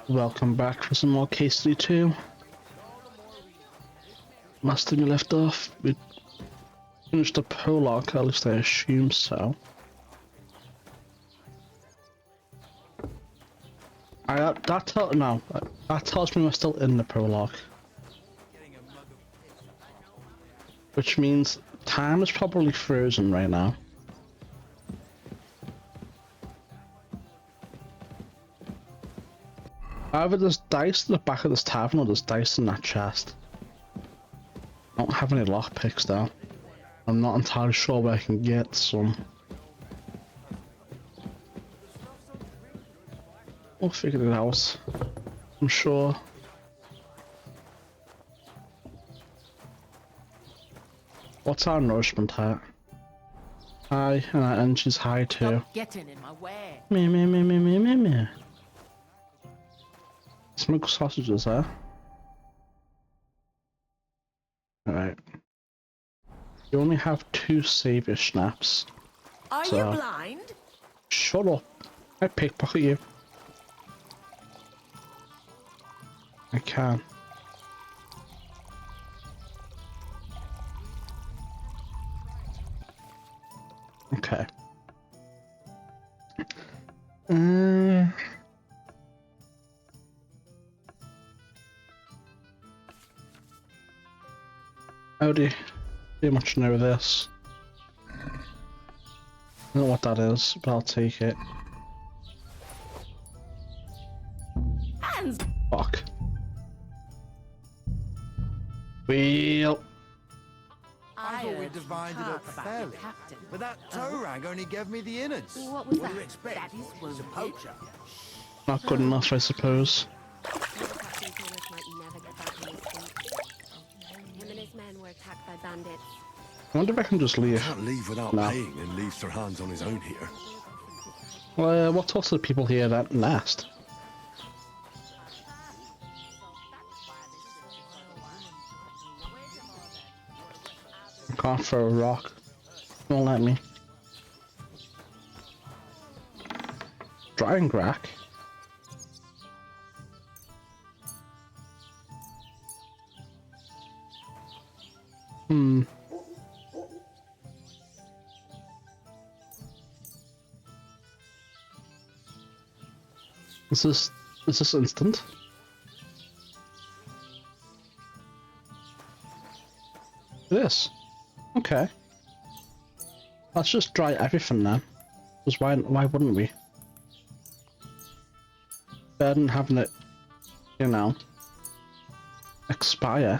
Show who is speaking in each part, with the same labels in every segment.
Speaker 1: Welcome back for some more Case 2. Last time we left off, we finished the prologue, at least I assume so. That tells me we're still in the prologue. Which means time is probably frozen right now. Either there's dice in the back of this tavern or there's dice in that chest. I don't have any lockpicks though. I'm not entirely sure where I can get some. We'll figure it out, I'm sure. What's our nourishment at? High, and our energy's high too.
Speaker 2: Stop getting in my way.
Speaker 1: Me. Smoked sausages, huh? Alright. You only have 2 savior snaps.
Speaker 2: Are
Speaker 1: So,
Speaker 2: you blind?
Speaker 1: shut up. I pickpocket you. I can. Okay. I already pretty much know this. I don't know what that is, but I'll take it.
Speaker 2: Hands.
Speaker 1: Fuck. Well.
Speaker 3: I thought we divided up fairly, but that toe rag only gave me the innards.
Speaker 2: What was that?
Speaker 3: Do you expect?
Speaker 2: Daddy's
Speaker 3: He's a poacher.
Speaker 1: Not good enough, I suppose.
Speaker 4: Him and his men were attacked by bandits.
Speaker 1: I wonder if I can just leave.
Speaker 5: Can't leave without paying and leave Sir Hans on his own here.
Speaker 1: Well, we'll talk to the people here that last. I can't throw a rock. Won't let me. Drying rack. Is this instant? It is. Okay. Let's just dry everything then. Because why wouldn't we? Better than having it, you know, expire.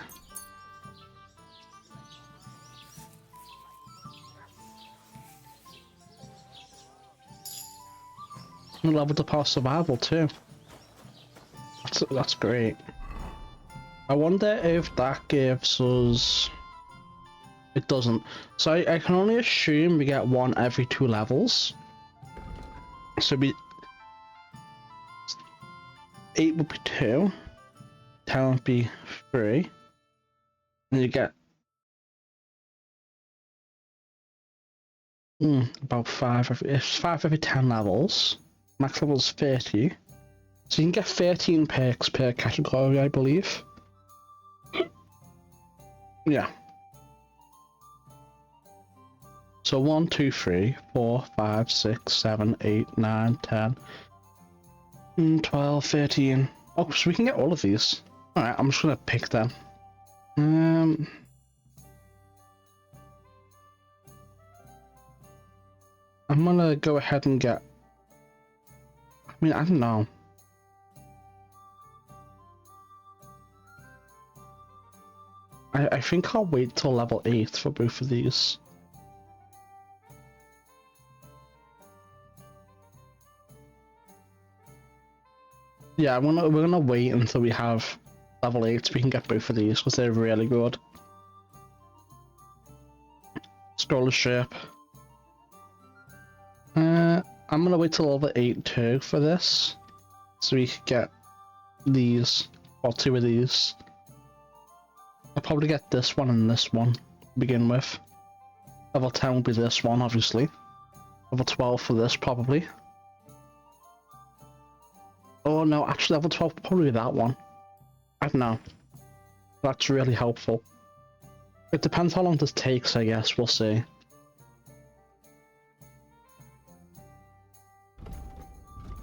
Speaker 1: We leveled up our survival too. That's great. I wonder if that gives us... It doesn't. So I can only assume we get 1 every 2 levels. So 8 would be 2. 10 would be 3. And you get about 5 every 10 levels. Max level is 30. So you can get 13 perks per category, I believe. Yeah. So 1, 2, 3, 4, 5, 6, 7, 8, 9, 10, 12, 13. Oh, so we can get all of these. Alright, I'm just gonna pick them. I'm gonna go ahead and get... I mean, I don't know. I think I'll wait till level 8 for both of these. Yeah, we're gonna wait until we have level 8 so we can get both of these because they're really good. Scroller ship. I'm gonna wait till level 8 too for this, so we can get these, or 2 of these. I'll probably get this one and this one to begin with. Level 10 will be this one, obviously. Level 12 for this, probably. Oh no, actually level 12 probably that one. I don't know. That's really helpful. It depends how long this takes, I guess. We'll see.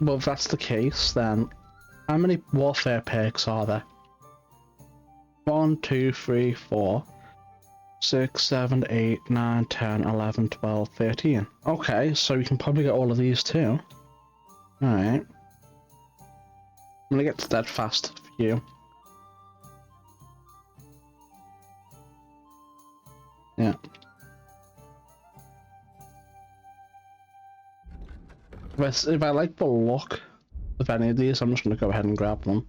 Speaker 1: Well, if that's the case, then how many warfare perks are there? 1, 2, 3, 4, 6, 7, 8, 9, 10, 11, 12, 13. Okay, so we can probably get all of these too. Alright. I'm gonna get steadfast for you. Yeah. If I like the look of any of these, I'm just gonna go ahead and grab them.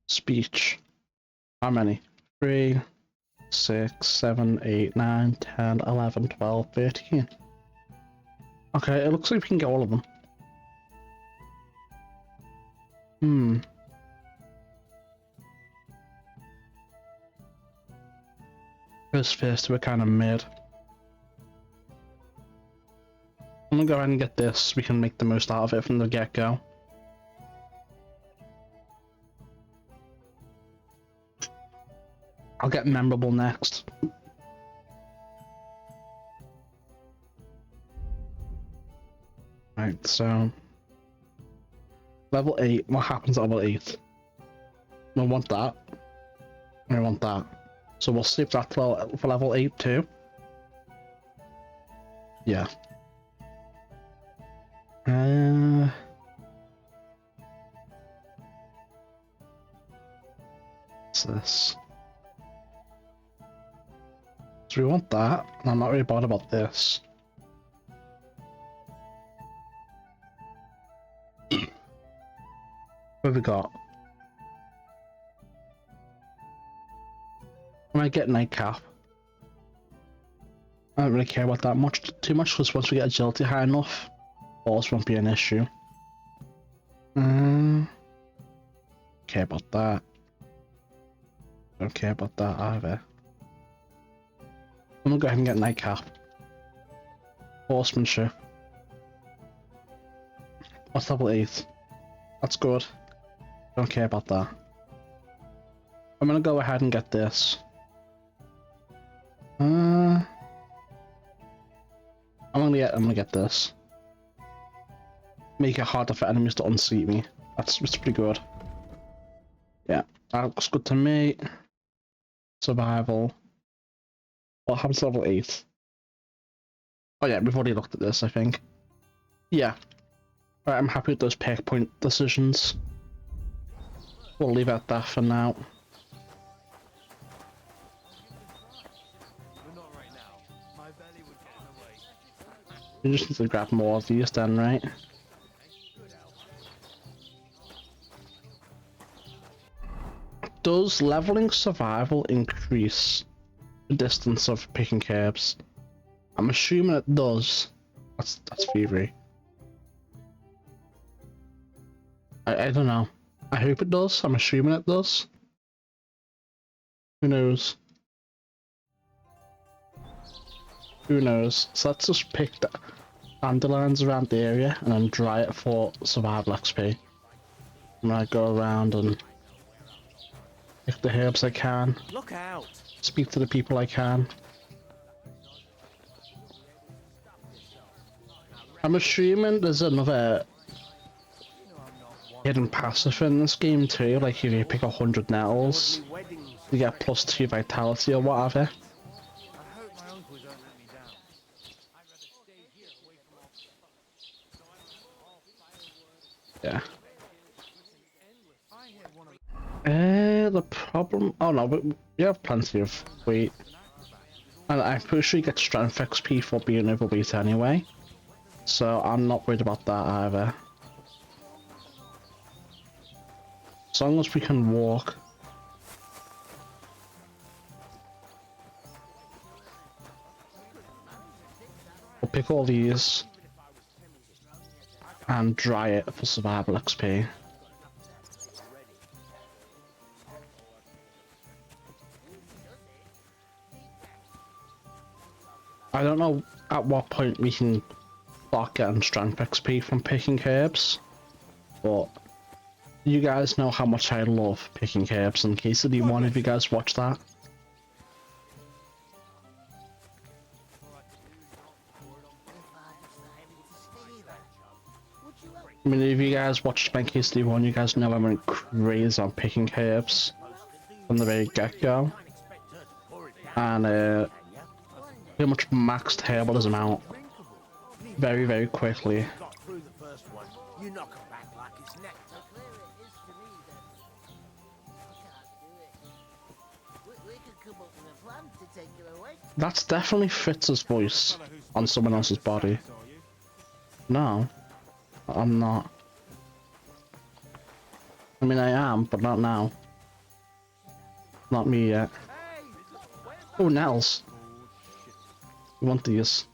Speaker 1: Speech. How many? 3, 6, 7, 8, 9, 10, 11, 12, 13. Okay, it looks like we can get all of them. First, we're kind of mid. I'm gonna go ahead and get this. We can make the most out of it from the get-go. I'll get memorable next. Right, so level 8. What happens at level 8? We want that. We want that. So we'll save that for level 8 too. Yeah. What's this? So we want that. I'm not really bothered about this. What have we got? I might get nightcap. I don't really care about that too much because once we get agility high enough, force won't be an issue. Care about that. Don't care about that either. I'm gonna go ahead and get nightcap. Horsemanship. What's level 8? That's good. Don't care about that. I'm gonna go ahead and get this. I'm gonna get this. Make it harder for enemies to unseat me. That's pretty good. Yeah, that looks good to me. Survival. What happens to level 8? Oh yeah, we've already looked at this, I think. Yeah. Right, I'm happy with those perk point decisions. We'll leave it at that for now. We just need to grab more of these then, right? Does leveling survival increase the distance of picking herbs? I'm assuming it does. That's thievery. I don't know. I hope it does. I'm assuming it does. Who knows? Who knows? So let's just pick the dandelions around the area and then dry it for survival XP. And I go around and pick the herbs I can.
Speaker 6: Look out!
Speaker 1: Speak to the people I can. I'm assuming there's another hidden passive in this game too, like if you pick 100 nettles, you get +2 vitality or whatever. Yeah. The problem... Oh no, but we have plenty of weight. And I'm pretty sure you get strength XP for being overweight anyway. So I'm not worried about that either. As long as we can walk. We'll pick all these. And dry it for survival XP. I don't know at what point we can start getting strength XP from picking herbs, but You guys know how much I love picking herbs, in case anyone of you guys watch that. I mean, if you guys watched my KCD1, you guys know I went crazy on picking herbs from the very get-go. And pretty much maxed herbalism out very, very quickly. That's definitely Fritz's voice on someone else's body. No, I'm not. I mean, I am, but not now. Not me yet. Oh, Nels. We want these.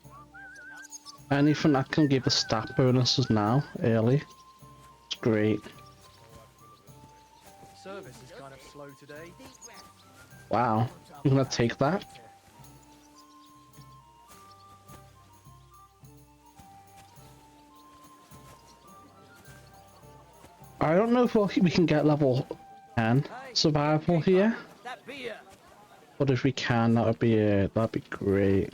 Speaker 1: Anything that can give us stat bonuses now, early. It's great.
Speaker 3: Service is kind of slow today.
Speaker 1: Wow, you're gonna take that? I don't know if we can get level 10 survival here, but if we can, that'd be great.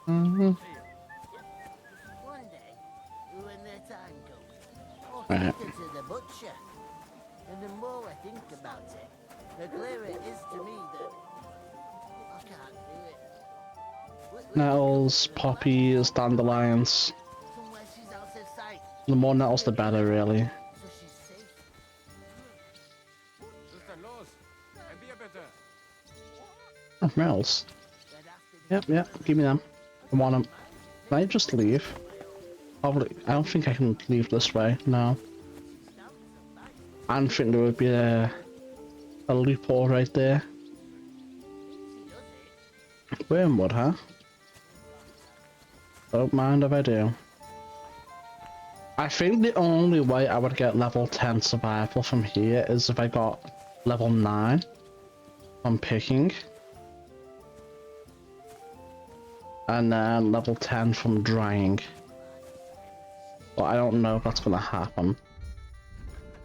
Speaker 6: One day, when their time comes, I'll take it to the butcher. And the more I think about it, the clearer it is to me that I can't do it.
Speaker 1: Nettles, poppies, dandelions.
Speaker 6: Somewhere she's out of sight,
Speaker 1: The more nettles, the better, really.
Speaker 6: so she's safe.
Speaker 1: Oh, Mel's. Yep, give me them. I want them. Can I just leave? Probably. I don't think I can leave this way. No. I don't think there would be a loophole right there. Wormwood, huh? Don't mind if I do. I think the only way I would get level 10 survival from here is if I got level 9 from picking. And then level 10 from drying. But I don't know if that's gonna happen.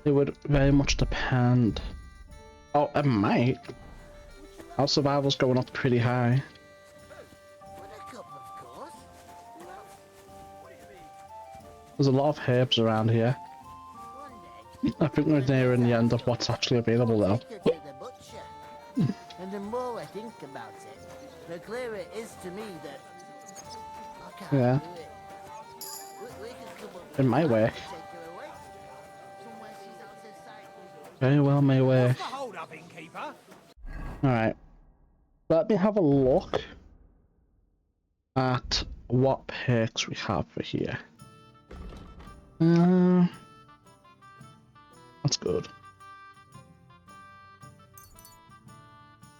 Speaker 1: It would very much depend. Oh, it might. Our survival's going up pretty high. There's a lot of herbs around here. I think we're nearing the end of what's actually available though.
Speaker 6: And the more I think about it, the clearer it is to me that I can't
Speaker 1: Yeah.
Speaker 6: do it. We could come up with
Speaker 1: It might
Speaker 6: a plan
Speaker 1: work.
Speaker 6: to take her away. Somewhere she's out of sight.
Speaker 1: Very well may work. Alright. Let me have a look at what perks we have for here. That's good.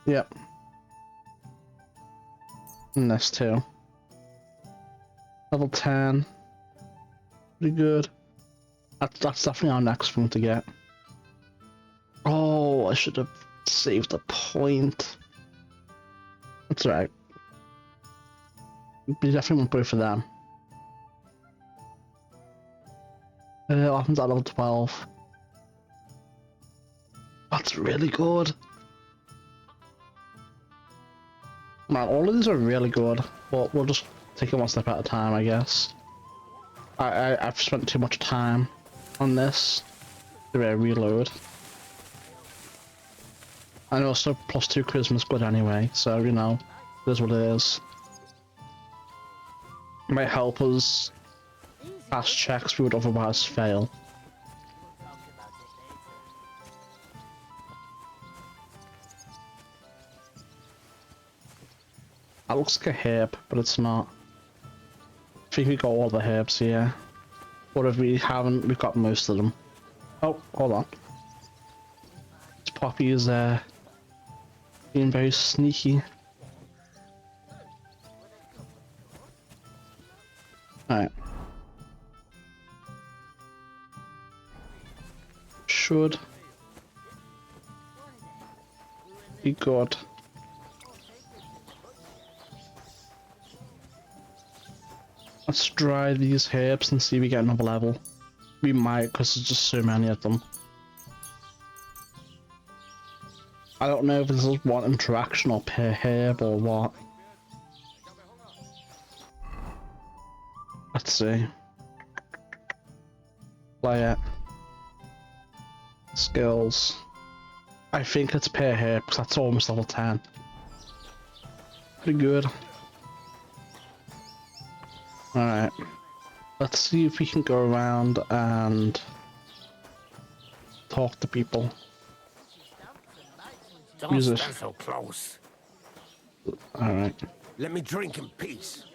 Speaker 1: Yep. And this too. Level 10. Pretty good. That's definitely our next thing to get. Oh, I should have saved a point. That's right. We definitely want both of them. What happens at level 12? That's really good. Man, all of these are really good, but we'll just take it one step at a time, I guess. I've spent too much time on this to reload. And also, +2 charisma's good anyway, so you know, it is what it is. It might help us pass checks we would otherwise fail. That looks like a herb, but it's not. I think we got all the herbs here. But if we haven't, we've got most of them. Oh, hold on. This poppy is being very sneaky. Alright. Should be good. Let's try these herbs and see if we get another level. We might, because there's just so many of them. I don't know if this is one interaction or per herb or what. Let's see. Play it. Skills. I think it's per herb because that's almost level 10. Pretty good. Alright. Let's see if we can go around and talk to people.
Speaker 7: Don't stand so close.
Speaker 1: Alright.
Speaker 7: Let me drink in peace.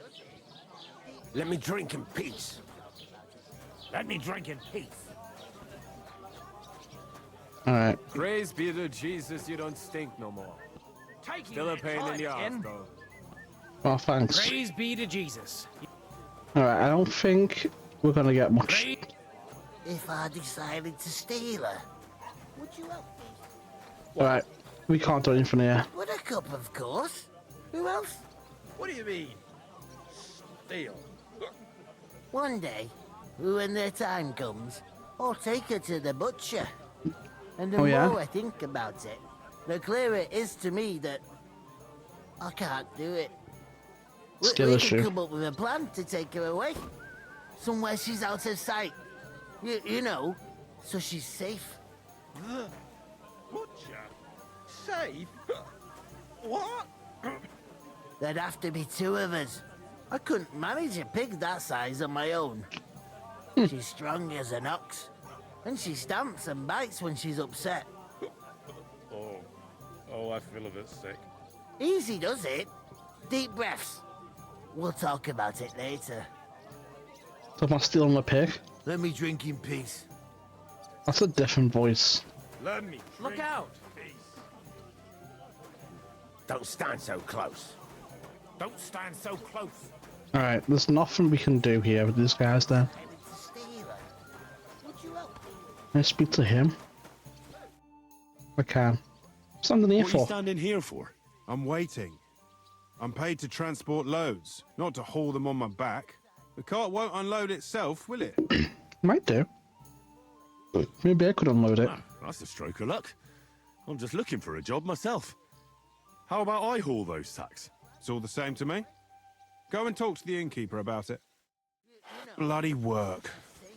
Speaker 7: Let me drink in peace. Let me drink in peace.
Speaker 1: Alright.
Speaker 8: Praise be to Jesus, you don't stink no more. Still a pain in the ass, though.
Speaker 1: Well, thanks.
Speaker 9: Praise be to Jesus.
Speaker 1: Alright, I don't think we're gonna get much.
Speaker 6: If I decided to steal her, would you help me?
Speaker 1: Alright, we can't do anything here.
Speaker 6: Buttercup, of course. Who else?
Speaker 9: What do you mean? Steal.
Speaker 6: One day, when their time comes, I'll take her to the butcher. And the
Speaker 1: Oh, yeah?
Speaker 6: more I think about it, the clearer it is to me that I can't do it.
Speaker 1: Still
Speaker 6: We
Speaker 1: issue.
Speaker 6: can come up with a plan to take her away. Somewhere she's out of sight. You know, so she's safe.
Speaker 9: The butcher? Safe? What?
Speaker 6: There'd have to be two of us. I couldn't manage a pig that size on my own. She's strong as an ox, and she stamps and bites when she's upset.
Speaker 8: Oh, I feel a bit sick.
Speaker 6: Easy does it. Deep breaths. We'll talk about it later.
Speaker 1: So am I stealing a pig?
Speaker 3: Let me drink in peace.
Speaker 1: That's a different voice.
Speaker 8: Let me
Speaker 9: Look out!
Speaker 7: Don't stand so close.
Speaker 9: Don't stand so close.
Speaker 1: Alright, there's nothing we can do here with these guys then.
Speaker 6: Decided to steal her. Would you help me?
Speaker 1: Can I speak to him? I can. What's underneath
Speaker 5: What are you
Speaker 1: for?
Speaker 5: standing here for?
Speaker 10: I'm waiting. I'm paid to transport loads, not to haul them on my back. The cart won't unload itself, will it?
Speaker 1: Might do. Maybe I could unload it.
Speaker 5: Ah, that's a stroke of luck. I'm just looking for a job myself. How about I haul those sacks?
Speaker 10: It's all the same to me. Go and talk to the innkeeper about it. Bloody work.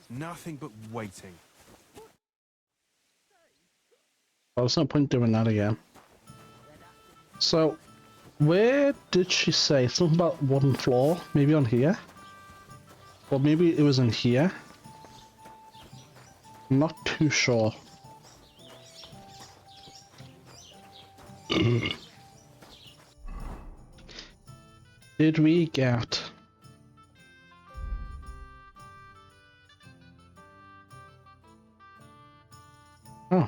Speaker 10: Nothing but waiting.
Speaker 1: Well, there's no point doing that again. So, where did she say something about wooden floor? Maybe on here? Or maybe it was in here? I'm not too sure. Did we get... Oh.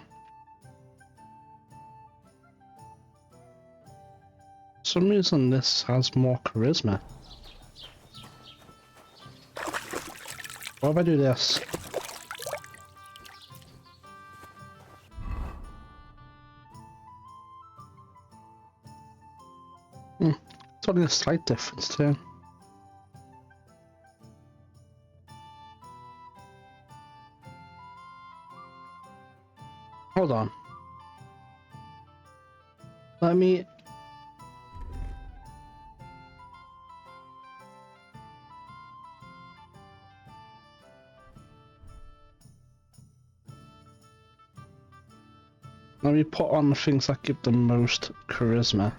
Speaker 1: For some reason this has more charisma. What if I do this? It's only a slight difference too. Hold on. Let me... Let me put on the things that give the most charisma.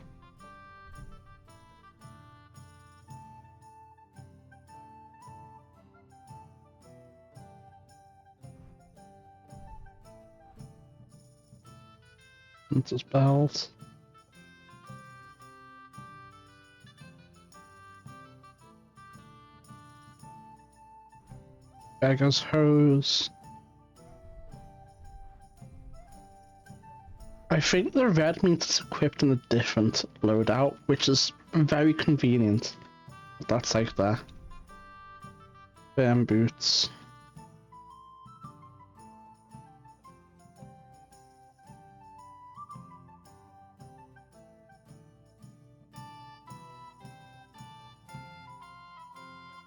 Speaker 1: Hunter's belt. Beggar's hose. I think the red means it's equipped in a different loadout, which is very convenient. That's like that. Firm boots.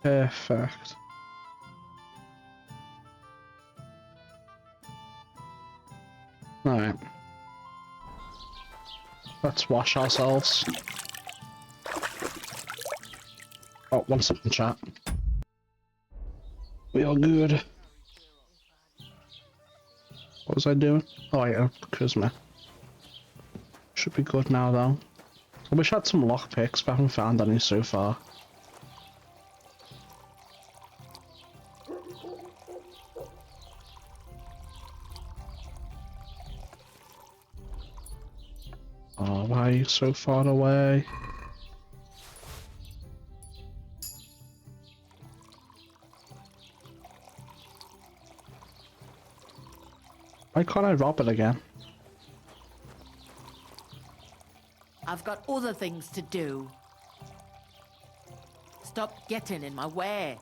Speaker 1: Perfect. Alright. Let's wash ourselves. Oh, 1 second, chat. We are good. What was I doing? Oh yeah, charisma. Should be good now though. I wish I had some lockpicks, but I haven't found any so far. Oh, why are you so far away? Why can't I rob it again?
Speaker 2: I've got other things to do. Stop getting in my way.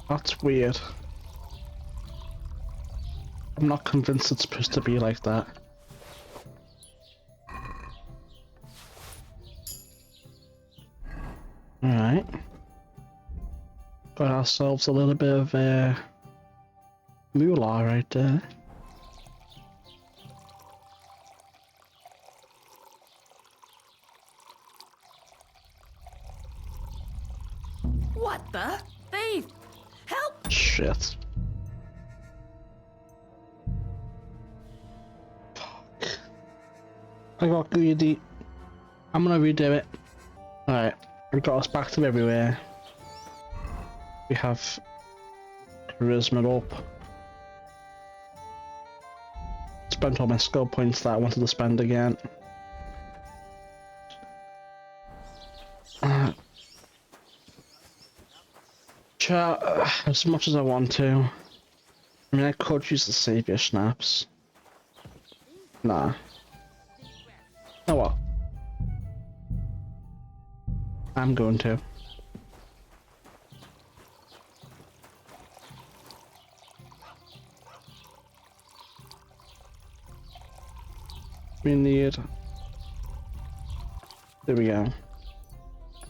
Speaker 1: That's weird. I'm not convinced it's supposed to be like that. Alright. Got ourselves a little bit of moolah right there.
Speaker 2: What the? Thief! Help!
Speaker 1: Shit. I got greedy. I'm gonna redo it. Alright, we got us back to everywhere. We have charisma up. Spent all my skill points that I wanted to spend again. Chat, as much as I want to. I mean, I could use the savior snaps. Nah. Oh well. I'm going to. We need... There we go.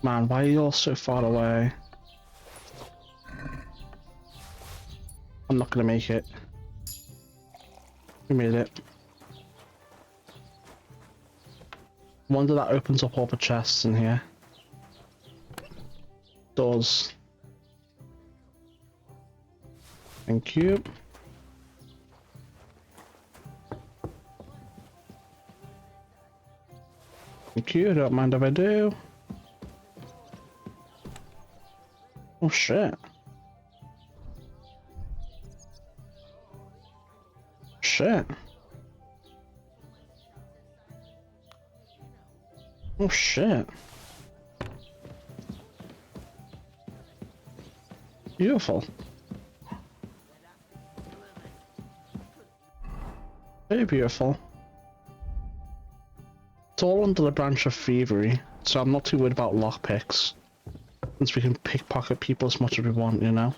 Speaker 1: Man, why are you all so far away? I'm not gonna make it. We made it. Wonder that opens up all the chests in here. Does. Thank you. Thank you, don't mind if I do. Oh shit. Shit. Oh shit. Beautiful. Very beautiful. It's all under the branch of thievery, so I'm not too worried about lockpicks. Since we can pickpocket people as much as we want, you know?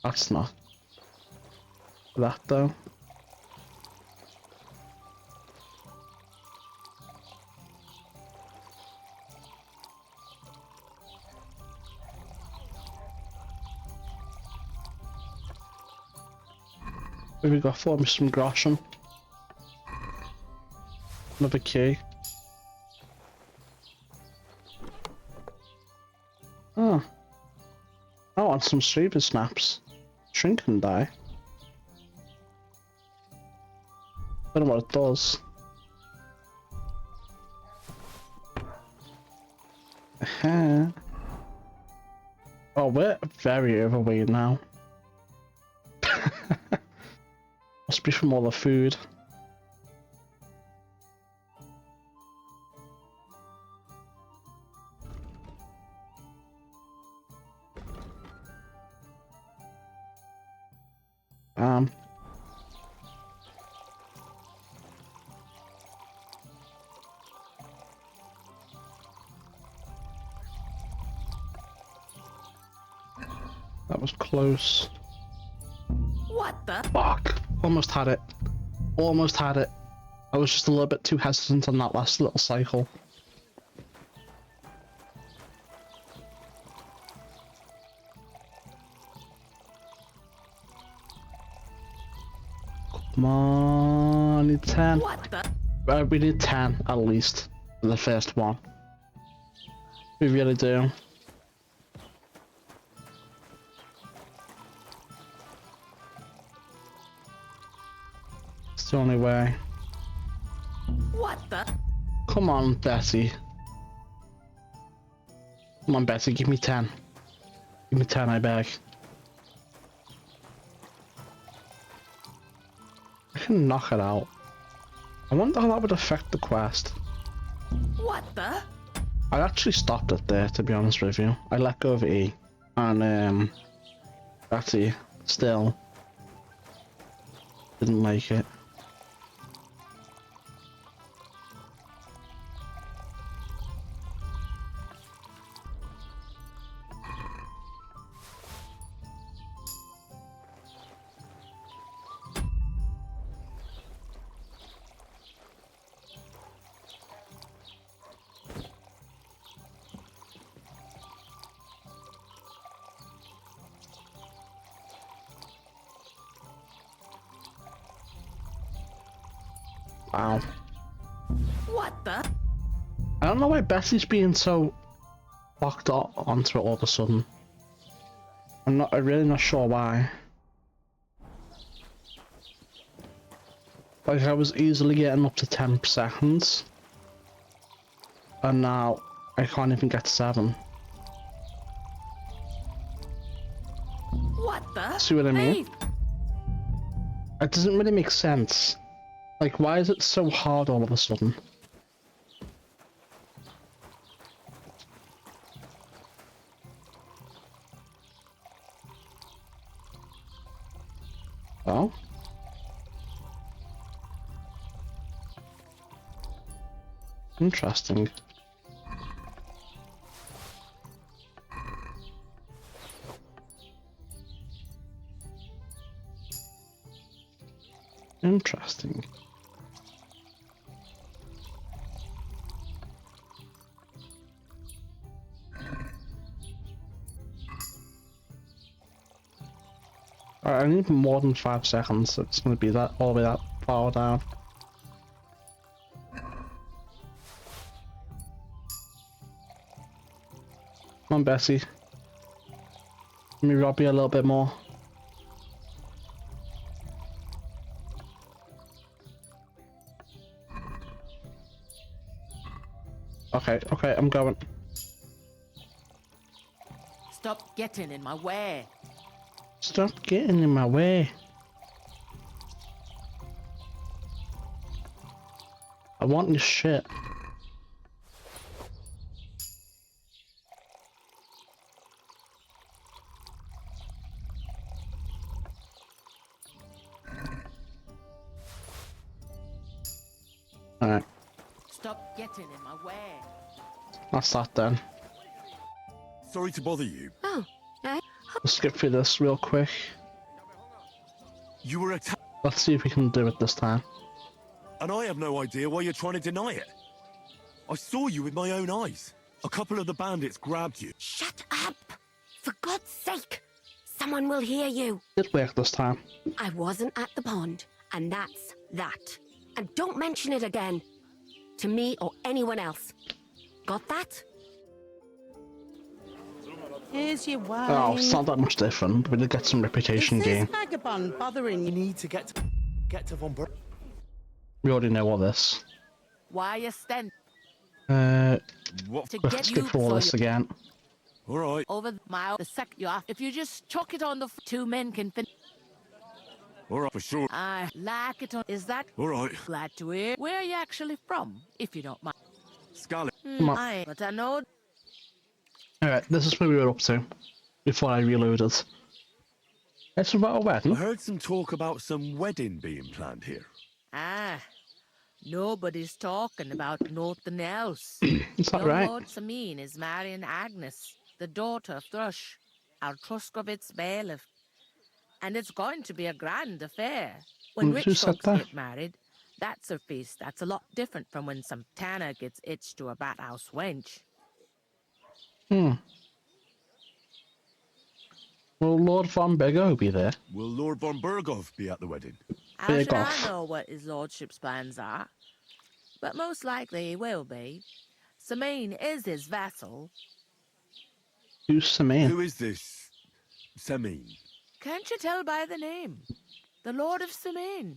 Speaker 1: That's not that though. What have we got for me? Some groschen. Another key. Oh. I want some super snaps. Shrink and die. I don't know what it does. Oh, we're very overweight now. Must be from all the food. That was close.
Speaker 2: What the?
Speaker 1: Fuck! Almost had it. Almost had it. I was just a little bit too hesitant on that last little cycle. Come on, need 10.
Speaker 2: What the?
Speaker 1: We need 10 at least for the first one. We really do. It's the only way.
Speaker 2: What the?
Speaker 1: Come on, Betty. Come on, Betty, give me 10. Give me 10, I beg. I can knock it out. I wonder how that would affect the quest.
Speaker 2: What the?
Speaker 1: I actually stopped it there, to be honest with you. I let go of E. And, Betty still didn't like it. Wow.
Speaker 2: What the?
Speaker 1: I don't know why Betty's being so locked onto it all of a sudden. I'm really not sure why. Like, I was easily getting up to 10 seconds. And now I can't even get to 7.
Speaker 2: What the?
Speaker 1: See what I mean?
Speaker 2: Hey.
Speaker 1: It doesn't really make sense. Like, why is it so hard all of a sudden? Oh? Interesting. Interesting. Alright, I need more than 5 seconds, so it's gonna be that all the way that far down. Come on, Bessie. Let me rob you a little bit more. Okay, okay, I'm going.
Speaker 2: Stop getting in my way.
Speaker 1: Stop getting in my way. I want this shit. Alright,
Speaker 2: Stop getting in my way.
Speaker 1: that's that then.
Speaker 5: Sorry to bother you.
Speaker 4: Oh,
Speaker 1: Let's skip through this real quick.
Speaker 5: You were attacked,
Speaker 1: Let's see if we can do it this time.
Speaker 5: and I have no idea why you're trying to deny it. I saw you with my own eyes. A couple of the bandits grabbed you.
Speaker 4: shut up! For God's sake! Someone will hear you.
Speaker 1: It worked this time.
Speaker 4: I wasn't at the pond, and that's that. And don't mention it again. To me or anyone else. Got that?
Speaker 11: Here's your wine.
Speaker 1: Oh, it's not that much different. We did get some reputation
Speaker 11: Is
Speaker 1: gain.
Speaker 11: this vagabond bothering you?
Speaker 3: Need to get to Von Bur.
Speaker 1: We already know all this.
Speaker 2: Why you stand
Speaker 5: What?
Speaker 2: to
Speaker 1: Let's
Speaker 2: get you
Speaker 1: skip through all
Speaker 2: for
Speaker 1: this
Speaker 2: your
Speaker 1: again.
Speaker 5: All right.
Speaker 2: over the mile the sec you off. If you just chuck it on the two men can fin.
Speaker 5: All right, for sure.
Speaker 2: I like it on. Is that
Speaker 5: All right.
Speaker 2: glad to hear? Where are you actually from, if you don't mind?
Speaker 5: Scarlet.
Speaker 1: Come on.
Speaker 2: Aye, but I know.
Speaker 1: Alright, this is where we were up to. Before I reloaded. It's about a
Speaker 5: I
Speaker 1: wedding.
Speaker 5: heard some talk about some wedding being planned here.
Speaker 2: Ah, nobody's talking about nothing else.
Speaker 1: Is that
Speaker 2: Young
Speaker 1: right?
Speaker 2: Lord Samine is marrying Agnes, the daughter of Thrush.
Speaker 12: our Truskovitz bailiff. And it's going to be a grand affair. When
Speaker 1: Who
Speaker 12: rich
Speaker 1: said
Speaker 12: folks
Speaker 1: that?
Speaker 12: get married, that's a feast that's a lot different from when some tanner gets itched to a bathouse wench.
Speaker 1: Hmm. Will Lord von Bego be there?
Speaker 5: Will Lord von Bergov be at the wedding?
Speaker 12: How should I
Speaker 1: Berghoff.
Speaker 12: know what his lordship's plans are? But most likely he will be. Samine is his vassal.
Speaker 1: Who's Samine?
Speaker 5: Who is this Semine?
Speaker 12: Can't you tell by the name? The Lord of Samine.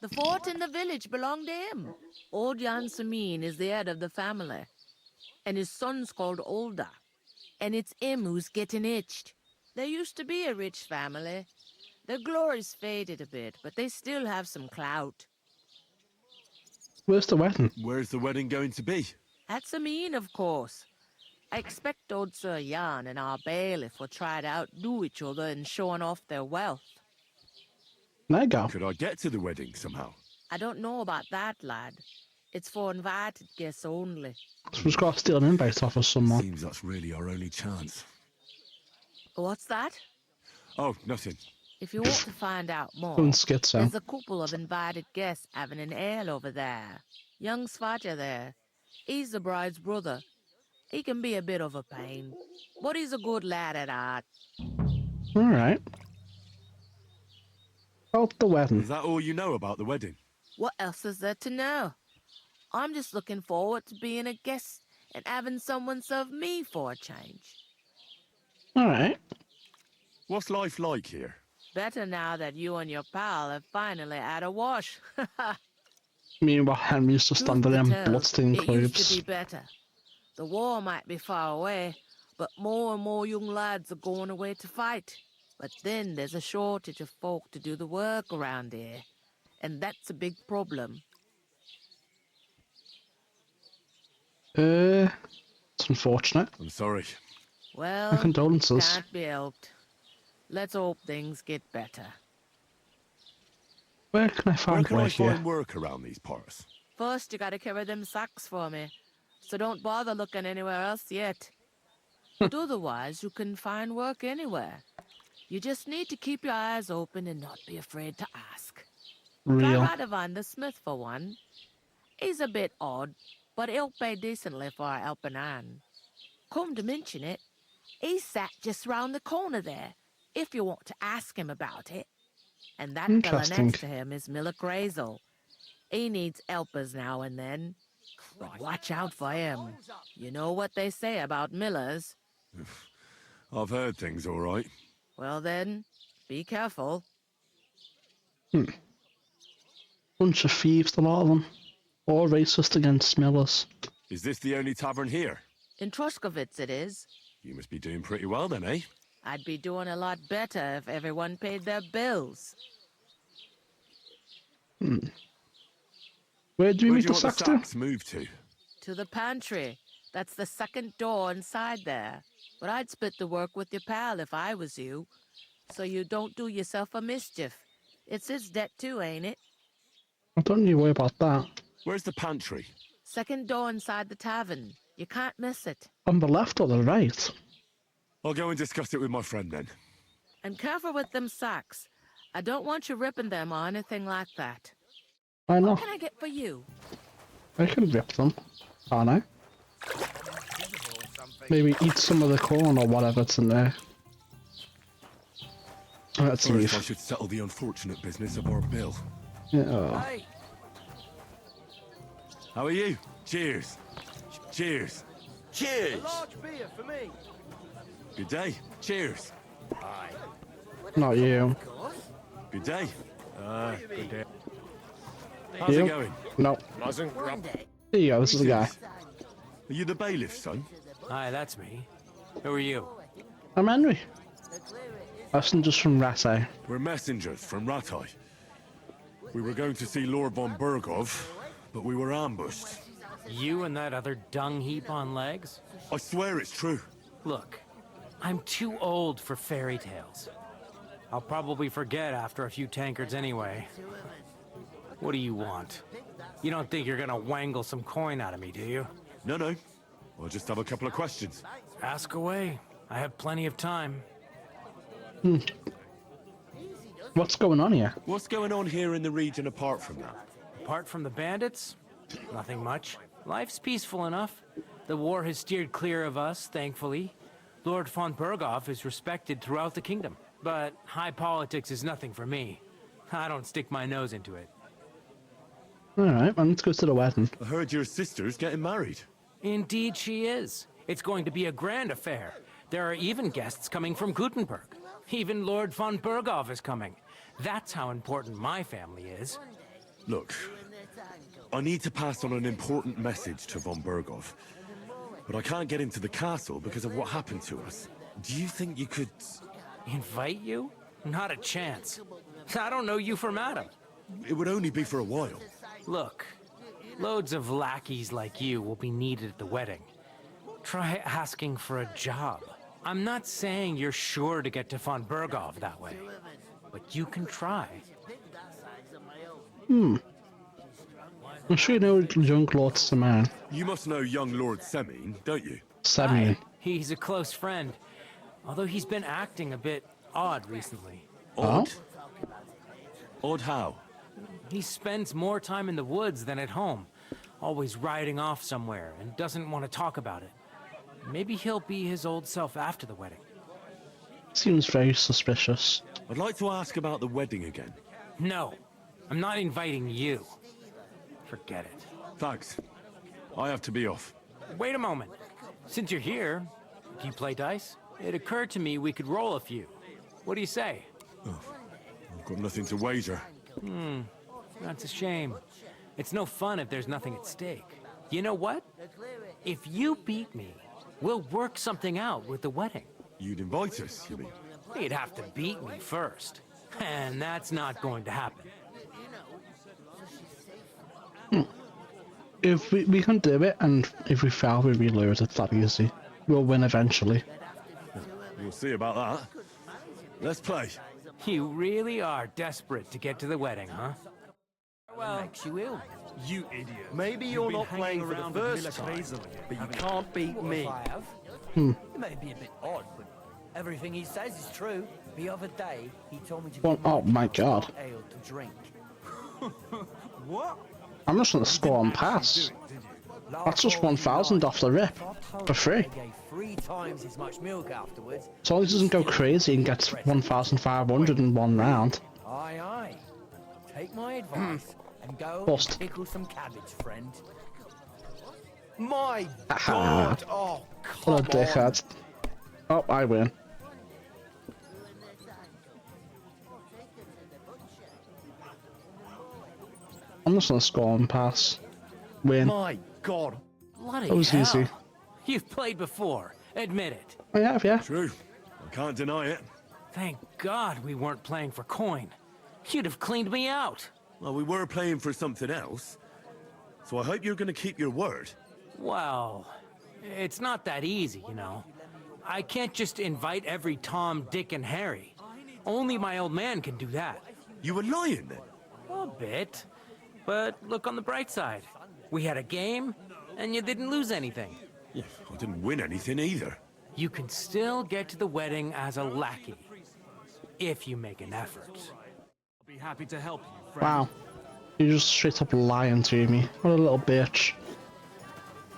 Speaker 12: The fort and the village belong to him. Old Jan Samine is the head of the family. And his son's called Olda. And it's him who's getting itched. There used to be a rich family. Their glory's faded a bit, but they still have some clout.
Speaker 1: Where's the wedding?
Speaker 5: Where's the wedding going to be?
Speaker 12: At Samine, of course. I expect old Sir Jan and our bailiff will try to outdo each other in showing off their wealth.
Speaker 1: There you go.
Speaker 5: Could I get to the wedding somehow?
Speaker 12: I don't know about that, lad. It's for invited guests only.
Speaker 1: So we've got to steal an invite off of someone.
Speaker 5: Seems that's really our only chance.
Speaker 12: What's that?
Speaker 5: Oh, nothing.
Speaker 12: If you want to find out more,
Speaker 1: Doing schizo.
Speaker 12: there's a couple of invited guests having an ale over there. Young Svatja there. He's the bride's brother. He can be a bit of a pain, but he's a good lad at heart.
Speaker 1: Alright. About the wedding.
Speaker 5: Is that all you know about the wedding?
Speaker 12: What else is there to know? I'm just looking forward to being a guest and having someone serve me for a change.
Speaker 1: Alright.
Speaker 5: What's life like here?
Speaker 12: Better now that you and your pal have finally had a wash.
Speaker 1: Meanwhile, Henry's just standing in bloodstained
Speaker 12: It used to
Speaker 1: clothes.
Speaker 12: be better. The war might be far away, but more and more young lads are going away to fight. But then there's a shortage of folk to do the work around here, and that's a big problem.
Speaker 1: It's unfortunate.
Speaker 5: I'm sorry.
Speaker 12: Well,
Speaker 1: My condolences.
Speaker 12: can't be helped. Let's hope things get better.
Speaker 1: Where can I
Speaker 5: Where
Speaker 1: find
Speaker 5: can I
Speaker 1: work here?
Speaker 5: find work around these parts?
Speaker 12: First, you gotta carry them sacks for me, so don't bother looking anywhere else yet. But otherwise, you can find work anywhere. You just need to keep your eyes open and not be afraid to ask. Try
Speaker 1: Real.
Speaker 12: Radovan the smith for one. He's a bit odd, but he'll pay decently for a helping hand. Come to mention it, he's sat just round the corner there, if you want to ask him about it. And that fella
Speaker 1: Interesting.
Speaker 12: next to him is Miller Crazel. He needs helpers now and then. But watch out for him. You know what they say about Millers.
Speaker 5: I've heard things all right.
Speaker 12: Well then, be careful.
Speaker 1: Bunch of thieves, a lot of them. All racist against Millers.
Speaker 5: Is this the only tavern here?
Speaker 12: In Truskovitz it is.
Speaker 5: You must be doing pretty well then, eh?
Speaker 12: I'd be doing a lot better if everyone paid their bills.
Speaker 1: Where do you
Speaker 5: Where
Speaker 1: meet
Speaker 5: do you
Speaker 1: the
Speaker 5: want
Speaker 1: sacks
Speaker 5: the
Speaker 1: to?
Speaker 5: sacks moved to?
Speaker 12: To the pantry. That's the second door inside there. But I'd split the work with your pal if I was you. So you don't do yourself a mischief. It's his debt too, ain't it?
Speaker 1: I don't need to worry about that.
Speaker 5: Where's the pantry?
Speaker 12: Second door inside the tavern. You can't miss it.
Speaker 1: On the left or the right?
Speaker 5: I'll go and discuss it with my friend then.
Speaker 12: And careful with them sacks. I don't want you ripping them or anything like that.
Speaker 1: I know.
Speaker 12: What can I get for you?
Speaker 1: I can rip them. Can't I? Maybe eat some of the corn or whatever's in there. Let's
Speaker 5: First,
Speaker 1: leave.
Speaker 5: I should settle the unfortunate business of our bill.
Speaker 1: Yeah.
Speaker 9: Hey,
Speaker 5: How are you? Cheers. Cheers.
Speaker 7: Cheers!
Speaker 9: a large beer for me.
Speaker 5: Good day. Cheers.
Speaker 7: Aye.
Speaker 1: Not you.
Speaker 5: Good day.
Speaker 9: Good day.
Speaker 5: How's
Speaker 1: You?
Speaker 5: it going?
Speaker 1: No.
Speaker 7: Mustn't grump.
Speaker 1: Here you go, this is the guy.
Speaker 5: Are you the bailiff's son?
Speaker 8: Hi, that's me. Who are you?
Speaker 1: I'm Henry. Passengers from Rattay.
Speaker 5: We're messengers from Rattay. We were going to see Lord von Bergov, but we were ambushed.
Speaker 8: You and that other dung heap on legs?
Speaker 5: I swear it's true.
Speaker 8: Look, I'm too old for fairy tales. I'll probably forget after a few tankards anyway. What do you want? You don't think you're gonna wangle some coin out of me, do you?
Speaker 5: No. I'll just have a couple of questions.
Speaker 8: Ask away. I have plenty of time.
Speaker 1: What's going on here?
Speaker 5: What's going on here in the region apart from that?
Speaker 8: Apart from the bandits, nothing much. Life's peaceful enough. The war has steered clear of us, thankfully. Lord von Berghoff is respected throughout the kingdom. But high politics is nothing for me. I don't stick my nose into it.
Speaker 1: Alright, well, let's go to the wedding.
Speaker 5: I heard your sister's getting married.
Speaker 8: Indeed she is. It's going to be a grand affair. There are even guests coming from Gutenberg. Even Lord von Berghoff is coming. That's how important my family is.
Speaker 5: Look, I need to pass on an important message to von Berghoff. But I can't get into the castle because of what happened to us. Do you think you could...
Speaker 8: Invite you? Not a chance. I don't know you from Adam.
Speaker 5: It would only be for a while.
Speaker 8: Look, loads of lackeys like you will be needed at the wedding. Try asking for a job. I'm not saying you're sure to get to von Berghoff that way, but you can try.
Speaker 1: I'm sure you know young Lord Semin.
Speaker 5: You must know young Lord Semin, don't you?
Speaker 1: Semin.
Speaker 8: He's a close friend, although he's been acting a bit odd recently.
Speaker 5: Odd? Odd how?
Speaker 8: He spends more time in the woods than at home, always riding off somewhere and doesn't want to talk about it. Maybe he'll be his old self after the wedding.
Speaker 1: Seems very suspicious.
Speaker 5: I'd like to ask about the wedding again.
Speaker 8: No, I'm not inviting you. Forget it.
Speaker 5: Thanks. I have to be off.
Speaker 8: Wait a moment. Since you're here, do you play dice? It occurred to me we could roll a few. What do you say?
Speaker 5: Oh, I've got nothing to wager.
Speaker 8: That's a shame. It's no fun if there's nothing at stake. You know what? If you beat me, we'll work something out with the wedding.
Speaker 5: You'd invite us, you mean?
Speaker 8: You'd have to beat me first. And that's not going to happen.
Speaker 1: If we can do it, and if we fail, we reload it that easy. We'll win eventually.
Speaker 5: We'll see about that. Let's play.
Speaker 8: You really are desperate to get to the wedding, huh? Well, makes you ill.
Speaker 9: You idiot.
Speaker 3: Maybe you're not playing for the first time, but you can't beat me.
Speaker 6: It may be a bit odd, but everything he says is true. The other day, he told me to
Speaker 1: Well, oh my god.
Speaker 6: ale to drink.
Speaker 9: What?
Speaker 1: I'm just gonna score and pass. That's just 1,000 off the rip. For free.
Speaker 6: They gave 3 times as much milk afterwards.
Speaker 1: As long as he doesn't go crazy and gets 1,500 in one round.
Speaker 6: Aye, aye. Take my advice and go
Speaker 1: Bust.
Speaker 6: and pickle some cabbage, friend. My
Speaker 1: Aha.
Speaker 6: God! Oh,
Speaker 1: What a
Speaker 6: come on.
Speaker 1: dickhead. Oh, I win. I'm just gonna score and pass. Win.
Speaker 3: My God.
Speaker 8: Bloody
Speaker 1: That was
Speaker 8: hell.
Speaker 1: easy.
Speaker 8: You've played before. Admit it.
Speaker 1: I have, yeah.
Speaker 5: True. I can't deny it.
Speaker 8: Thank God we weren't playing for coin. You'd have cleaned me out.
Speaker 5: Well, we were playing for something else. So I hope you're going to keep your word.
Speaker 8: Well, it's not that easy, you know. I can't just invite every Tom, Dick, and Harry. Only my old man can do that.
Speaker 5: You were lying then?
Speaker 8: A bit. But look on the bright side. We had a game, and you didn't lose anything.
Speaker 5: Yeah, I didn't win anything either.
Speaker 8: You can still get to the wedding as a lackey, if you make an effort.
Speaker 9: I'll be happy to help you, friend.
Speaker 1: Wow. You just straight up lying to me. What a little bitch.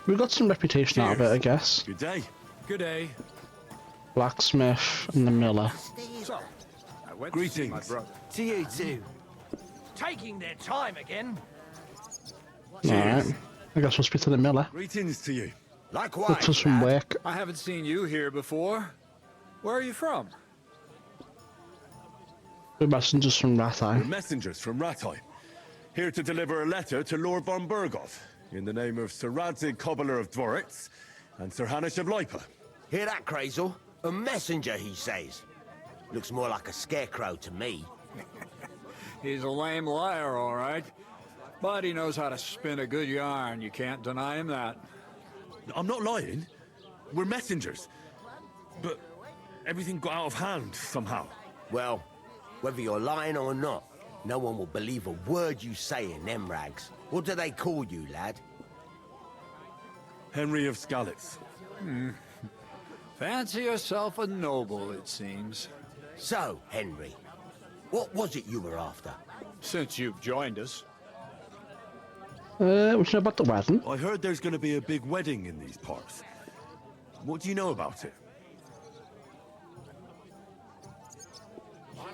Speaker 1: We got some reputation out of it, I guess.
Speaker 5: Good day.
Speaker 9: Good day.
Speaker 1: Blacksmith and the miller.
Speaker 9: So, I went to see my
Speaker 5: Greetings.
Speaker 9: brother.
Speaker 6: To you too. Taking their time again.
Speaker 1: Alright. I guess we'll speak to the miller.
Speaker 5: Greetings to you.
Speaker 1: Look
Speaker 7: Likewise,
Speaker 1: for some
Speaker 7: lad.
Speaker 1: work.
Speaker 9: I haven't seen you here before. Where are you from?
Speaker 1: We're messengers from
Speaker 5: We're
Speaker 1: Rathai.
Speaker 5: messengers from Rathai. Here to deliver a letter to Lord von Berghoff. In the name of Sir Radzig Cobbler of Dworitz and Sir Hanish of Lipa.
Speaker 7: Hear that, Crazel? A messenger, he says. Looks more like a scarecrow to me.
Speaker 9: He's a lame liar, all right. But he knows how to spin a good yarn. You can't deny him that.
Speaker 5: I'm not lying. We're messengers. But everything got out of hand somehow.
Speaker 7: Well, whether you're lying or not, no one will believe a word you say in them rags. What do they call you, lad?
Speaker 5: Henry of Skalitz.
Speaker 9: Fancy yourself a noble, it seems.
Speaker 7: So, Henry, what was it you were after?
Speaker 9: Since you've joined us.
Speaker 1: What do you know about the wedding?
Speaker 5: I heard there's going to be a big wedding in these parts. What do you know about it?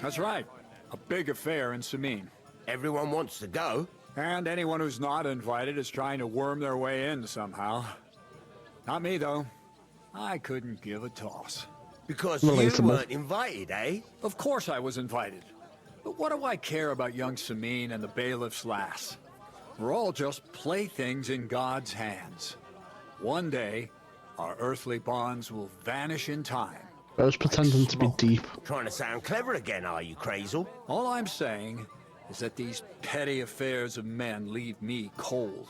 Speaker 9: That's right. A big affair in Sameen.
Speaker 7: Everyone wants to go.
Speaker 9: And anyone who's not invited is trying to worm their way in somehow. Not me, though. I couldn't give a toss.
Speaker 7: Because you weren't invited, eh?
Speaker 9: Of course I was invited. But what do I care about young Sameen and the bailiff's lass? We're all just playthings in God's hands. One day, our earthly bonds will vanish in time.
Speaker 1: I was pretending to be deep.
Speaker 7: Trying to sound clever again, are you, Crazel?
Speaker 9: All I'm saying is that these petty affairs of men leave me cold.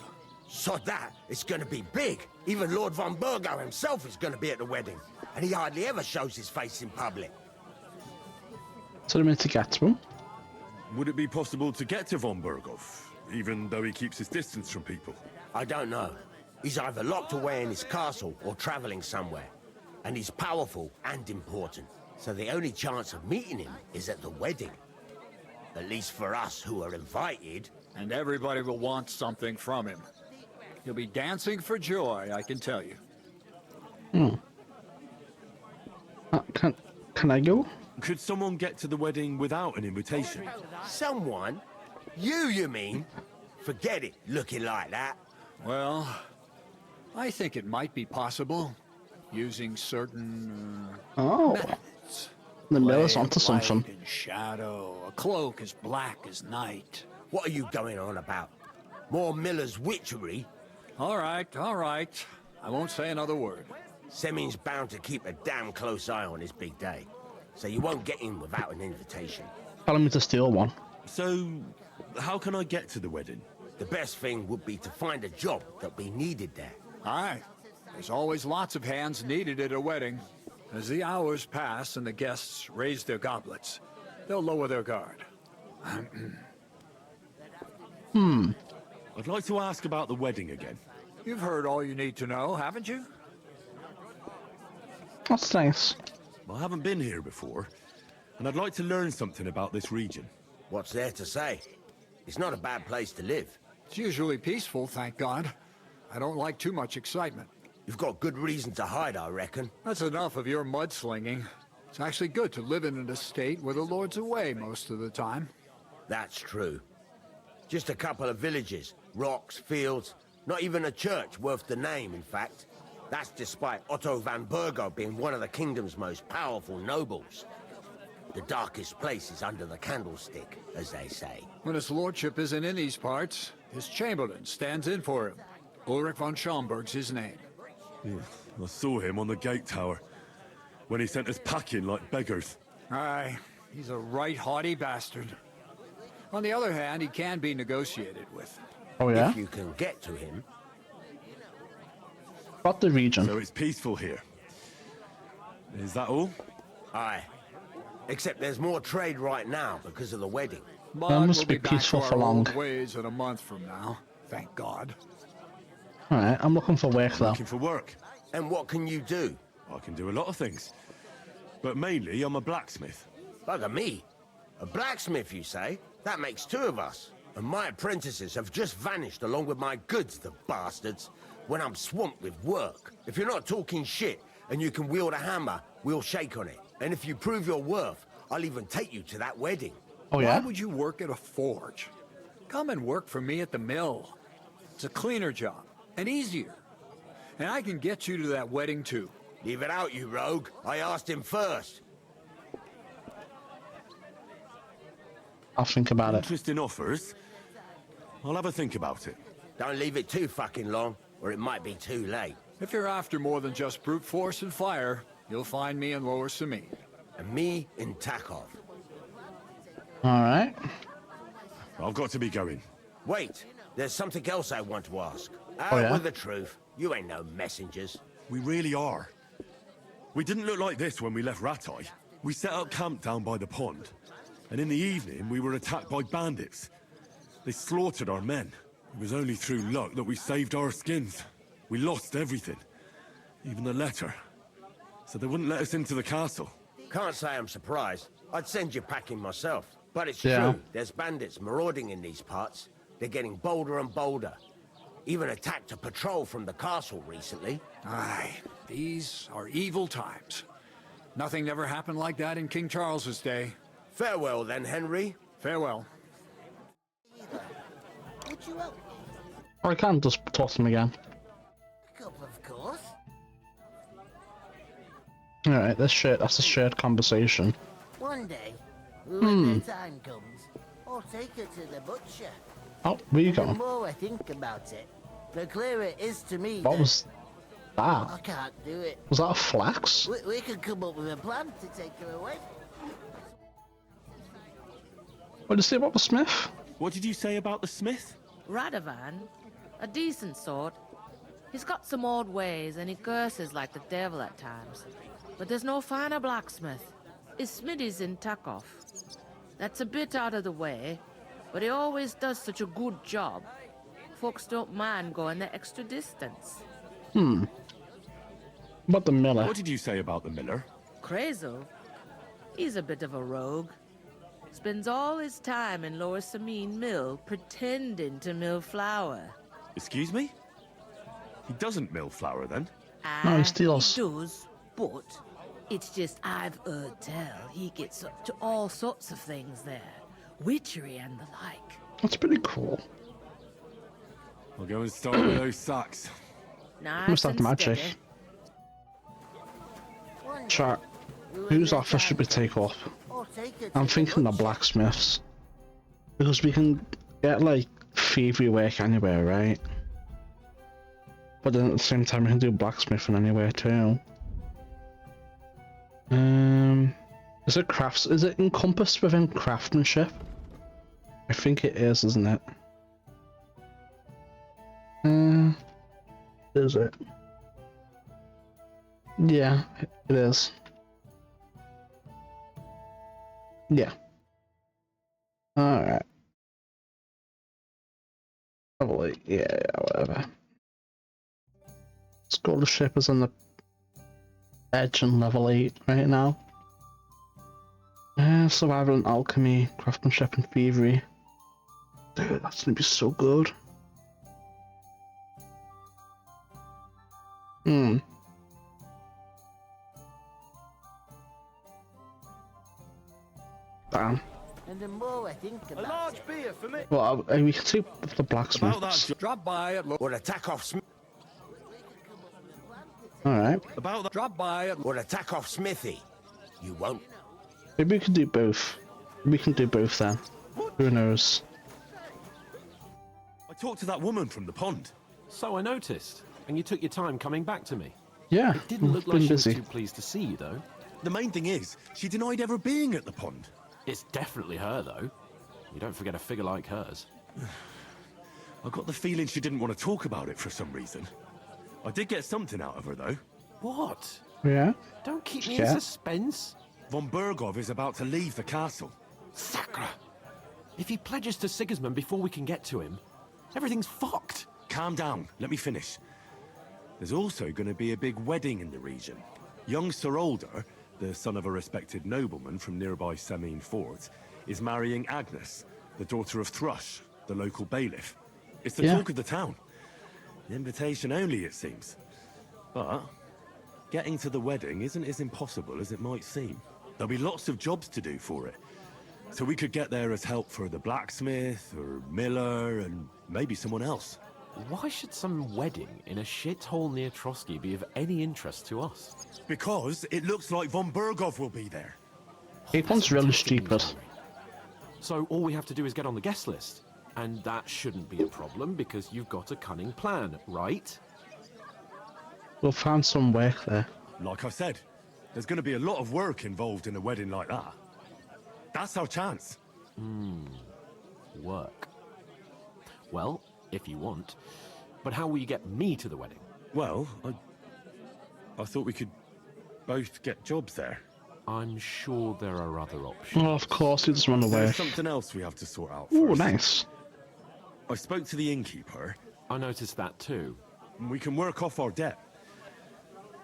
Speaker 7: So that, it's gonna be big. Even Lord von Burgo himself is gonna be at the wedding. And he hardly ever shows his face in public.
Speaker 1: So I meant to get to him.
Speaker 5: Would it be possible to get to von Burgov, even though he keeps his distance from people?
Speaker 7: I don't know. He's either locked away in his castle or traveling somewhere. And he's powerful and important. So the only chance of meeting him is at the wedding. At least for us who are invited.
Speaker 9: And everybody will want something from him. He'll be dancing for joy, I can tell you.
Speaker 1: Can I go?
Speaker 5: Could someone get to the wedding without an invitation?
Speaker 7: Someone? You mean? Forget it, looking like that.
Speaker 9: Well, I think it might be possible. Using certain methods.
Speaker 1: The miller's onto something.
Speaker 9: In shadow, a cloak as black as night.
Speaker 7: What are you going on about? More Miller's witchery?
Speaker 9: All right. I won't say another word.
Speaker 7: Semin's bound to keep a damn close eye on his big day. So you won't get in without an invitation.
Speaker 1: Tell me to steal one.
Speaker 5: So, how can I get to the wedding?
Speaker 7: The best thing would be to find a job that'll be needed there.
Speaker 9: Aye. There's always lots of hands needed at a wedding. As the hours pass and the guests raise their goblets, they'll lower their guard.
Speaker 5: I'd like to ask about the wedding again.
Speaker 9: You've heard all you need to know, haven't you?
Speaker 1: That's nice.
Speaker 5: I haven't been here before, and I'd like to learn something about this region.
Speaker 7: What's there to say? It's not a bad place to live.
Speaker 9: It's usually peaceful, thank God. I don't like too much excitement.
Speaker 7: You've got good reason to hide, I reckon.
Speaker 9: That's enough of your mudslinging. It's actually good to live in an estate where the Lord's away most of the time.
Speaker 7: That's true. Just a couple of villages, rocks, fields, not even a church worth the name, in fact. That's despite Otto van Burgo being one of the kingdom's most powerful nobles. The darkest place is under the candlestick, as they say.
Speaker 9: When his lordship isn't in these parts, his chamberlain stands in for him. Ulrich von Schomberg's his name.
Speaker 5: Yeah, I saw him on the gate tower, when he sent us packing like beggars.
Speaker 9: Aye, he's a right haughty bastard. On the other hand, he can be negotiated with.
Speaker 1: Oh yeah?
Speaker 7: If you can get to him.
Speaker 1: About the region.
Speaker 5: So it's peaceful here. Is that all?
Speaker 7: Aye. Except there's more trade right now because of the wedding.
Speaker 9: But
Speaker 1: That must
Speaker 9: we'll
Speaker 1: be
Speaker 9: back
Speaker 1: peaceful
Speaker 9: to
Speaker 1: for
Speaker 9: our
Speaker 1: long.
Speaker 9: old ways in a month from now. Thank God.
Speaker 1: Alright, I'm looking for work though.
Speaker 5: Looking for work.
Speaker 7: And what can you do?
Speaker 5: I can do a lot of things. But mainly, I'm a blacksmith.
Speaker 7: Bugger me. A blacksmith, you say? That makes two of us. And my apprentices have just vanished along with my goods, the bastards, when I'm swamped with work. If you're not talking shit and you can wield a hammer, we'll shake on it. And if you prove your worth, I'll even take you to that wedding.
Speaker 1: Oh yeah?
Speaker 9: Why would you work at a forge? Come and work for me at the mill. It's a cleaner job, and easier. And I can get you to that wedding too.
Speaker 7: Leave it out, you rogue. I asked him first.
Speaker 1: I'll think about it.
Speaker 5: Interesting offers. I'll have a think about it.
Speaker 7: Don't leave it too fucking long, or it might be too late.
Speaker 9: If you're after more than just brute force and fire, you'll find me in Lower Sameen.
Speaker 7: And me in Takov.
Speaker 1: Alright.
Speaker 5: I've got to be going.
Speaker 7: Wait, there's something else I want to ask.
Speaker 1: Oh, yeah?
Speaker 7: With the truth. You ain't no messengers.
Speaker 5: We really are. We didn't look like this when we left Ratai. We set up camp down by the pond. And in the evening, we were attacked by bandits. They slaughtered our men. It was only through luck that we saved our skins. We lost everything. Even the letter. So they wouldn't let us into the castle.
Speaker 7: Can't say I'm surprised. I'd send you packing myself. But it's
Speaker 1: Yeah.
Speaker 7: true, there's bandits marauding in these parts. They're getting bolder and bolder. Even attacked a patrol from the castle recently.
Speaker 9: Aye, these are evil times. Nothing never happened like that in King Charles's day.
Speaker 7: Farewell then, Henry.
Speaker 9: Farewell.
Speaker 6: Would you help?
Speaker 1: Or I can just toss him again.
Speaker 6: A couple, of course.
Speaker 1: Alright, that's a shared conversation.
Speaker 6: One day, when the time comes, I'll take her to the butcher.
Speaker 1: Oh, where you
Speaker 6: And the
Speaker 1: going?
Speaker 6: more I think about it, the clearer it is to me
Speaker 1: What
Speaker 6: that
Speaker 1: was that?
Speaker 6: I can't do it.
Speaker 1: Was that a flax?
Speaker 6: We could come up with a plan to take her away.
Speaker 1: What did you say about the smith?
Speaker 5: What did you say about the smith?
Speaker 12: Radovan, a decent sort. He's got some odd ways and he curses like the devil at times. But there's no finer blacksmith. His smithy's in Takov. That's a bit out of the way, but he always does such a good job. Folks don't mind going the extra distance.
Speaker 1: What the miller?
Speaker 5: What did you say about the miller?
Speaker 12: Krazel? He's a bit of a rogue. Spends all his time in Lower Samine Mill pretending to mill flour.
Speaker 5: Excuse me? He doesn't mill flour then?
Speaker 1: No, he steals.
Speaker 12: He does, but it's just I've heard tell he gets up to all sorts of things there. Witchery and the like.
Speaker 1: That's pretty cool.
Speaker 5: I'll go and start with those sacks.
Speaker 12: Nice
Speaker 1: Must have
Speaker 12: and
Speaker 1: magic.
Speaker 12: steady.
Speaker 1: Chat. Whose offer should we take up?
Speaker 6: I'll take her to
Speaker 1: I'm
Speaker 6: the
Speaker 1: thinking the
Speaker 6: butcher.
Speaker 1: blacksmiths. Because we can get like thievery work anywhere, right? But then at the same time we can do blacksmithing anywhere too. Is it encompassed within craftsmanship? I think it is, isn't it? Is it? Yeah, it is. Yeah. Alright. Probably, yeah, whatever. Scholarship is on the edge and level 8 right now. Survival and alchemy, craftsmanship and thievery. Dude, that's gonna be so good. Damn.
Speaker 6: And the more I think about it,
Speaker 7: beer for me.
Speaker 1: Well, we can see the blacksmith.
Speaker 5: About that,
Speaker 9: Drop by at
Speaker 7: Or attack off
Speaker 1: Alright.
Speaker 5: about that.
Speaker 9: Drop by at
Speaker 7: Or attack off Smithy. You won't.
Speaker 1: Maybe we can do both. We can do both then. Who knows?
Speaker 5: I talked to that woman from the pond.
Speaker 13: So I noticed, and you took your time coming back to me.
Speaker 1: Yeah,
Speaker 13: It didn't look
Speaker 1: we've
Speaker 13: like
Speaker 1: been
Speaker 13: she was
Speaker 1: busy.
Speaker 13: too pleased to see you, though.
Speaker 5: The main thing is, she denied ever being at the pond.
Speaker 13: It's definitely her, though. You don't forget a figure like hers.
Speaker 5: I got the feeling she didn't want to talk about it for some reason. I did get something out of her, though.
Speaker 13: What?
Speaker 1: Yeah?
Speaker 13: Don't keep me
Speaker 1: Yeah.
Speaker 13: in suspense.
Speaker 5: Von Bergov is about to leave the castle.
Speaker 13: Sacre! If he pledges to Sigismund before we can get to him, everything's fucked.
Speaker 5: Calm down, let me finish. There's also going to be a big wedding in the region. Young Sir Older, the son of a respected nobleman from nearby Samine Fort, is marrying Agnes, the daughter of Thrush, the local bailiff. It's the
Speaker 1: Yeah.
Speaker 5: talk of the town. An invitation only, it seems. But getting to the wedding isn't as impossible as it might seem. There'll be lots of jobs to do for it. So we could get there as help for the blacksmith, or miller, and maybe someone else.
Speaker 13: Why should some wedding in a shithole near Trotsky be of any interest to us?
Speaker 5: Because it looks like Von Bergov will be there.
Speaker 1: Capon's really stupid.
Speaker 13: So all we have to do is get on the guest list. And that shouldn't be a problem because you've got a cunning plan, right?
Speaker 1: We'll find some work there.
Speaker 5: Like I said, there's going to be a lot of work involved in a wedding like that. That's our chance.
Speaker 13: Work. Well, if you want. But how will you get me to the wedding?
Speaker 5: Well, I thought we could both get jobs there.
Speaker 13: I'm sure there are other options.
Speaker 1: Oh, of course, he doesn't run away.
Speaker 5: There's something else we have to sort out
Speaker 1: Ooh,
Speaker 5: first.
Speaker 1: nice.
Speaker 5: I spoke to the innkeeper.
Speaker 13: I noticed that too.
Speaker 5: And we can work off our debt.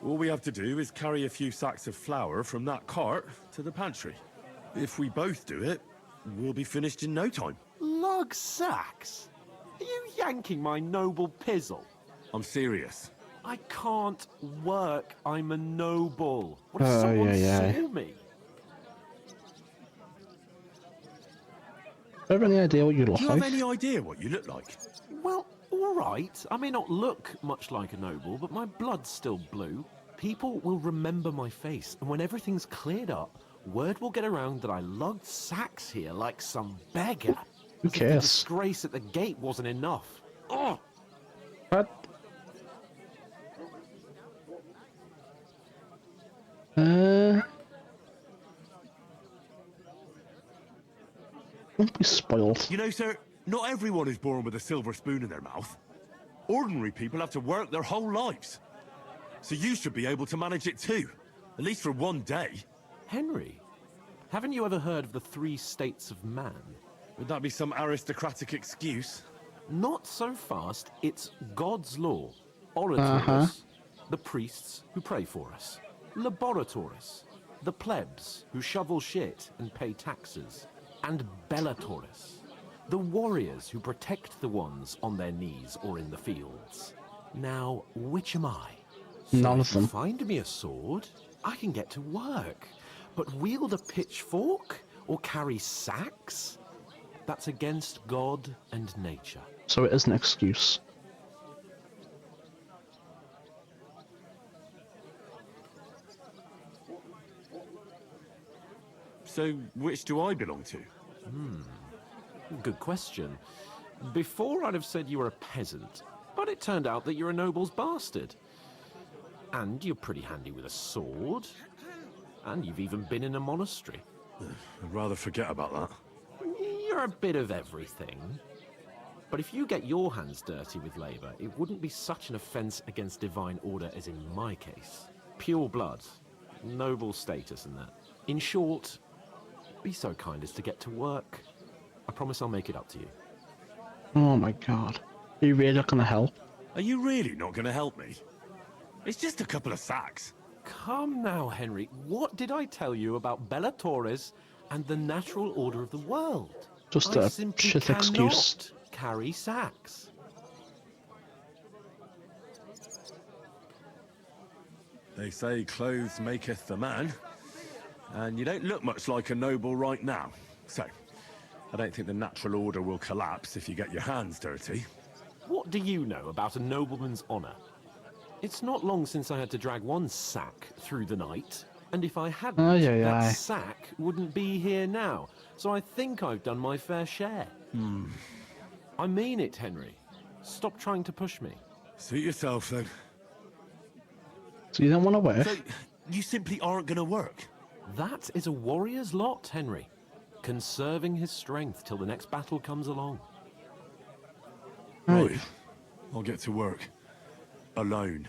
Speaker 5: All we have to do is carry a few sacks of flour from that cart to the pantry. If we both do it, we'll be finished in no time.
Speaker 13: Lug sacks? Are you yanking my noble pizzle?
Speaker 5: I'm serious.
Speaker 13: I can't work. I'm a noble. What if someone saw me?
Speaker 1: Do you have any idea what you look
Speaker 5: Do you
Speaker 1: like?
Speaker 5: have any idea what you look like?
Speaker 13: Well, all right. I may not look much like a noble, but my blood's still blue. People will remember my face, and when everything's cleared up, word will get around that I lugged sacks here like some beggar.
Speaker 1: Who
Speaker 13: As if the
Speaker 1: cares?
Speaker 13: disgrace at the gate wasn't enough. Oh!
Speaker 1: What? Don't be spoiled.
Speaker 5: You know, sir, not everyone is born with a silver spoon in their mouth. Ordinary people have to work their whole lives. So you should be able to manage it too. At least for one day.
Speaker 13: Henry, haven't you ever heard of the 3 states of man?
Speaker 5: Would that be some aristocratic excuse?
Speaker 13: Not so fast. It's God's law. Orators, the priests who pray for us. Laboratories, the plebs who shovel shit and pay taxes. And Bellatores, the warriors who protect the ones on their knees or in the fields. Now, which am I?
Speaker 1: None of them.
Speaker 13: Find me a sword, I can get to work. But wield a pitchfork or carry sacks? That's against God and nature.
Speaker 1: So it is an excuse.
Speaker 5: So, which do I belong to?
Speaker 13: Good question. Before I'd have said you were a peasant, but it turned out that you're a noble's bastard. And you're pretty handy with a sword. And you've even been in a monastery.
Speaker 5: I'd rather forget about that.
Speaker 13: You're a bit of everything. But if you get your hands dirty with labor, it wouldn't be such an offense against divine order as in my case. Pure blood, noble status and that. In short, be so kind as to get to work. I promise I'll make it up to you.
Speaker 1: Oh my god. Are you really not gonna help?
Speaker 5: Are you really not going to help me? It's just a couple of sacks.
Speaker 13: Come now, Henry. What did I tell you about Bellatores and the natural order of the world?
Speaker 1: Just
Speaker 13: I
Speaker 1: a
Speaker 13: simply
Speaker 1: shit excuse.
Speaker 13: cannot carry sacks.
Speaker 5: They say clothes maketh the man. And you don't look much like a noble right now. So, I don't think the natural order will collapse if you get your hands dirty.
Speaker 13: What do you know about a nobleman's honor? It's not long since I had to drag one sack through the night, and if I hadn't, that sack wouldn't be here now. So I think I've done my fair share. I mean it, Henry. Stop trying to push me.
Speaker 5: Suit yourself, then.
Speaker 1: So you don't want to work?
Speaker 5: So, you simply aren't going to work?
Speaker 13: That is a warrior's lot, Henry. Conserving his strength till the next battle comes along.
Speaker 5: Right. I'll get to work. Alone.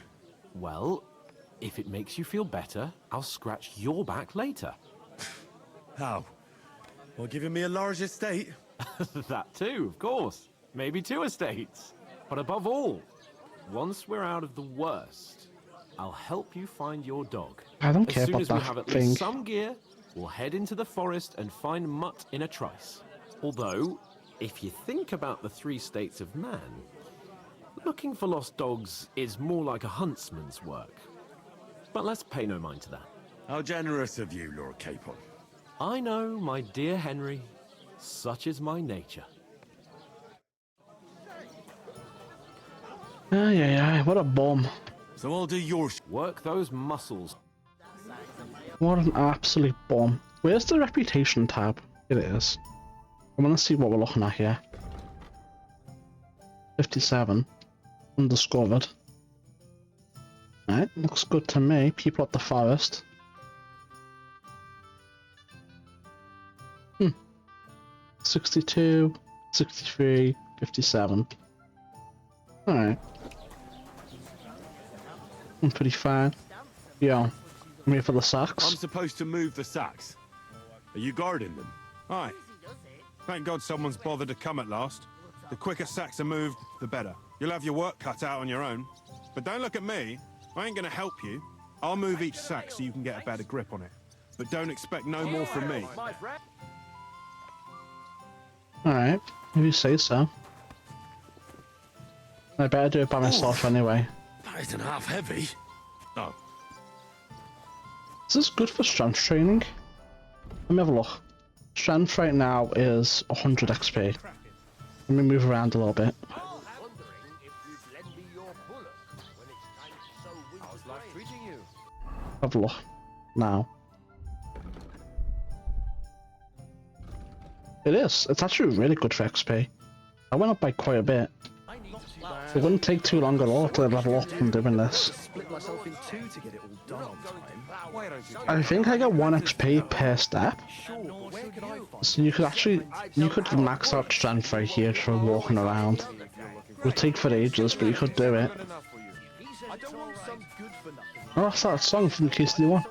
Speaker 13: Well, if it makes you feel better, I'll scratch your back later.
Speaker 5: How? Well, giving me a large estate?
Speaker 13: That too, of course. Maybe 2 estates. But above all, once we're out of the worst, I'll help you find your dog.
Speaker 1: I don't care
Speaker 13: as soon
Speaker 1: about
Speaker 13: as we
Speaker 1: that
Speaker 13: have at
Speaker 1: thing.
Speaker 13: least some gear, we'll head into the forest and find Mutt in a trice. Although, if you think about the 3 states of man, looking for lost dogs is more like a huntsman's work. But let's pay no mind to that.
Speaker 5: How generous of you, Lord Capon.
Speaker 13: I know, my dear Henry. Such is my nature.
Speaker 1: Aye, what a bum.
Speaker 5: So I'll do yours.
Speaker 13: Work those muscles.
Speaker 1: What an absolute bum. Where's the reputation tab? It is. I want to see what we're looking at here. 57. Undiscovered. Right, looks good to me. People at the forest. 62, 63, 57. Alright. I'm pretty fine. Yeah. I'm here for the sacks.
Speaker 5: I'm supposed to move the sacks. Are you guarding them?
Speaker 10: Aye. Thank God someone's bothered to come at last. The quicker sacks are moved, the better. You'll have your work cut out on your own. But don't look at me. I ain't gonna help you. I'll move each sack so you can get a better grip on it. but don't expect no more from me.
Speaker 1: Alright, if you say so. I better do it by myself anyway.
Speaker 5: That isn't half heavy. Oh.
Speaker 1: Is this good for strength training? Let me have a look. Strength right now is 100 XP. Let me move around a little bit. Have a look now. It is. It's actually really good for XP. I went up by quite a bit. It wouldn't take too long at all to level up from doing this. I think I get 1 XP per step. So you could max out strength right here for walking around. It would take for ages, but you could do it. Oh, that's that song from KC1.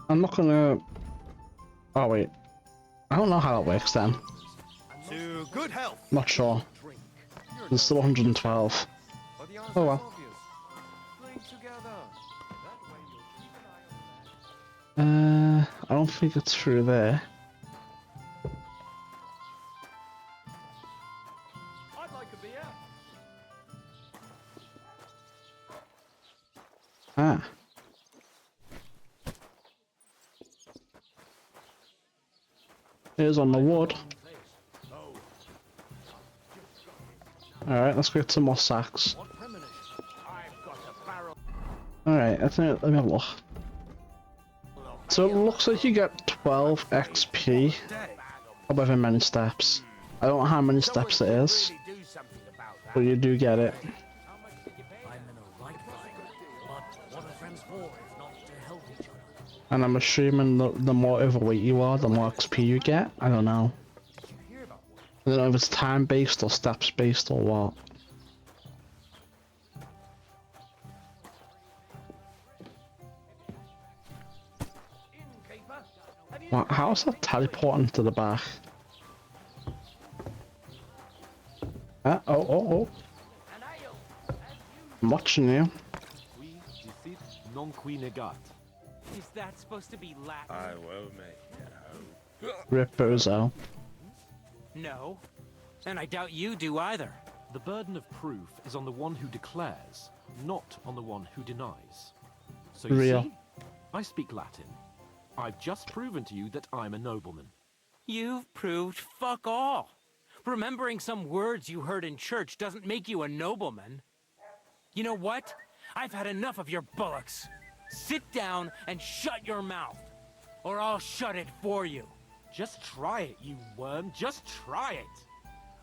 Speaker 1: I'm not gonna... Oh wait. I don't know how that works then.
Speaker 3: To good health.
Speaker 1: Not sure. There's still 112. Oh well. I don't think it's through there. Ah. Here's on the wood. Alright, let's get some more sacks. Alright, let me have a look. So it looks like you get 12 XP, however many steps. I don't know how many steps it is, but you do get it. And I'm assuming the more overweight you are, the more XP you get. I don't know. I don't know if it's time based or steps based or what. Wow, how's that teleporting to the back? Oh. I'm watching you.
Speaker 8: Is that supposed to be Latin?
Speaker 5: I will make it.
Speaker 1: Rip Bozo.
Speaker 8: No. And I doubt you do either.
Speaker 13: The burden of proof is on the one who declares, not on the one who denies. So you
Speaker 1: Real.
Speaker 13: see, I speak Latin. I've just proven to you that I'm a nobleman.
Speaker 8: You've proved fuck all. Remembering some words you heard in church doesn't make you a nobleman. You know what? I've had enough of your bullocks. Sit down and shut your mouth, or I'll shut it for you.
Speaker 13: Just try it, you worm. Just try it.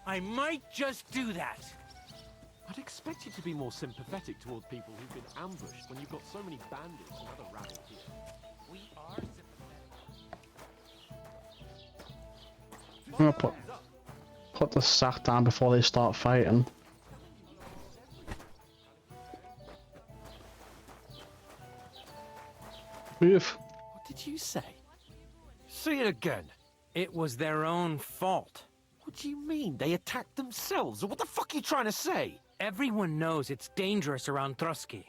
Speaker 8: I might just do that.
Speaker 13: I'd expect you to be more sympathetic towards people who've been ambushed when you've got so many bandits and other rabble here.
Speaker 8: We are sympathetic.
Speaker 1: I'm gonna put the sack down before they start fighting. Move.
Speaker 13: What did you say? Say it again.
Speaker 8: It was their own fault.
Speaker 13: What do you mean? They attacked themselves? What the fuck are you trying to say?
Speaker 8: Everyone knows it's dangerous around Trotsky.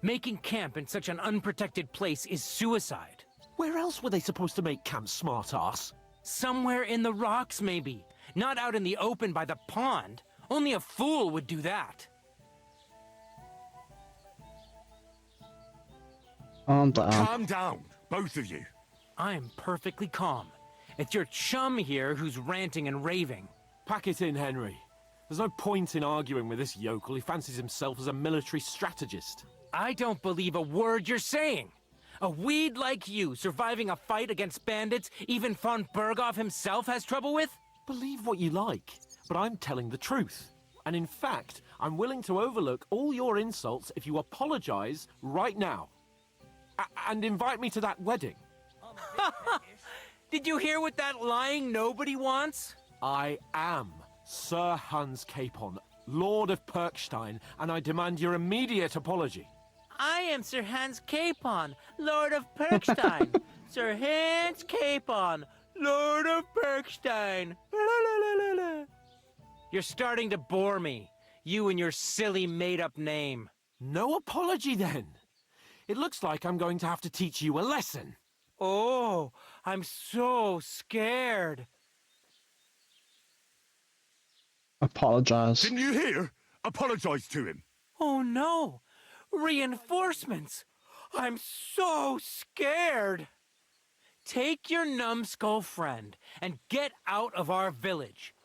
Speaker 8: Making camp in such an unprotected place is suicide.
Speaker 13: Where else were they supposed to make camp, smart-ass?
Speaker 8: Somewhere in the rocks, maybe. Not out in the open by the pond. Only a fool would do that.
Speaker 1: Calm
Speaker 5: down, both of you.
Speaker 8: I'm perfectly calm. It's your chum here who's ranting and raving.
Speaker 13: Pack it in, Henry. There's no point in arguing with this yokel. He fancies himself as a military strategist.
Speaker 8: I don't believe a word you're saying. A weed like you surviving a fight against bandits even von Berghoff himself has trouble with?
Speaker 13: Believe what you like, but I'm telling the truth. And in fact, I'm willing to overlook all your insults if you apologize right now. And invite me to that wedding.
Speaker 8: Did you hear what that lying nobody wants?
Speaker 13: I am Sir Hans Capon, Lord of Perkstein, and I demand your immediate apology.
Speaker 8: I am Sir Hans Capon, Lord of Perkstein. Sir Hans Capon, Lord of Perkstein. You're starting to bore me. You and your silly made-up name.
Speaker 13: No apology, then. It looks like I'm going to have to teach you a lesson.
Speaker 8: Oh, I'm so scared.
Speaker 1: Apologize.
Speaker 5: Didn't you hear? Apologize to him.
Speaker 8: Oh no! Reinforcements! I'm so scared! Take your numbskull friend and get out of our village.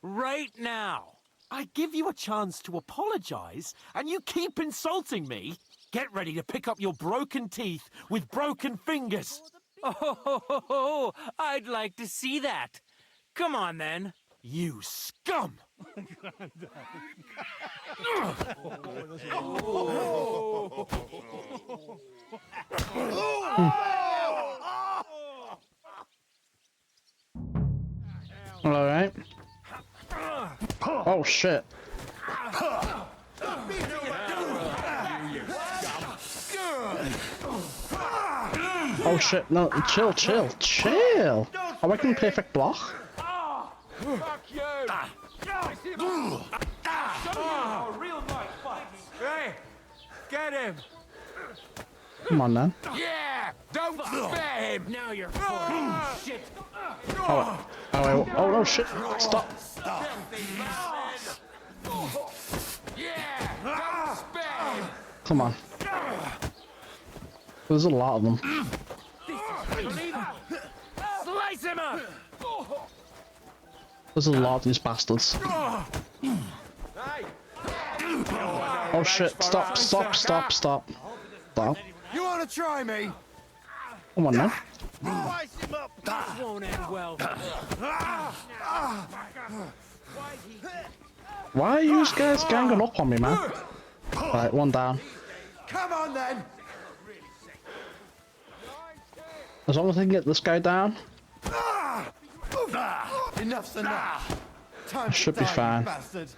Speaker 8: Right now.
Speaker 13: I give you a chance to apologize, and you keep insulting me? Get ready to pick up your broken teeth with broken fingers.
Speaker 8: Oh, I'd like to see that. Come on then.
Speaker 13: You scum!
Speaker 1: All right. Oh shit. Oh shit, no, chill. Are we in perfect block?
Speaker 8: Fuck you! Hey, get him!
Speaker 1: Come on then.
Speaker 8: Yeah! Don't spare him! Now you're full shit!
Speaker 1: Oh no shit, stop.
Speaker 8: Yeah! Don't spare him!
Speaker 1: Come on. There's a lot of them.
Speaker 8: Slice him up!
Speaker 1: There's a lot of these bastards. Oh shit, stop.
Speaker 3: You want to try me?
Speaker 1: Come on now.
Speaker 8: That won't end well.
Speaker 1: Why are you guys ganging up on me, man? Right, one down.
Speaker 3: Come on then.
Speaker 1: As long as I can get this guy down,
Speaker 3: Enough's enough. Time
Speaker 1: I should
Speaker 3: to
Speaker 1: be
Speaker 3: die,
Speaker 1: fine.
Speaker 3: you bastard.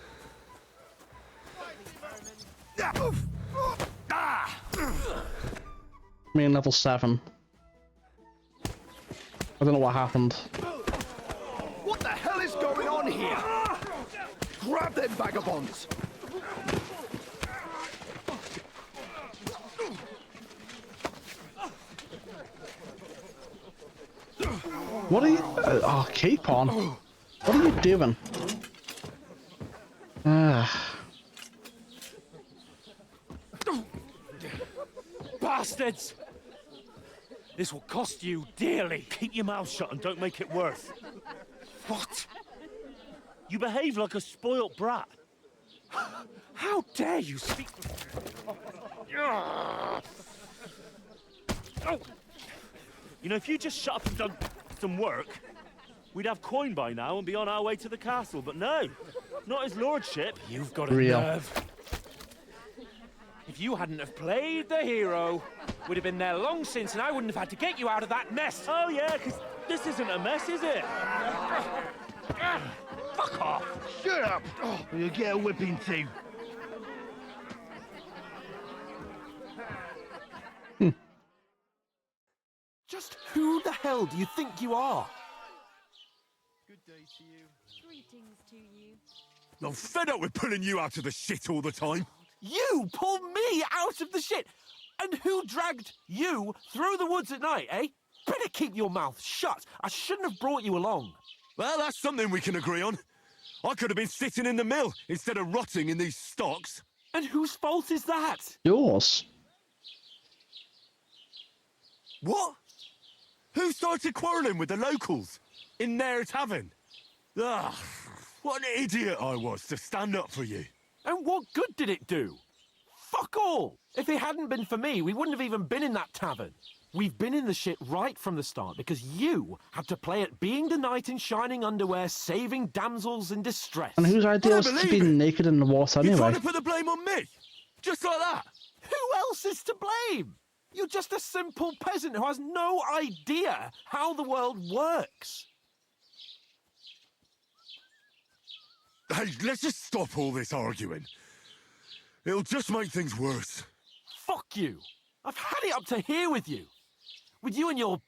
Speaker 1: Me in level 7. I don't know what happened.
Speaker 9: What the hell is going on here? Grab them vagabonds!
Speaker 1: What are you? Oh, keep on. What are you doing?
Speaker 14: Bastards! This will cost you dearly. Keep your mouth shut and don't make it worse. What? You behave like a spoilt brat. How dare you speak... Oh. You know, if you just shut up and done some work, we'd have coin by now and be on our way to the castle, but no, not his lordship.
Speaker 8: You've got a
Speaker 1: Real.
Speaker 8: nerve. If you hadn't have played the hero, we'd have been there long since and I wouldn't have had to get you out of that mess.
Speaker 14: Oh yeah, because this isn't a mess, is it? Fuck off!
Speaker 3: Shut up. Or you'll get a whipping too.
Speaker 13: Just who the hell do you think you are?
Speaker 3: Good day to you.
Speaker 15: Greetings to you.
Speaker 5: I'm fed up with pulling you out of the shit all the time.
Speaker 13: You pulled me out of the shit! And who dragged you through the woods at night, eh? Better keep your mouth shut. I shouldn't have brought you along.
Speaker 5: Well, that's something we can agree on. I could have been sitting in the mill instead of rotting in these stocks.
Speaker 13: And whose fault is that?
Speaker 1: Yours.
Speaker 5: What? Who started quarrelling with the locals in their tavern? Ugh, what an idiot I was to stand up for you.
Speaker 13: And what good did it do? Fuck all! If it hadn't been for me, we wouldn't have even been in that tavern. We've been in the shit right from the start because you had to play at being the knight in shining underwear, saving damsels in distress.
Speaker 1: And whose idea was to be naked in the water
Speaker 5: You
Speaker 1: anyway?
Speaker 5: trying to put the blame on me? Just like that?
Speaker 13: Who else is to blame? You're just a simple peasant who has no idea how the world works.
Speaker 5: Hey, let's just stop all this arguing. It'll just make things worse.
Speaker 13: Fuck you. I've had it up to here with you. With you and your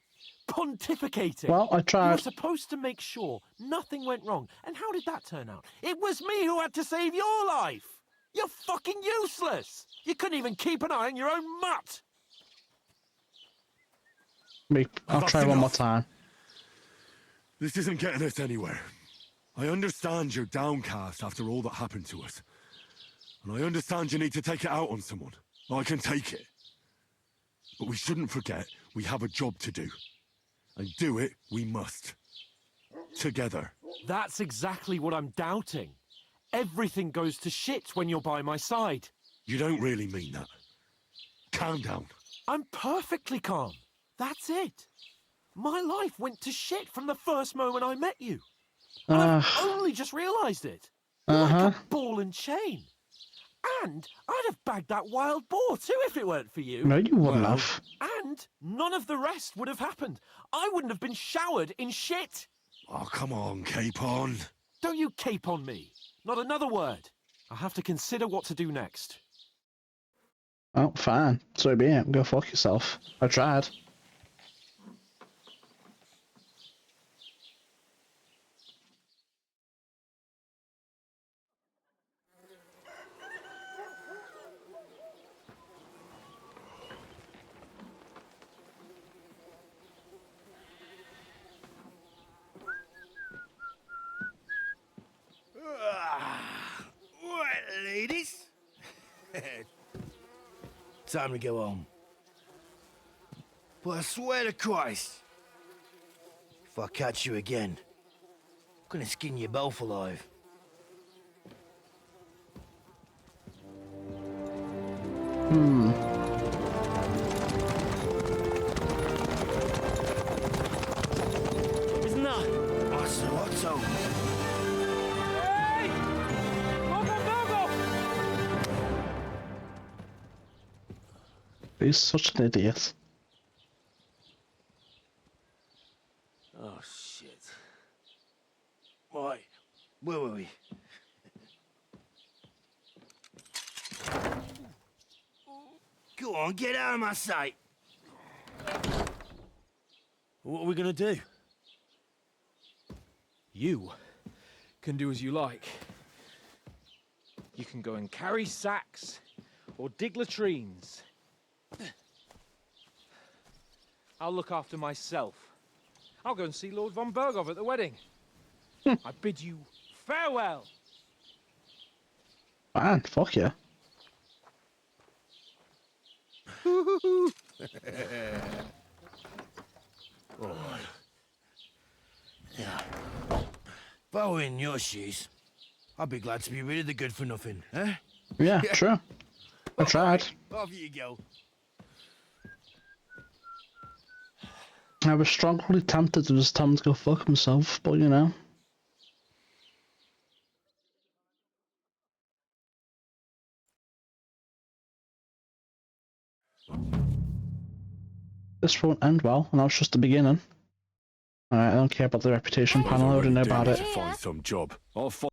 Speaker 13: pontificating.
Speaker 1: Well, I tried.
Speaker 13: You were supposed to make sure nothing went wrong. And how did that turn out? It was me who had to save your life. You're fucking useless. You couldn't even keep an eye on your own mutt.
Speaker 1: I'll
Speaker 5: That's
Speaker 1: try one more
Speaker 5: enough.
Speaker 1: time.
Speaker 5: This isn't getting us anywhere. I understand you're downcast after all that happened to us. And I understand you need to take it out on someone. I can take it. But we shouldn't forget we have a job to do. And do it we must. Together.
Speaker 13: That's exactly what I'm doubting. Everything goes to shit when you're by my side.
Speaker 5: You don't really mean that. Calm down.
Speaker 13: I'm perfectly calm. That's it. My life went to shit from the first moment I met you. And I've only just realised it. You're like a ball and chain. And I'd have bagged that wild boar too if it weren't for you.
Speaker 1: No, you wouldn't have.
Speaker 13: And none of the rest would have happened. I wouldn't have been showered in shit.
Speaker 5: Oh, come on, Capon.
Speaker 13: Don't you cape on me. Not another word. I'll have to consider what to do next.
Speaker 1: Oh, fine. So be it. Go fuck yourself. I tried.
Speaker 6: Right, ladies. Time to go home. But I swear to Christ, if I catch you again, I'm gonna skin you both alive.
Speaker 14: Isn't that?
Speaker 6: Otto.
Speaker 14: Hey!
Speaker 1: He's such an idiot.
Speaker 6: Oh, shit. Right, where were we? Go on, get out of my sight.
Speaker 14: What are we gonna do?
Speaker 15: You can do as you like. You can go and carry sacks or dig latrines. I'll look after myself. I'll go and see Lord von Berghoff at the wedding. I bid you farewell.
Speaker 1: Man, fuck yeah.
Speaker 6: Yeah. If I were in your shoes, I'd be glad to be rid of the good for nothing, eh?
Speaker 1: Yeah, true. I tried.
Speaker 6: Off you go.
Speaker 1: I was strongly tempted to just tell him to go fuck himself, but you know. This won't end well, and that was just the beginning. Alright, I don't care about the reputation panel, I already know about it.
Speaker 5: To find some job. I'll find.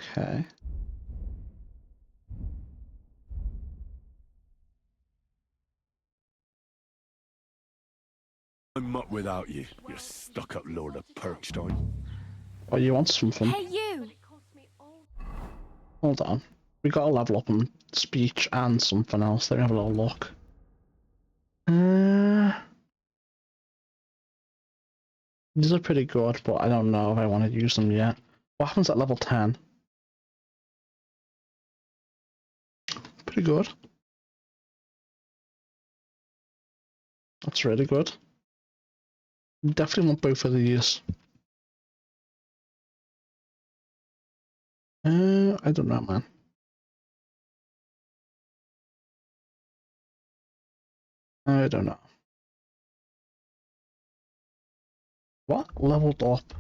Speaker 1: Okay.
Speaker 5: I'm up without you, you stuck-up Lord of Perkstein.
Speaker 1: Oh, you want something?
Speaker 4: Hey, you!
Speaker 1: Hold on. We gotta level up on speech and something else. Let me have a little look. These are pretty good, but I don't know if I want to use them yet. What happens at level 10? Pretty good. That's really good. Definitely want both of these. I don't know, man. I don't know. What? Leveled up?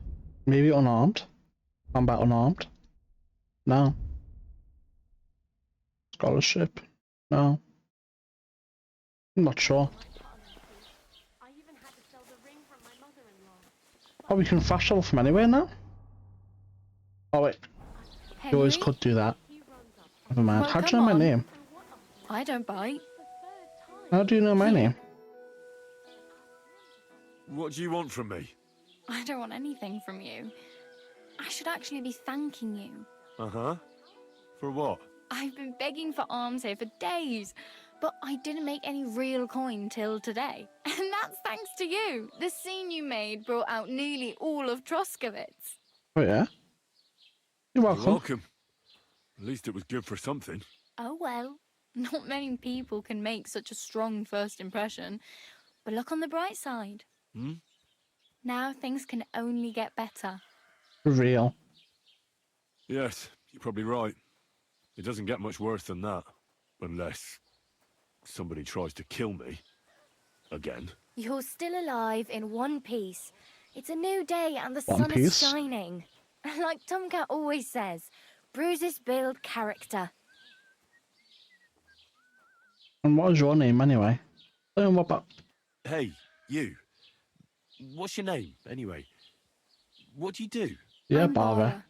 Speaker 1: Maybe unarmed? Combat unarmed? No. Scholarship? No. I'm not sure. Oh, we can fast travel from anywhere now? Oh wait. You always could do that. Never mind.
Speaker 16: Well,
Speaker 1: How do you know my name?
Speaker 16: I don't bite.
Speaker 1: How do you know my name?
Speaker 5: What do you want from me?
Speaker 16: I don't want anything from you. I should actually be thanking you.
Speaker 5: Uh-huh. For what?
Speaker 16: I've been begging for alms here for days, but I didn't make any real coin till today. And that's thanks to you. The scene you made brought out nearly all of Troskowitz.
Speaker 1: Oh yeah. You're welcome.
Speaker 5: You're welcome. At least it was good for something.
Speaker 16: Oh well, not many people can make such a strong first impression. But look on the bright side.
Speaker 5: Hmm?
Speaker 16: Now things can only get better.
Speaker 1: Real.
Speaker 5: Yes, you're probably right. It doesn't get much worse than that. Unless somebody tries to kill me. Again.
Speaker 4: You're still alive in one piece. It's a new day and the
Speaker 1: One
Speaker 4: sun is
Speaker 1: Piece?
Speaker 4: shining. Like Tomcat always says, bruises build character.
Speaker 1: And what is your name anyway? What about?
Speaker 5: Hey, you. What's your name, anyway? What do you do?
Speaker 1: Yeah,
Speaker 16: I'm
Speaker 1: Bara.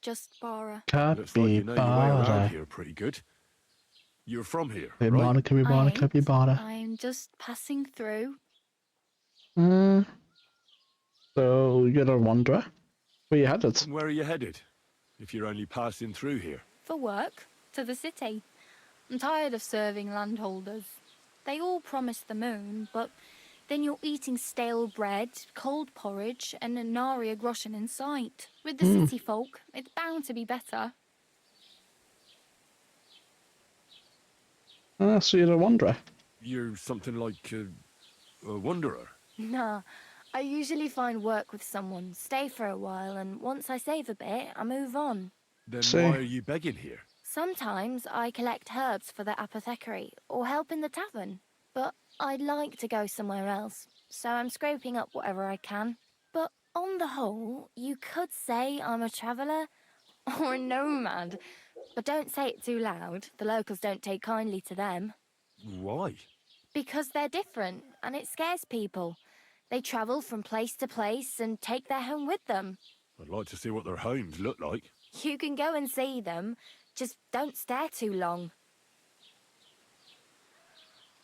Speaker 16: Just Bara.
Speaker 5: Looks like you know your way around
Speaker 1: Capybara.
Speaker 5: here pretty good. You're from here,
Speaker 1: Capybara,
Speaker 5: right?
Speaker 1: capybara, capybara.
Speaker 16: I'm just passing through.
Speaker 1: So you're a wanderer? Where you headed?
Speaker 5: Where are you headed? If you're only passing through here.
Speaker 16: For work, to the city. I'm tired of serving landholders. They all promise the moon, but then you're eating stale bread, cold porridge, and a nary a groschen in sight. With the city folk, it's bound to be better.
Speaker 1: So you're a wanderer?
Speaker 5: You're something like a wanderer.
Speaker 4: Nah, I usually find work with someone, stay for a while, and once I save a bit, I move on.
Speaker 5: Then
Speaker 1: See.
Speaker 5: why are you begging here?
Speaker 4: Sometimes I collect herbs for the apothecary, or help in the tavern. But I'd like to go somewhere else, so I'm scraping up whatever I can. But on the whole, you could say I'm a traveller, or a nomad. But don't say it too loud, the locals don't take kindly to them.
Speaker 5: Why?
Speaker 4: Because they're different, and it scares people. They travel from place to place and take their home with them.
Speaker 5: I'd like to see what their homes look like.
Speaker 4: You can go and see them, just don't stare too long.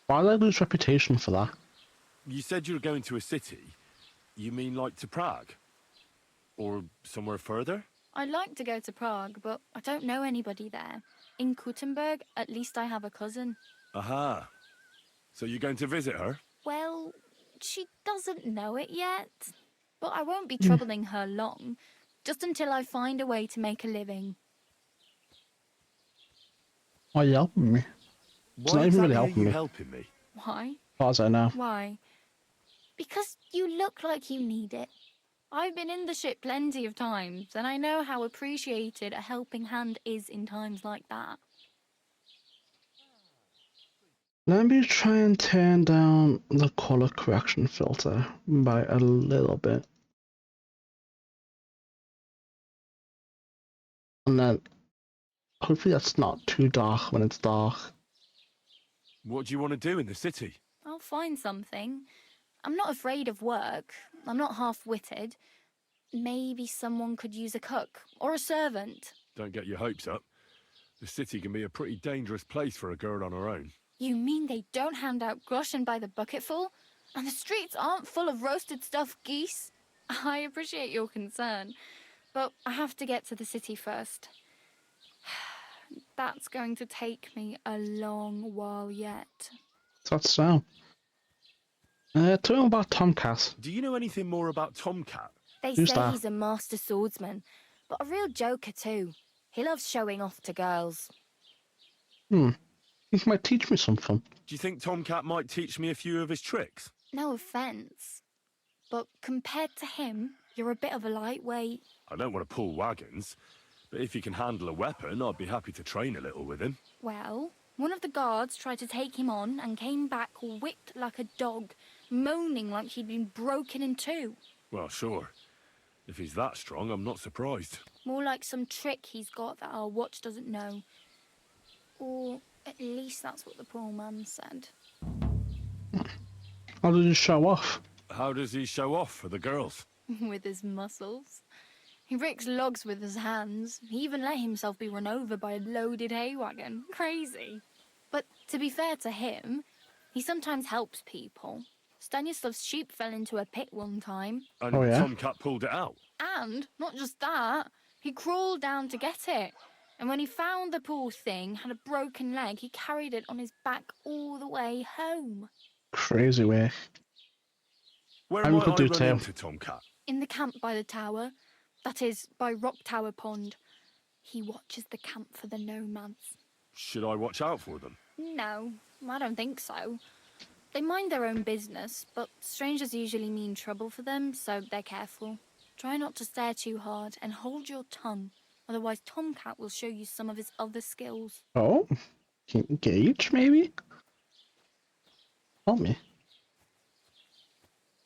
Speaker 1: Why did I lose reputation for that?
Speaker 5: You said you were going to a city. You mean like to Prague? Or somewhere further?
Speaker 16: I'd like to go to Prague, but I don't know anybody there. In Kuttenberg, at least I have a cousin.
Speaker 5: Aha. So you're going to visit her?
Speaker 16: Well, she doesn't know it yet. But I won't be troubling her long, just until I find a way to make a living.
Speaker 1: Why are you helping me? It's
Speaker 5: Why
Speaker 1: not even really
Speaker 5: exactly are
Speaker 1: helping
Speaker 5: you
Speaker 1: me.
Speaker 5: helping me?
Speaker 16: Why?
Speaker 1: As far as I know.
Speaker 16: Why? Because you look like you need it. I've been in the ship plenty of times, and I know how appreciated a helping hand is in times like that.
Speaker 1: Let me try and turn down the color correction filter by a little bit. And then hopefully that's not too dark when it's dark.
Speaker 5: What do you want to do in the city?
Speaker 16: I'll find something. I'm not afraid of work. I'm not half-witted. Maybe someone could use a cook or a servant.
Speaker 5: Don't get your hopes up. The city can be a pretty dangerous place for a girl on her own.
Speaker 16: You mean they don't hand out groschen by the bucketful? And the streets aren't full of roasted stuffed geese? I appreciate your concern, but I have to get to the city first. That's going to take me a long while yet.
Speaker 1: That's so. Tell me about Tomcat.
Speaker 5: Do you know anything more about Tomcat?
Speaker 4: They
Speaker 1: Who's
Speaker 4: say
Speaker 1: that?
Speaker 4: he's a master swordsman, but a real joker too. He loves showing off to girls.
Speaker 1: He might teach me something.
Speaker 5: Do you think Tomcat might teach me a few of his tricks?
Speaker 16: No offense, but compared to him, you're a bit of a lightweight.
Speaker 5: I don't want to pull wagons, but if he can handle a weapon, I'd be happy to train a little with him.
Speaker 16: Well, one of the guards tried to take him on and came back whipped like a dog, moaning like he'd been broken in two.
Speaker 5: Well, sure. If he's that strong, I'm not surprised.
Speaker 16: More like some trick he's got that our watch doesn't know. Or at least that's what the poor man said.
Speaker 1: How did he show off?
Speaker 5: How does he show off for the girls?
Speaker 16: With his muscles. He ricks logs with his hands. He even let himself be run over by a loaded hay wagon. Crazy. But to be fair to him, he sometimes helps people. Stanislav's sheep fell into a pit one time.
Speaker 5: And
Speaker 1: Oh, yeah?
Speaker 5: Tomcat pulled it out.
Speaker 16: And, not just that, he crawled down to get it. And when he found the poor thing had a broken leg, he carried it on his back all the way home.
Speaker 1: Crazy way.
Speaker 5: Where
Speaker 1: I
Speaker 5: might
Speaker 1: could
Speaker 5: I
Speaker 1: do
Speaker 5: run
Speaker 1: too.
Speaker 5: into Tomcat?
Speaker 16: In the camp by the tower, that is, by Rock Tower Pond. He watches the camp for the nomads.
Speaker 5: Should I watch out for them?
Speaker 16: No, I don't think so. They mind their own business, but strangers usually mean trouble for them, so they're careful. Try not to stare too hard and hold your tongue, otherwise Tomcat will show you some of his other skills.
Speaker 1: Oh, engage maybe? Tell me.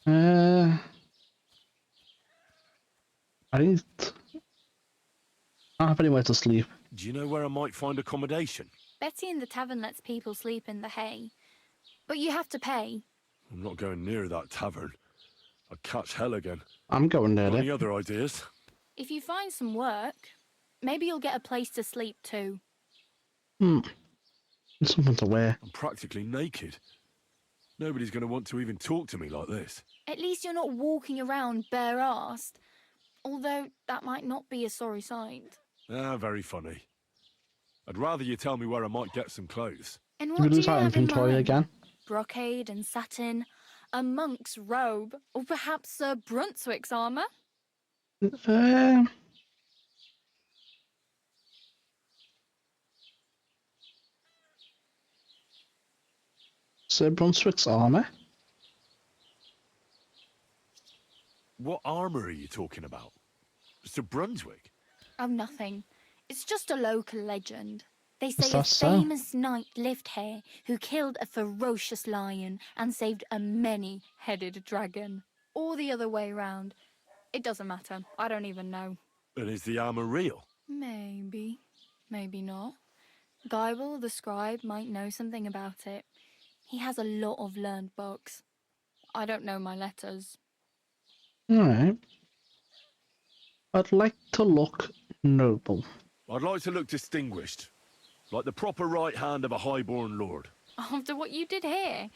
Speaker 1: I don't have anywhere to sleep.
Speaker 5: Do you know where I might find accommodation?
Speaker 16: Betty in the tavern lets people sleep in the hay, but you have to pay.
Speaker 5: I'm not going near that tavern. I'd catch hell again.
Speaker 1: I'm going there.
Speaker 5: Got any other ideas?
Speaker 16: If you find some work, maybe you'll get a place to sleep too.
Speaker 1: Something to wear.
Speaker 5: I'm practically naked. Nobody's going to want to even talk to me like this.
Speaker 16: At least you're not walking around bare-assed, although that might not be a sorry sight.
Speaker 5: Ah, very funny. I'd rather you tell me where I might get some clothes.
Speaker 16: And
Speaker 1: Did
Speaker 16: what
Speaker 1: we
Speaker 16: do
Speaker 1: lose
Speaker 16: you
Speaker 1: our
Speaker 16: have in
Speaker 1: inventory
Speaker 16: mind?
Speaker 1: again?
Speaker 16: Brocade and satin, a monk's robe, or perhaps Sir Brunswick's armour?
Speaker 1: Sir Brunswick's armour?
Speaker 5: What armour are you talking about? Sir Brunswick?
Speaker 16: Oh, nothing. It's just a local legend. They
Speaker 1: Is
Speaker 16: say a
Speaker 1: that so?
Speaker 16: famous knight lived here who killed a ferocious lion and saved a many-headed dragon. Or the other way round. It doesn't matter. I don't even know.
Speaker 5: And is the armour real?
Speaker 16: Maybe. Maybe not. Gybel, the scribe, might know something about it. He has a lot of learned books. I don't know my letters.
Speaker 1: Alright. I'd like to look noble.
Speaker 5: I'd like to look distinguished. Like the proper right hand of a highborn lord.
Speaker 16: After what you did here,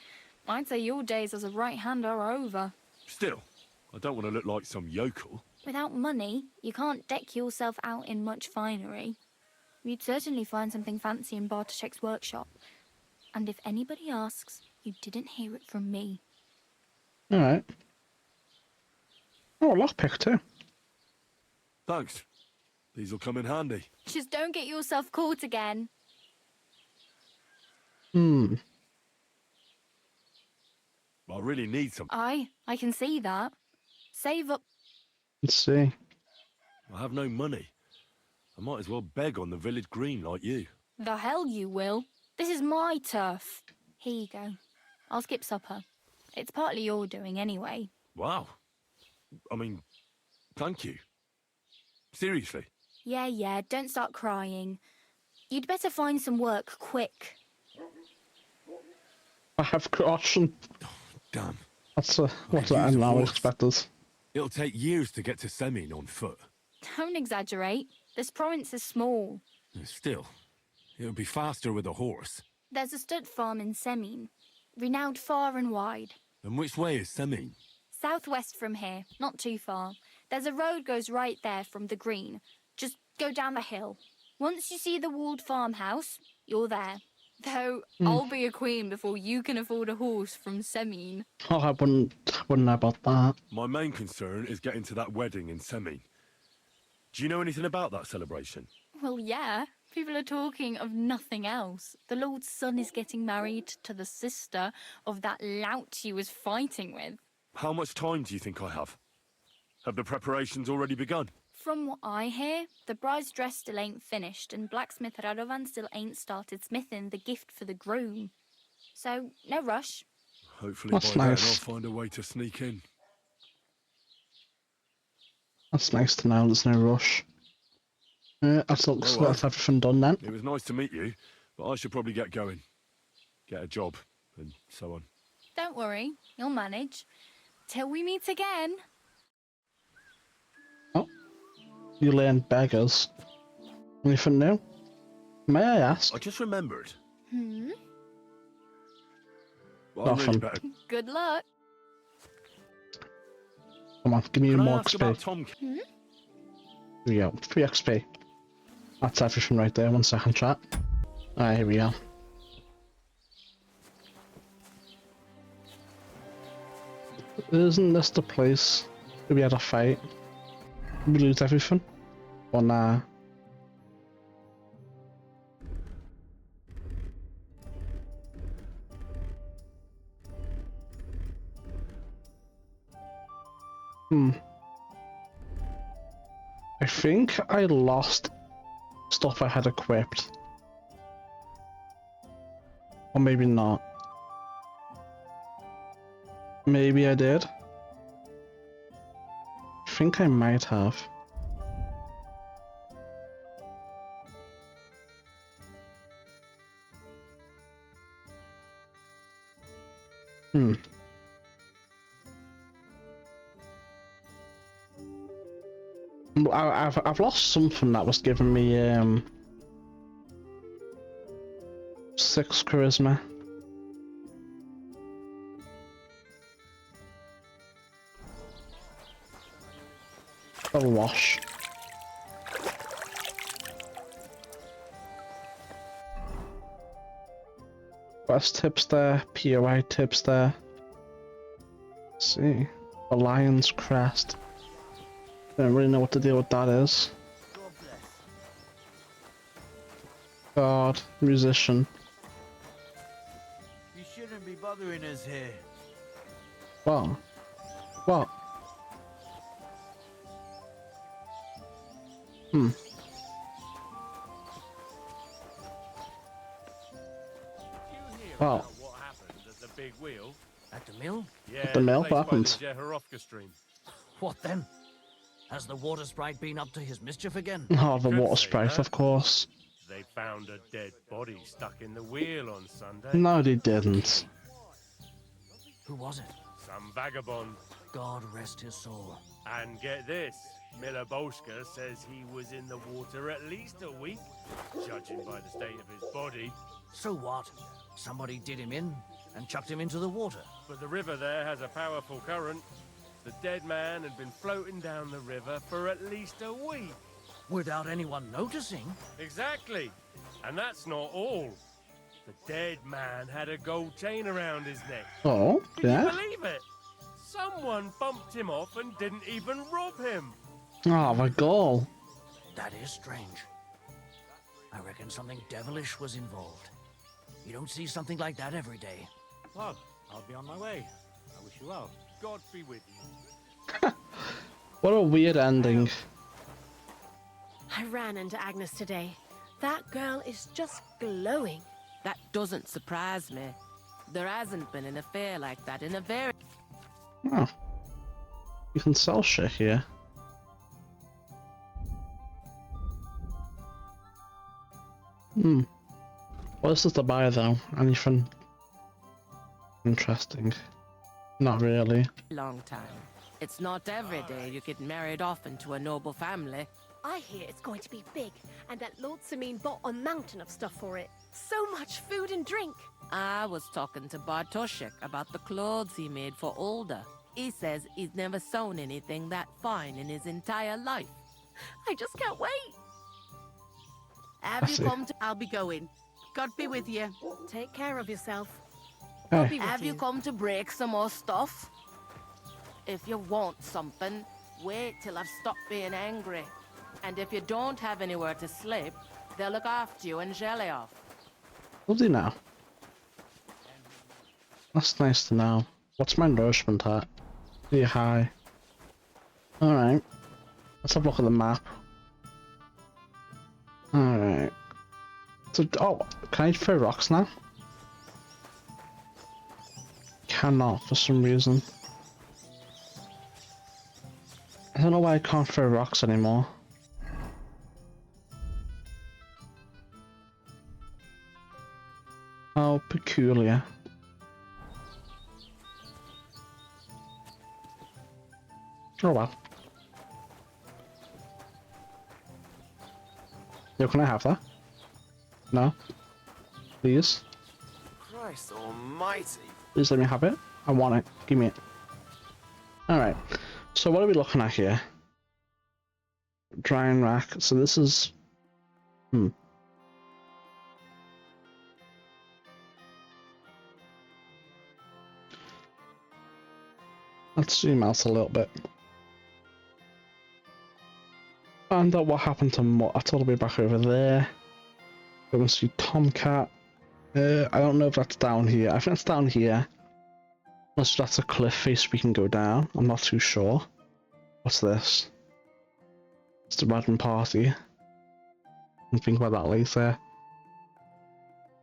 Speaker 16: I'd say your days as a right hand are over.
Speaker 5: Still, I don't want to look like some yokel.
Speaker 16: Without money, you can't deck yourself out in much finery. You'd certainly find something fancy in Bartoszek's workshop. And if anybody asks, you didn't hear it from me.
Speaker 1: Alright. Oh, a lockpick too.
Speaker 5: Thanks. These'll come in handy.
Speaker 16: Just don't get yourself caught again.
Speaker 5: I really need some.
Speaker 16: I can see that. Save up.
Speaker 1: Let's see.
Speaker 5: I have no money. I might as well beg on the village green like you.
Speaker 16: The hell you will. This is my turf. Here you go. I'll skip supper. It's partly your doing anyway.
Speaker 5: Wow. I mean, thank you. Seriously.
Speaker 16: Yeah, don't start crying. You'd better find some work quick.
Speaker 1: I have caution.
Speaker 5: Damn.
Speaker 1: That's what I now expect us.
Speaker 5: It'll take years to get to Semin on foot.
Speaker 16: Don't exaggerate. This province is small.
Speaker 5: Still, it would be faster with a horse.
Speaker 16: There's a stud farm in Semin, renowned far and wide.
Speaker 5: And which way is Semin?
Speaker 16: Southwest from here, not too far. There's a road goes right there from the green. Just go down the hill. Once you see the walled farmhouse, you're there. Though, I'll be a queen before you can afford a horse from Semin.
Speaker 1: Oh, I wouldn't know about that.
Speaker 5: My main concern is getting to that wedding in Semin. Do you know anything about that celebration?
Speaker 16: Well, yeah. People are talking of nothing else. The Lord's son is getting married to the sister of that lout he was fighting with.
Speaker 5: How much time do you think I have? Have the preparations already begun?
Speaker 16: From what I hear, the bride's dress still ain't finished, and blacksmith Radovan still ain't started smithing the gift for the groom. So, no rush.
Speaker 5: Hopefully
Speaker 1: That's
Speaker 5: by then
Speaker 1: nice.
Speaker 5: I'll find a way to sneak in.
Speaker 1: That's nice to know there's no rush. That looks like that's everything done then.
Speaker 5: It was nice to meet you, but I should probably get going. Get a job, and so on.
Speaker 16: Don't worry, you'll manage. Till we meet again.
Speaker 1: Oh, you learn beggars. Anything new? May I ask?
Speaker 5: I just remembered.
Speaker 1: Well, I really better.
Speaker 16: Good luck.
Speaker 1: Come on, give me
Speaker 5: Can I
Speaker 1: more
Speaker 5: ask
Speaker 1: XP.
Speaker 5: about Tom?
Speaker 1: Here we go, 3 XP. That's everything right there. 1 second, chat. Alright, here we go. Isn't this the place where we had a fight? We lose everything? Or nah? I think I lost stuff I had equipped. Or maybe not. Maybe I did. I think I might have. I've lost something that was giving me 6 charisma. A wash. Quest tips there, POI tips there. Let's see. The Lion's Crest. Don't really know what to deal with that is. God, musician.
Speaker 3: You shouldn't be bothering us here.
Speaker 1: What? What? Oh.
Speaker 14: What happened at the big wheel?
Speaker 17: At the mill?
Speaker 14: Yeah,
Speaker 1: At the mill?
Speaker 14: place
Speaker 1: What
Speaker 14: by the
Speaker 1: happened?
Speaker 14: Jehorovka stream.
Speaker 17: What then? Has the water sprite been up to his mischief again?
Speaker 1: Oh, the
Speaker 14: Could
Speaker 1: water
Speaker 14: say
Speaker 1: sprite,
Speaker 14: that.
Speaker 1: of course.
Speaker 14: They found a dead body stuck in the wheel on Sunday.
Speaker 1: No, they didn't.
Speaker 17: Who was it?
Speaker 14: Some vagabond.
Speaker 17: God rest his soul.
Speaker 14: And get this, Miller Bolshka says he was in the water at least a week, judging by the state of his body.
Speaker 17: So what? Somebody did him in and chucked him into the water.
Speaker 14: But the river there has a powerful current. The dead man had been floating down the river for at least a week.
Speaker 17: Without anyone noticing?
Speaker 14: Exactly. And that's not all. The dead man had a gold chain around his neck.
Speaker 1: Oh,
Speaker 14: Can
Speaker 1: yeah?
Speaker 14: you believe it? Someone bumped him off and didn't even rob him.
Speaker 1: Oh, my goal.
Speaker 17: That is strange. I reckon something devilish was involved. You don't see something like that every day.
Speaker 14: Well, I'll be on my way. I wish you well. God be with you.
Speaker 1: What a weird ending.
Speaker 18: I ran into Agnes today. That girl is just glowing.
Speaker 12: That doesn't surprise me. There hasn't been an affair like that in a very...
Speaker 1: Oh. You can sell shit here. What is this to buy though? Anything interesting? Not really.
Speaker 12: long time. It's not every day you get married off into a noble family.
Speaker 18: I hear it's going to be big, and that Lord Samin bought a mountain of stuff for it. So much food and drink.
Speaker 12: I was talking to Bartoshek about the clothes he made for Olda. He says he's never sewn anything that fine in his entire life.
Speaker 18: I just can't wait.
Speaker 12: Have you come to...
Speaker 11: I'll be going. God be with you.
Speaker 18: Take care of yourself.
Speaker 1: Hey.
Speaker 12: Have you come to break some more stuff? If you want something, wait till I've stopped being angry. And if you don't have anywhere to sleep, they'll look after you in Zhelyov.
Speaker 1: Lovely now. That's nice to know. What's my nourishment at? Pretty high. Alright. Let's have a look at the map. Alright. So, oh, can I throw rocks now? Cannot for some reason. I don't know why I can't throw rocks anymore. How peculiar. Oh well. Yo, can I have that? No? Please?
Speaker 7: Christ almighty.
Speaker 1: Please let me have it. I want it. Give me it. Alright. So what are we looking at here? Drying rack. So this is Hmm. Let's zoom out a little bit. Find out what happened to Mutt. I told her to be back over there. Go and see Tomcat. I don't know if that's down here. I think it's down here. Unless that's a cliff face we can go down. I'm not too sure. What's this? It's the Radden Party. I'll think about that later.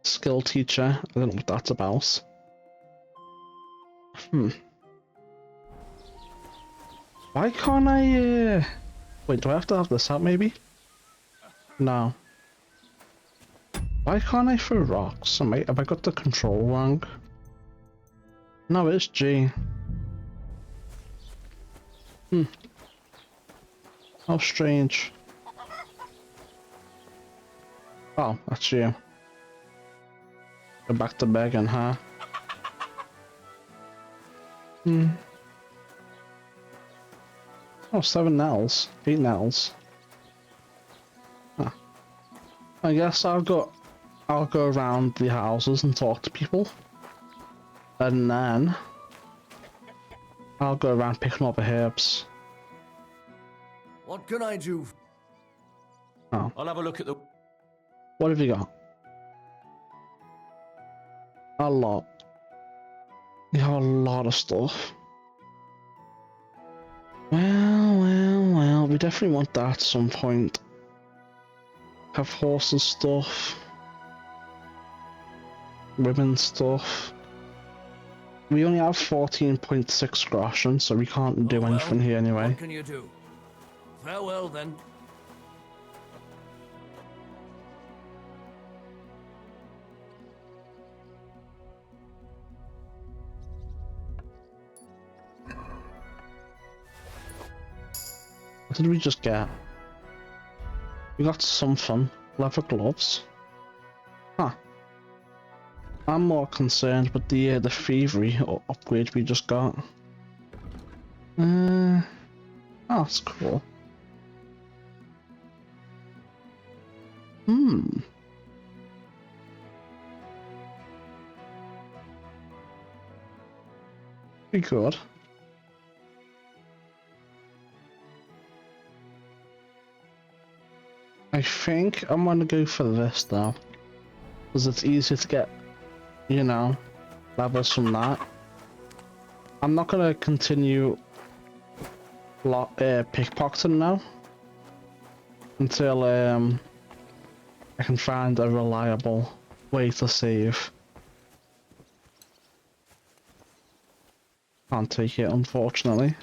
Speaker 1: Skill teacher. I don't know what that's about. Why can't I, Wait, do I have to have this out, maybe? No. Why can't I throw rocks? Have I got the control wrong? No, it's G. How strange. Oh, that's you. Go back to begging, huh? Oh, 7 nails. 8 nails. Huh. I guess I'll go around the houses and talk to people. And then I'll go around picking up the herbs.
Speaker 17: What can I do?
Speaker 1: Oh.
Speaker 13: I'll have a look at the...
Speaker 1: What have you got? A lot. You have a lot of stuff. Well, we definitely want that at some point. Have horses stuff. Women's stuff. We only have 14.6 groschen, so we can't do anything here anyway.
Speaker 17: What can you do? Farewell, then.
Speaker 1: What did we just get? We got something. Leather gloves. Huh. I'm more concerned with the thievery upgrade we just got. Oh, that's cool. Be good. I think I'm gonna go for this though, because it's easier to get, you know, levels from that. I'm not gonna continue pickpocketing now until I can find a reliable way to save. Can't take it, unfortunately.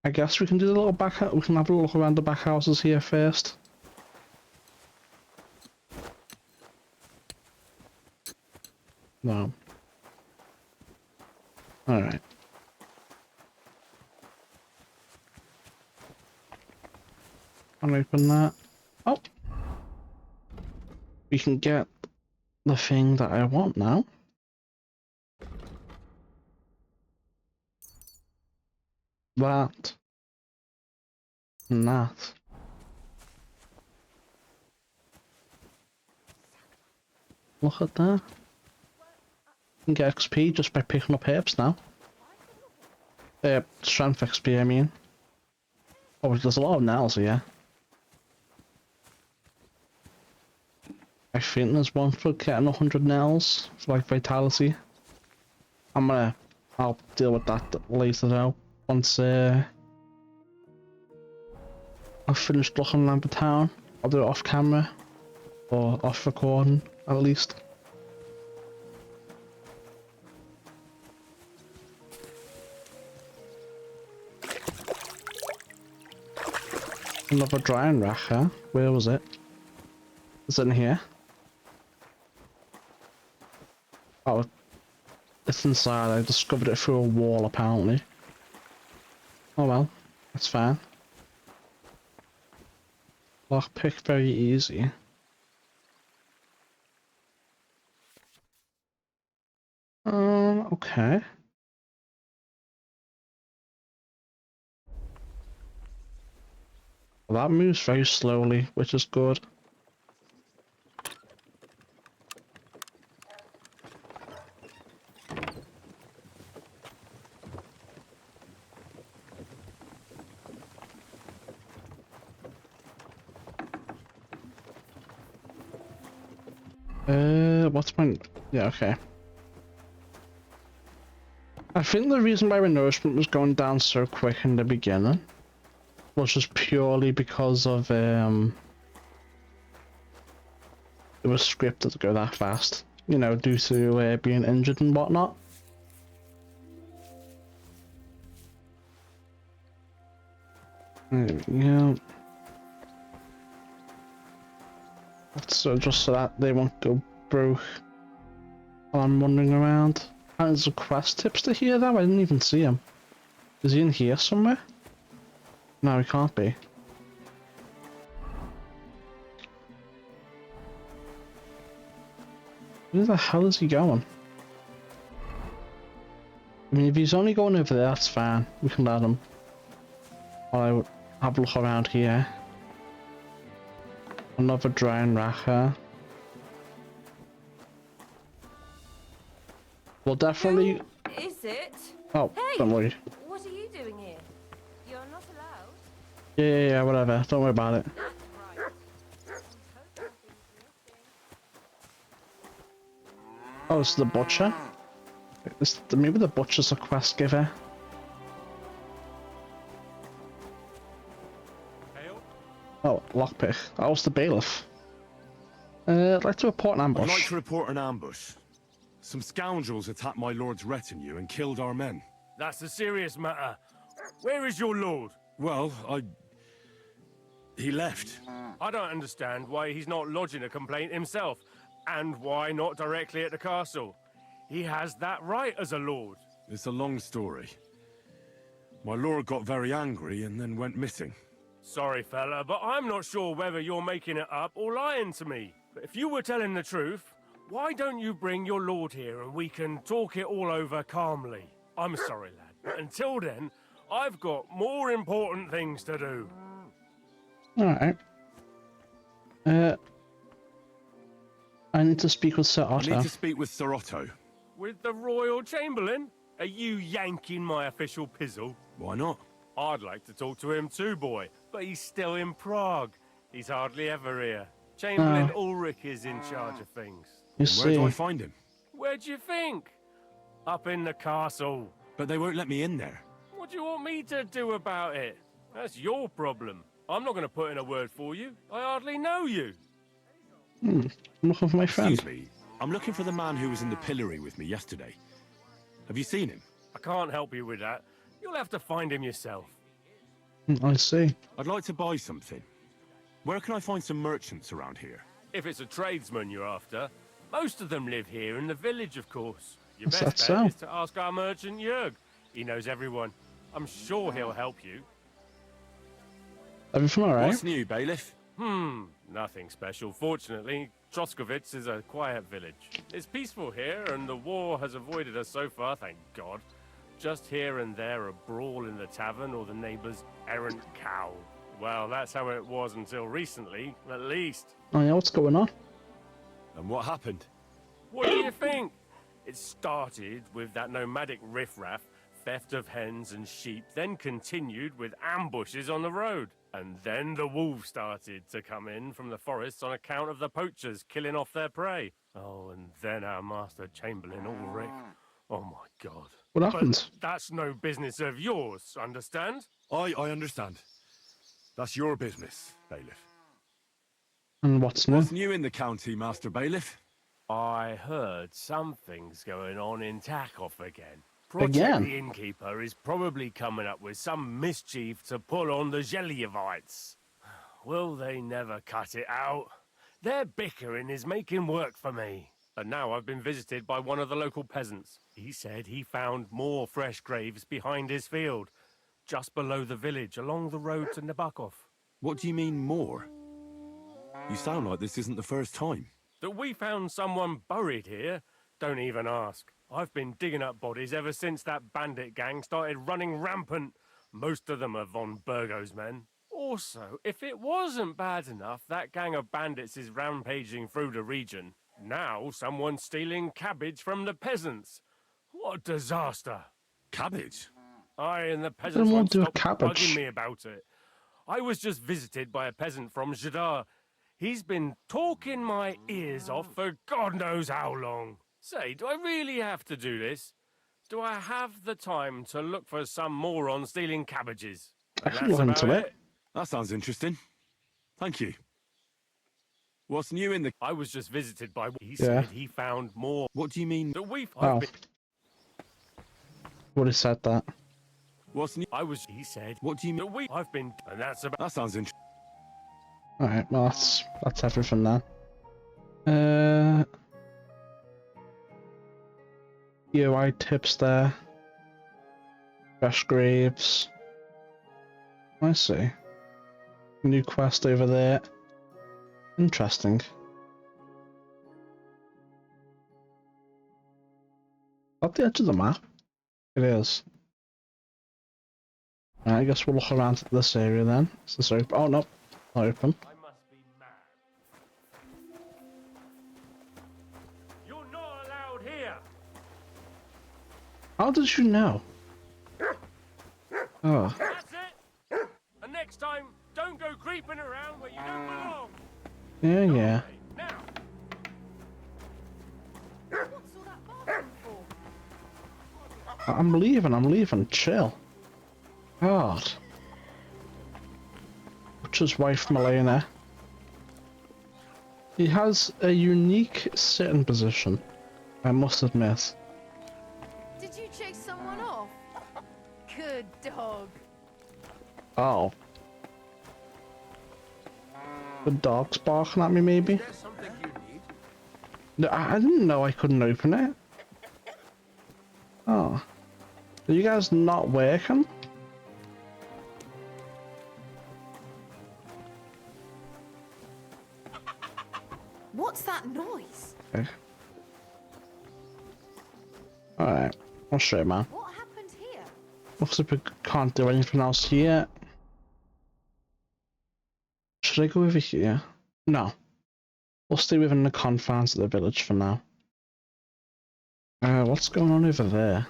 Speaker 1: I guess we can do the little we can have a look around the back houses here first. No. Alright. I'll open that. Oh! We can get the thing that I want now. That. And that. Look at that. You can get XP just by picking up herbs now. Strength XP, I mean. Oh, there's a lot of nails here. I think there's one for getting 100 nails for like vitality. I'll deal with that later though. Once I've finished looking around the town. I'll do it off camera. Or off recording, at least. Another drying rack, huh? Where was it? Is it in here? Oh, it's inside. I discovered it through a wall, apparently. Oh well, that's fine. Lockpick, very easy. Okay. That moves very slowly, which is good. What's my... Yeah, okay. I think the reason why my nourishment was going down so quick in the beginning was just purely because of, it was scripted to go that fast. You know, due to being injured and whatnot. There we go. So just so that they won't go broke while I'm wandering around. And there's a quest tipster here though, I didn't even see him. Is he in here somewhere? No, he can't be. Where the hell is he going? I mean, if he's only going over there, that's fine. We can let him. I'll have a look around here. Another drowned racker. Well, definitely...
Speaker 19: Who is it?
Speaker 1: Oh,
Speaker 19: hey,
Speaker 1: don't worry.
Speaker 19: What are you doing here? You're not allowed.
Speaker 1: Yeah, whatever. Don't worry about it. Oh, it's the butcher? Maybe the butcher's a quest giver. Oh, lockpick. That was the bailiff. I'd like to report an ambush.
Speaker 5: I'd like to report an ambush. Some scoundrels attacked my lord's retinue and killed our men.
Speaker 14: That's a serious matter. Where is your lord?
Speaker 5: Well, he left.
Speaker 14: I don't understand why he's not lodging a complaint himself, and why not directly at the castle. He has that right as a lord.
Speaker 5: It's a long story. My lord got very angry and then went missing.
Speaker 14: Sorry, fella, but I'm not sure whether you're making it up or lying to me. But if you were telling the truth, why don't you bring your lord here and we can talk it all over calmly? I'm sorry, lad, but until then, I've got more important things to do.
Speaker 1: Alright. I need to speak with Sir Otto.
Speaker 5: I need to speak with Sir Otto.
Speaker 14: With the Royal Chamberlain? Are you yanking my official pizzle?
Speaker 5: Why not?
Speaker 14: I'd like to talk to him too, boy, but he's still in Prague. He's hardly ever here. Chamberlain Ulrich is in charge of things.
Speaker 5: Where do I find him?
Speaker 14: Where do you think? Up in the castle.
Speaker 5: But they won't let me in there.
Speaker 14: What do you want me to do about it? That's your problem. I'm not going to put in a word for you. I hardly know you.
Speaker 1: I'm looking for my friend.
Speaker 5: Excuse me. I'm looking for the man who was in the pillory with me yesterday. Have you seen him?
Speaker 14: I can't help you with that. You'll have to find him yourself.
Speaker 1: I see.
Speaker 5: I'd like to buy something. Where can I find some merchants around here?
Speaker 14: If it's a tradesman you're after, most of them live here in the village, of course. Your
Speaker 1: Is
Speaker 14: best
Speaker 1: that
Speaker 14: bet
Speaker 1: so?
Speaker 14: is to ask our merchant Jörg. He knows everyone. I'm sure he'll help you.
Speaker 1: Everything alright?
Speaker 5: What's new, bailiff?
Speaker 14: Nothing special. Fortunately, Troskovitz is a quiet village. It's peaceful here, and the war has avoided us so far, thank God. Just here and there a brawl in the tavern or the neighbour's errant cow. Well, that's how it was until recently, at least.
Speaker 1: Oh yeah, what's going on?
Speaker 5: And what happened?
Speaker 14: What do you think? It started with that nomadic riffraff, theft of hens and sheep, then continued with ambushes on the road. And then the wolves started to come in from the forests on account of the poachers killing off their prey. Oh, and then our master Chamberlain Ulrich. Oh my God.
Speaker 1: What happened?
Speaker 14: But that's no business of yours, understand?
Speaker 5: I understand. That's your business, bailiff.
Speaker 1: And what's new?
Speaker 5: What's new in the county, Master Bailiff?
Speaker 14: I heard something's going on in Takov again.
Speaker 1: Again?
Speaker 14: The innkeeper is probably coming up with some mischief to pull on the Zelievites. Will they never cut it out? Their bickering is making work for me. And now I've been visited by one of the local peasants. He said he found more fresh graves behind his field, just below the village, along the road to Nabokov.
Speaker 5: What do you mean, more? You sound like this isn't the first time.
Speaker 14: That we found someone buried here? Don't even ask. I've been digging up bodies ever since that bandit gang started running rampant. Most of them are von Burgo's men. Also, if it wasn't bad enough that gang of bandits is rampaging through the region, now someone's stealing cabbage from the peasants. What a disaster.
Speaker 5: Cabbage?
Speaker 14: I and the
Speaker 1: What
Speaker 14: peasants
Speaker 1: do
Speaker 14: won't
Speaker 1: do with
Speaker 14: stop bugging
Speaker 1: cabbage?
Speaker 14: me about it. I was just visited by a peasant from Jadar. He's been talking my ears off for God knows how long. Say, do I really have to do this? Do I have the time to look for some moron stealing cabbages?
Speaker 1: I
Speaker 14: And
Speaker 1: can
Speaker 14: that's
Speaker 1: look
Speaker 14: about
Speaker 1: into
Speaker 14: it.
Speaker 1: it.
Speaker 5: That sounds interesting. Thank you. What's new in the...
Speaker 14: I was just visited by... He
Speaker 1: Yeah.
Speaker 14: said he found more...
Speaker 5: What do you mean?
Speaker 14: That we've...
Speaker 1: Oh.
Speaker 14: I've been...
Speaker 1: Would have said that.
Speaker 5: What's new?
Speaker 14: I was... He said...
Speaker 5: What do you mean?
Speaker 14: That we... I've been... And that's about...
Speaker 5: That sounds interesting.
Speaker 1: Alright, well that's everything then. UI tips there. Fresh graves. I see. New quest over there. Interesting. At the edge of the map? It is. Right, I guess we'll look around at this area then. Is this open? Oh no, not open.
Speaker 14: I must be mad. You're not allowed here.
Speaker 1: How did you know? Oh.
Speaker 14: That's it. And next time, don't go creeping around where you don't belong.
Speaker 1: Yeah.
Speaker 14: Now.
Speaker 18: What's all that barking for?
Speaker 1: I'm leaving. Chill. God. Butcher's wife, Milena. He has a unique sitting position, I must admit.
Speaker 18: Did you chase someone off? Good dog.
Speaker 1: Oh. The dog's barking at me, maybe?
Speaker 7: There's something you need.
Speaker 1: No, I didn't know I couldn't open it. Oh. Are you guys not working?
Speaker 18: What's that noise?
Speaker 1: Okay. Alright, I'll show you, man.
Speaker 18: What happened here?
Speaker 1: Looks like we can't do anything else here. Should I go over here? No. We'll stay within the confines of the village for now. What's going on over there?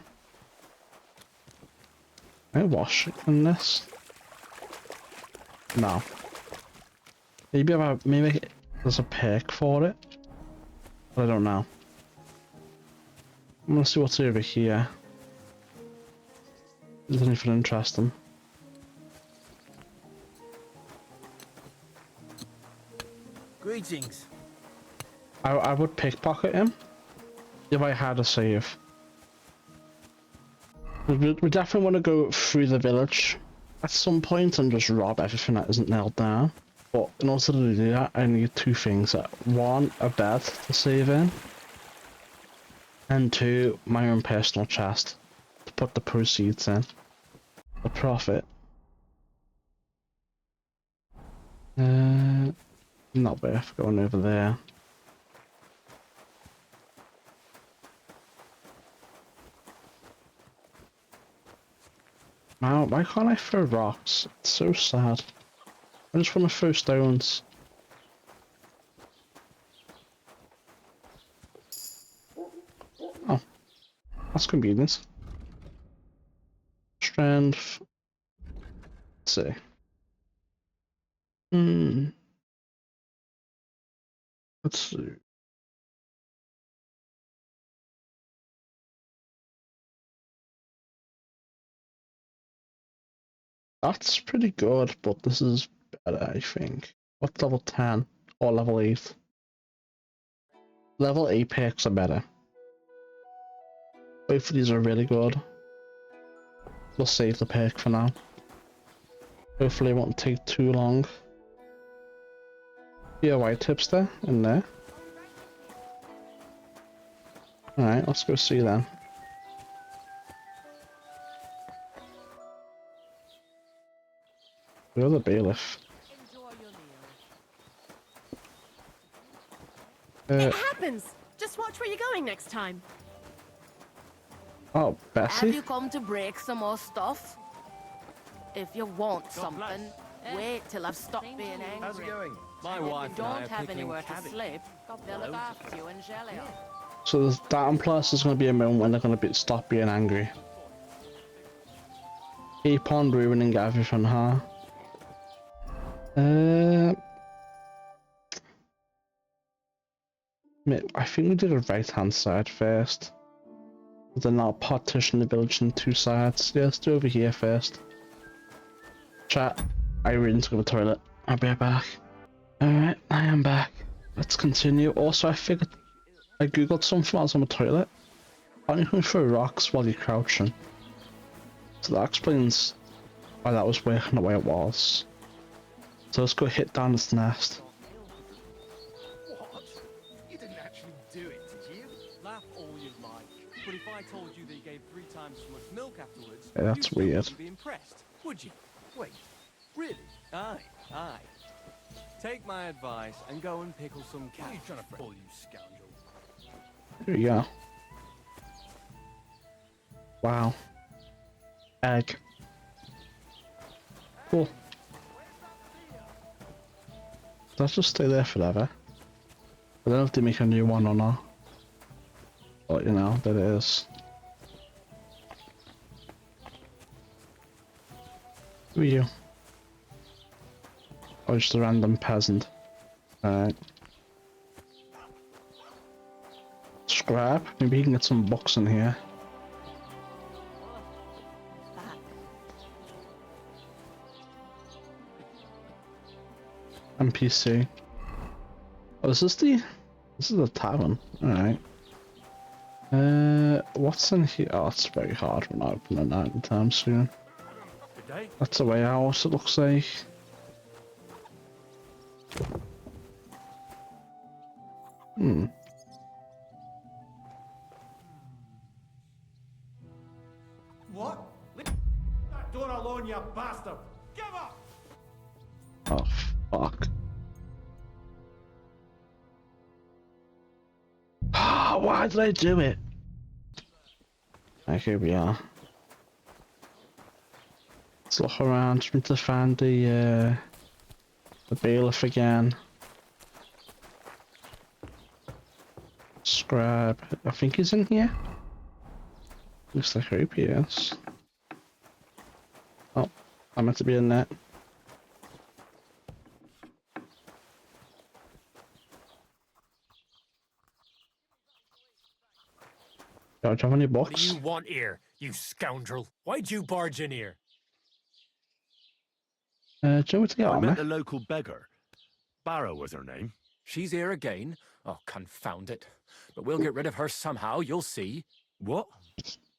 Speaker 1: Can I wash in this? No. Maybe there's a perk for it? But I don't know. I'm gonna see what's over here. Is there anything interesting?
Speaker 6: Greetings.
Speaker 1: I would pickpocket him if I had a save. We definitely want to go through the village at some point and just rob everything that isn't nailed down. But in order to do that, I need two things. One, a bed to save in. And two, my own personal chest to put the proceeds in. The profit. Not worth going over there. Wow, why can't I throw rocks? It's so sad. I just want to throw stones. Oh, that's convenient. Strength. Let's see. Let's see. That's pretty good, but this is better, I think. What's level 10 or level 8? Level 8 perks are better. Both of these are really good. We'll save the perk for now. Hopefully it won't take too long. Yeah, white tips there, in there. Alright, let's go see then. Where's the bailiff?
Speaker 18: It happens! Just watch where you're going next time.
Speaker 1: Oh, Bessie?
Speaker 12: Have you come to break some more stuff? If you want something, Wait till I've stopped being angry.
Speaker 3: How's it going?
Speaker 14: My
Speaker 12: And
Speaker 14: wife
Speaker 12: if you
Speaker 14: and I
Speaker 12: don't
Speaker 14: are
Speaker 12: have
Speaker 14: picking
Speaker 12: anywhere
Speaker 14: cabbage.
Speaker 12: to sleep, they'll look after you and shell you.
Speaker 1: So there's that, and plus there's going to be a moment when they're going to stop being angry. Keep on ruining everything, huh? I think we did a right-hand side first. Then I'll partition the village in two sides. Yeah, let's do over here first. Chat, I really need to go to the toilet. I'll be right back. Alright, I am back. Let's continue. Also, I figured I googled something while I was on the toilet. Why don't you throw rocks while you're crouching? So that explains why that was working the way it was. So let's go hit down this nest.
Speaker 14: What? You didn't actually do it, did you? Laugh all you like. But if I told you they gave 3 times as much milk afterwards,
Speaker 1: Yeah, that's
Speaker 14: you still
Speaker 1: weird.
Speaker 14: wouldn't be impressed, would you? Wait, really? Aye, aye. Take my advice and go and pickle some cabbage. What are you trying to pull, you scoundrel?
Speaker 1: Here we go. Wow. Egg. Cool. Let's just stay there forever. I don't know if they make a new one or not. But you know, there it is. Who are you? Oh, just a random peasant. Alright. Scrap. Maybe you can get some books in here. NPC. Oh, is this the... This is the tavern. Alright. What's in here? Oh, it's very hard. We're not opening that anytime soon. That's the way out, it looks like. Hmm.
Speaker 3: What? Leave that door alone, you bastard! Give up!
Speaker 1: Oh, fuck. Why did I do it? Okay, here we are. Let's look around. Just need to find the bailiff again. Scribe. I think he's in here. Looks like I hope he is. Oh, I meant to be in there. Do you have any books?
Speaker 20: What do you want here, you scoundrel? Why'd you barge in here?
Speaker 1: Do you know what to get
Speaker 5: I
Speaker 1: on
Speaker 5: met
Speaker 1: me?
Speaker 5: the local beggar. Barrow was her name.
Speaker 20: She's here again? Oh, confound it. But we'll get rid of her somehow, you'll see.
Speaker 5: What?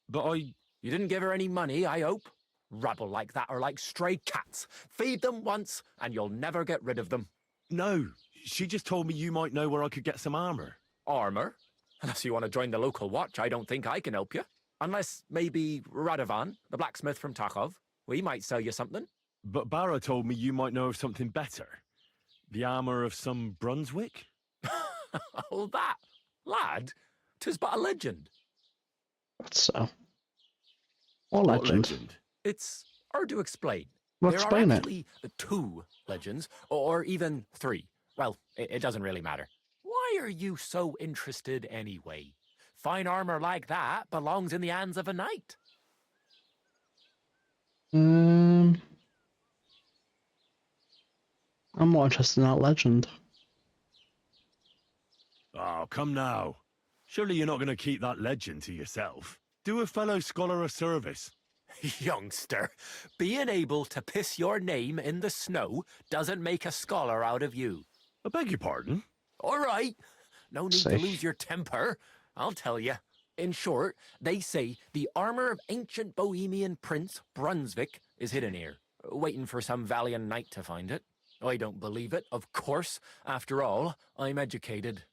Speaker 5: But I...
Speaker 20: You didn't give her any money, I hope? Rabble like that are like stray cats. Feed them once, and you'll never get rid of them.
Speaker 5: No, she just told me you might know where I could get some armor.
Speaker 20: Armor? Unless you want to join the local watch, I don't think I can help you. Unless, maybe, Radovan, the blacksmith from Takhov. We might sell you something.
Speaker 5: But Barrow told me you might know of something better. The armor of some Brunswick?
Speaker 20: Oh, that. Lad, 'tis but a legend.
Speaker 1: That's so. What legend?
Speaker 20: It's hard to explain.
Speaker 1: Well,
Speaker 20: there
Speaker 1: explain
Speaker 20: are
Speaker 1: it.
Speaker 20: actually 2 legends, or even 3. Well, it doesn't really matter. Why are you so interested anyway? Fine armor like that belongs in the hands of a knight.
Speaker 1: I'm more interested in that legend.
Speaker 5: Oh, come now. Surely you're not going to keep that legend to yourself. Do a fellow scholar a service.
Speaker 20: Youngster, being able to piss your name in the snow doesn't make a scholar out of you.
Speaker 5: I beg your pardon?
Speaker 20: All right. No need to
Speaker 1: Safe.
Speaker 20: lose your temper. I'll tell you. In short, they say the armor of ancient Bohemian prince Brunswick is hidden here, waiting for some valiant knight to find it. I don't believe it, of course. After all, I'm educated.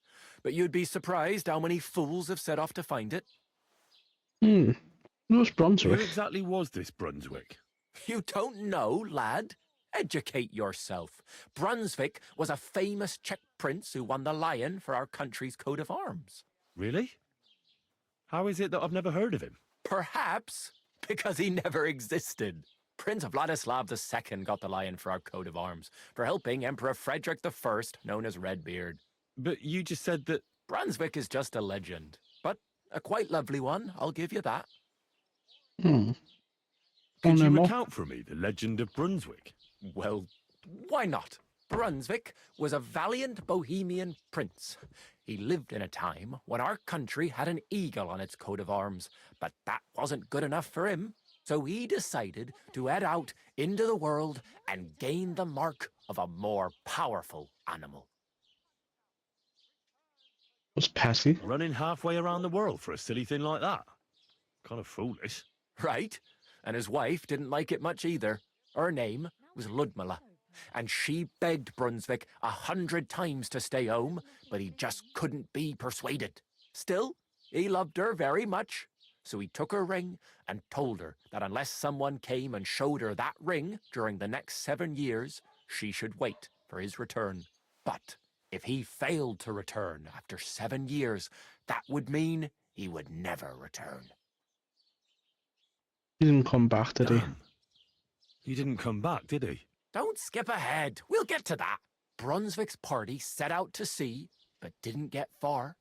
Speaker 20: But you'd be surprised how many fools have set off to find it.
Speaker 1: Who's Brunswick?
Speaker 5: Who exactly was this Brunswick?
Speaker 20: You don't know, lad? Educate yourself. Brunswick was a famous Czech prince who won the lion for our country's coat of arms.
Speaker 5: Really? How is it that I've never heard of him?
Speaker 20: Perhaps because he never existed. Prince Vladislav II got the lion for our coat of arms, for helping Emperor Frederick I, known as Redbeard.
Speaker 10: But you just said that...
Speaker 20: Brunswick is just a legend, but a quite lovely one, I'll give you that.
Speaker 5: Could you recount for me the legend of Brunswick?
Speaker 20: Well, why not? Brunswick was a valiant Bohemian prince. He lived in a time when our country had an eagle on its coat of arms, but that wasn't good enough for him. So he decided to head out into the world and gain the mark of a more powerful animal.
Speaker 1: Was Passy
Speaker 5: running halfway around the world for a silly thing like that? Kind of foolish.
Speaker 20: Right? And his wife didn't like it much either. Her name was Ludmilla, and she begged Brunswick 100 times to stay home, but he just couldn't be persuaded. Still, he loved her very much, so he took her ring and told her that unless someone came and showed her that ring during the next 7 years, she should wait for his return. But if he failed to return after 7 years, that would mean he would never return.
Speaker 1: He didn't come back, did he?
Speaker 5: He didn't come back, did he?
Speaker 20: Don't skip ahead. We'll get to that. Brunswick's party set out to sea, but didn't get far.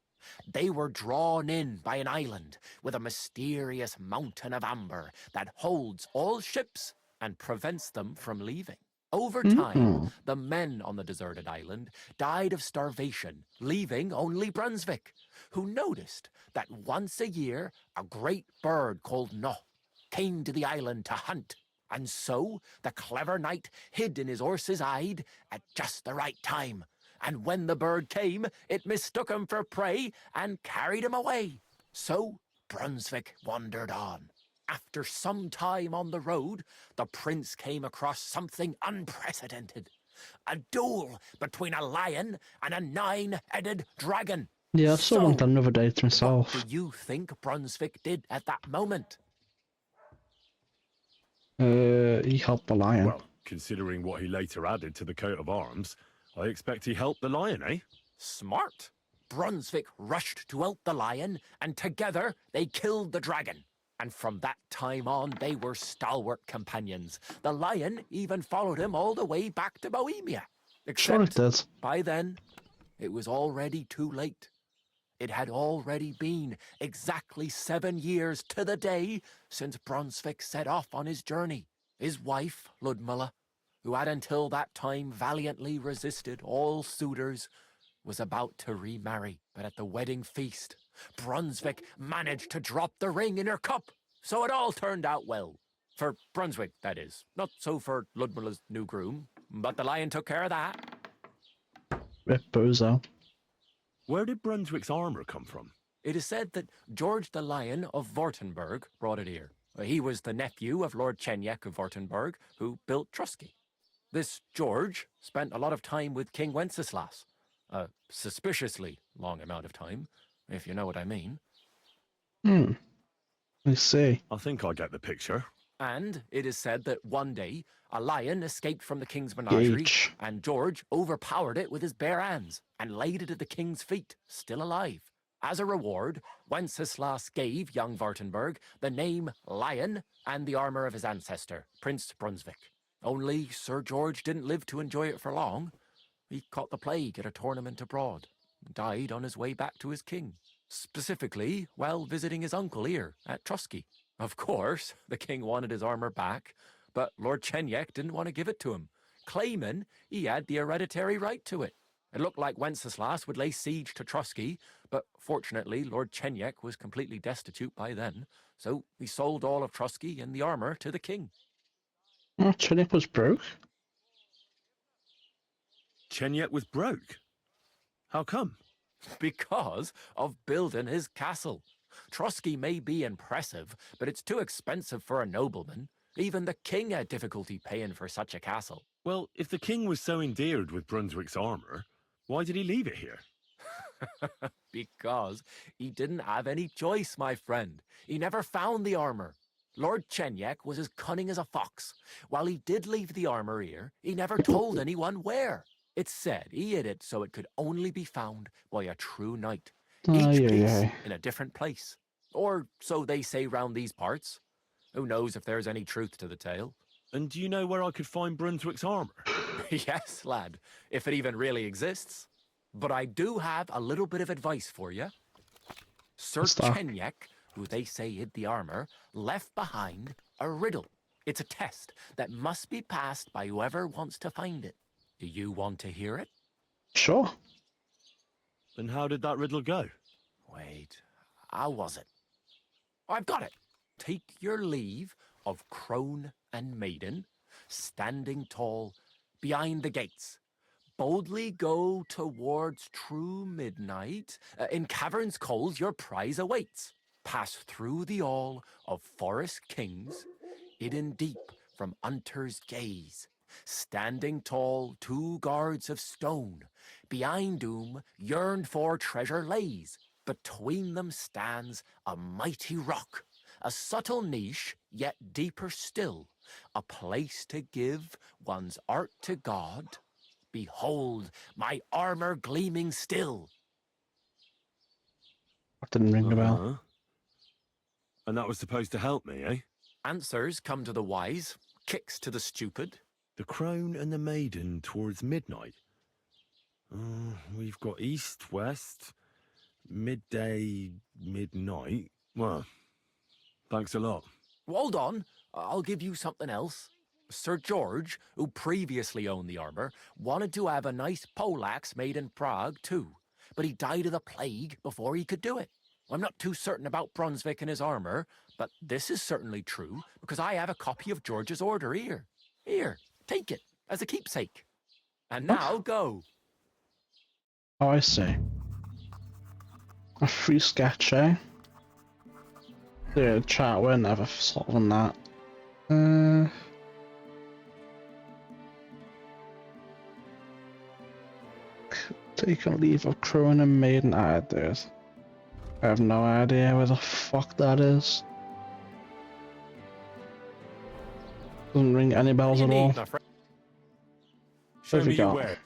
Speaker 20: They were drawn in by an island with a mysterious mountain of amber that holds all ships and prevents them from leaving. Over time, the men on the deserted island died of starvation, leaving only Brunswick, who noticed that once a year a great bird called No came to the island to hunt. And so the clever knight hid in his horse's hide at just the right time. And when the bird came, it mistook him for prey and carried him away. So Brunswick wandered on. After some time on the road, the prince came across something unprecedented. A duel between a lion and a 9-headed dragon.
Speaker 1: Yeah, I still want another day to myself.
Speaker 20: What do you think Brunswick did at that moment?
Speaker 1: He helped the lion.
Speaker 5: Well, considering what he later added to the coat of arms, I expect he helped the lion, eh?
Speaker 20: Smart. Brunswick rushed to help the lion, and together they killed the dragon. And from that time on, they were stalwart companions. The lion even followed him all the way back to Bohemia. Except, by then, it was already too late. It had already been exactly 7 years to the day since Brunswick set off on his journey. His wife, Ludmilla, who had until that time valiantly resisted all suitors, was about to remarry. But at the wedding feast, Brunswick managed to drop the ring in her cup, so it all turned out well. For Brunswick, that is. Not so for Ludmilla's new groom, but the lion took care of that.
Speaker 1: Rip Bozo.
Speaker 5: Where did Brunswick's armor come from?
Speaker 20: It is said that George the Lion of Württemberg brought it here. He was the nephew of Lord Chenyek of Württemberg, who built Trusky. This George spent a lot of time with King Wenceslas. A suspiciously long amount of time, if you know what I mean.
Speaker 1: I see.
Speaker 5: I think I get the picture.
Speaker 20: And it is said that one day, a lion escaped from the king's menagerie, and George overpowered it with his bare hands and laid it at the king's feet, still alive. As a reward, Wenceslas gave young Württemberg the name Lion and the armor of his ancestor, Prince Brunswick. Only Sir George didn't live to enjoy it for long. He caught the plague at a tournament abroad, and died on his way back to his king. Specifically, while visiting his uncle here at Trusky. Of course, the king wanted his armor back, but Lord Chenyek didn't want to give it to him, claiming he had the hereditary right to it. It looked like Wenceslas would lay siege to Trusky, but fortunately Lord Chenyek was completely destitute by then, so he sold all of Trusky and the armor to the king.
Speaker 1: Oh, Chenyek was broke?
Speaker 5: Chenyek was broke? How come?
Speaker 20: Because of building his castle. Trusky may be impressive, but it's too expensive for a nobleman. Even the king had difficulty paying for such a castle.
Speaker 5: Well, if the king was so endeared with Brunswick's armor, why did he leave it here?
Speaker 20: Because he didn't have any choice, my friend. He never found the armor. Lord Chenyek was as cunning as a fox. While he did leave the armor here, he never told anyone where. It's said he hid it so it could only be found by a true knight. Each piece in a different place. Or so they say round these parts. Who knows if there's any truth to the tale?
Speaker 5: And do you know where I could find Brunswick's armor?
Speaker 20: Yes, lad, if it even really exists. But I do have a little bit of advice for you. Sir
Speaker 1: What's that?
Speaker 20: Chenyek, who they say hid the armor, left behind a riddle. It's a test that must be passed by whoever wants to find it. Do you want to hear it?
Speaker 1: Sure.
Speaker 5: And how did that riddle go?
Speaker 20: Wait, how was it? I've got it. Take your leave of crone and maiden, standing tall behind the gates. Boldly go towards true midnight. In caverns cold your prize awaits. Pass through the all of forest kings, hidden deep from hunter's gaze. Standing tall, 2 guards of stone. Behind whom yearned for treasure lays. Between them stands a mighty rock. A subtle niche, yet deeper still. A place to give one's art to God. Behold, my armor gleaming still.
Speaker 1: That didn't ring a bell.
Speaker 5: And that was supposed to help me, eh?
Speaker 20: Answers come to the wise, kicks to the stupid.
Speaker 5: The crone and the maiden towards midnight. We've got east, west, midday, midnight. Well, thanks a lot.
Speaker 20: Hold on, I'll give you something else. Sir George, who previously owned the armor, wanted to have a nice poleaxe made in Prague too, but he died of the plague before he could do it. I'm not too certain about Brunswick and his armor, but this is certainly true because I have a copy of George's order here. Here, take it as a keepsake. And now go.
Speaker 1: Oh, I see. A free sketch, eh? Yeah, chat, we're never solving that. Take a leave of crone and maiden. I have no idea where the fuck that is. Doesn't ring any bells at all.
Speaker 5: Show
Speaker 1: What have
Speaker 5: me
Speaker 1: you
Speaker 5: your
Speaker 1: got?
Speaker 5: way.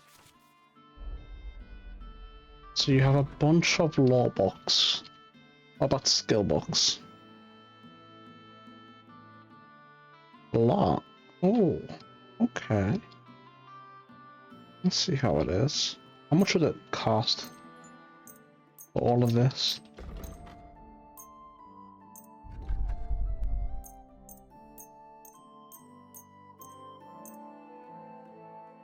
Speaker 1: So you have a bunch of law books. What about skill books? A lot. Oh, okay. Let's see how it is. How much would it cost for all of this?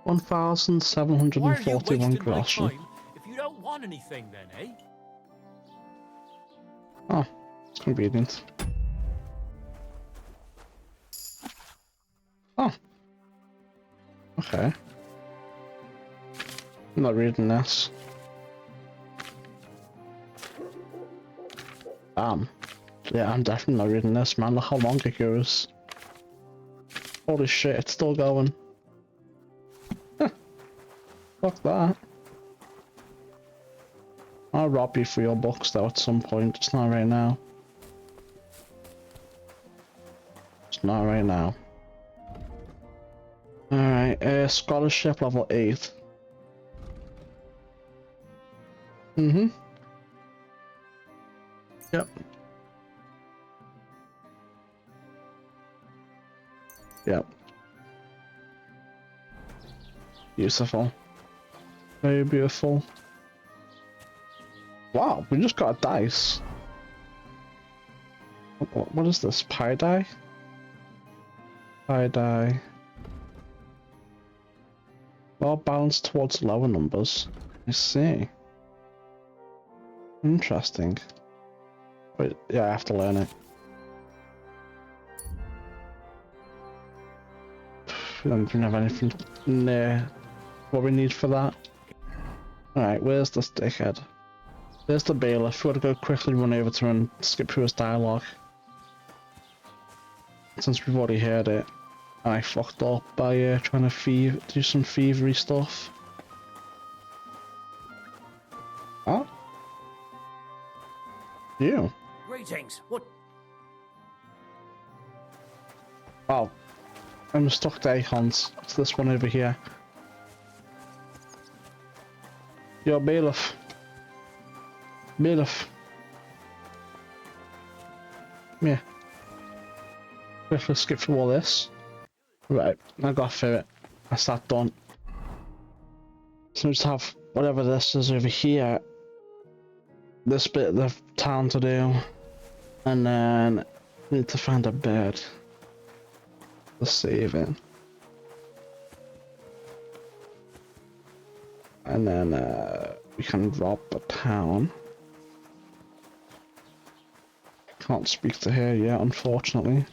Speaker 1: $1,741 gross.
Speaker 20: If you don't want anything then, eh?
Speaker 1: Oh, it's convenient. Oh. Okay. I'm not reading this. Damn. Yeah, I'm definitely not reading this, man. Look how long it goes. Holy shit, it's still going. Fuck that. I'll rob you for your books though at some point, just not right now. Just not right now. Alright, scholarship level 8. Mm-hmm. Yep. Yep. Beautiful. Very beautiful. Wow, we just got a dice. What is this? Pi die? Pi die. Well balanced towards lower numbers. I see. Interesting. Wait, yeah, I have to learn it. We don't even have anything near what we need for that. Alright, where's this dickhead? There's the bailiff. We gotta go quickly run over to him and skip through his dialogue. Since we've already heard it. And I fucked up by trying to do some thievery stuff. Huh? You?
Speaker 17: Greetings. What?
Speaker 1: Oh. I'm stuck to Acorns. It's this one over here. Yo, bailiff. Bailiff. Come here. Quickly skip through all this. Right, I got through it. That's that done. So we just have whatever this is over here. This bit of the town to do. And then we need to find a bed. To save it. And then we can rob a town. Can't speak to her yet, unfortunately.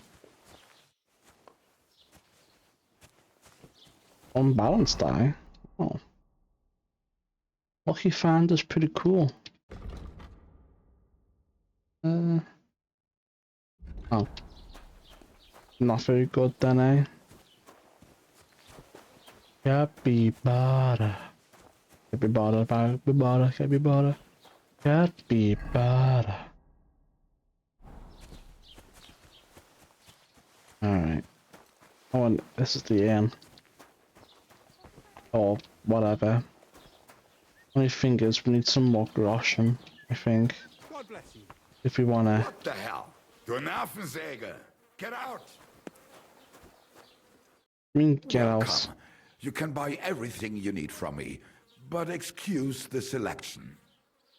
Speaker 1: Unbalanced die? Oh. Lucky find is pretty cool. Oh. Not very good then, eh? Capybara. Capybara, capybara, capybara. Capybara. Alright. Oh, and this is the end. Or whatever. Only thing is, we need some more groschen, I think.
Speaker 10: God bless you.
Speaker 1: If we wanna.
Speaker 21: What the hell? Du Nervensäge! Get out!
Speaker 1: I mean, get out.
Speaker 21: Welcome. You can buy everything you need from me, but excuse the selection.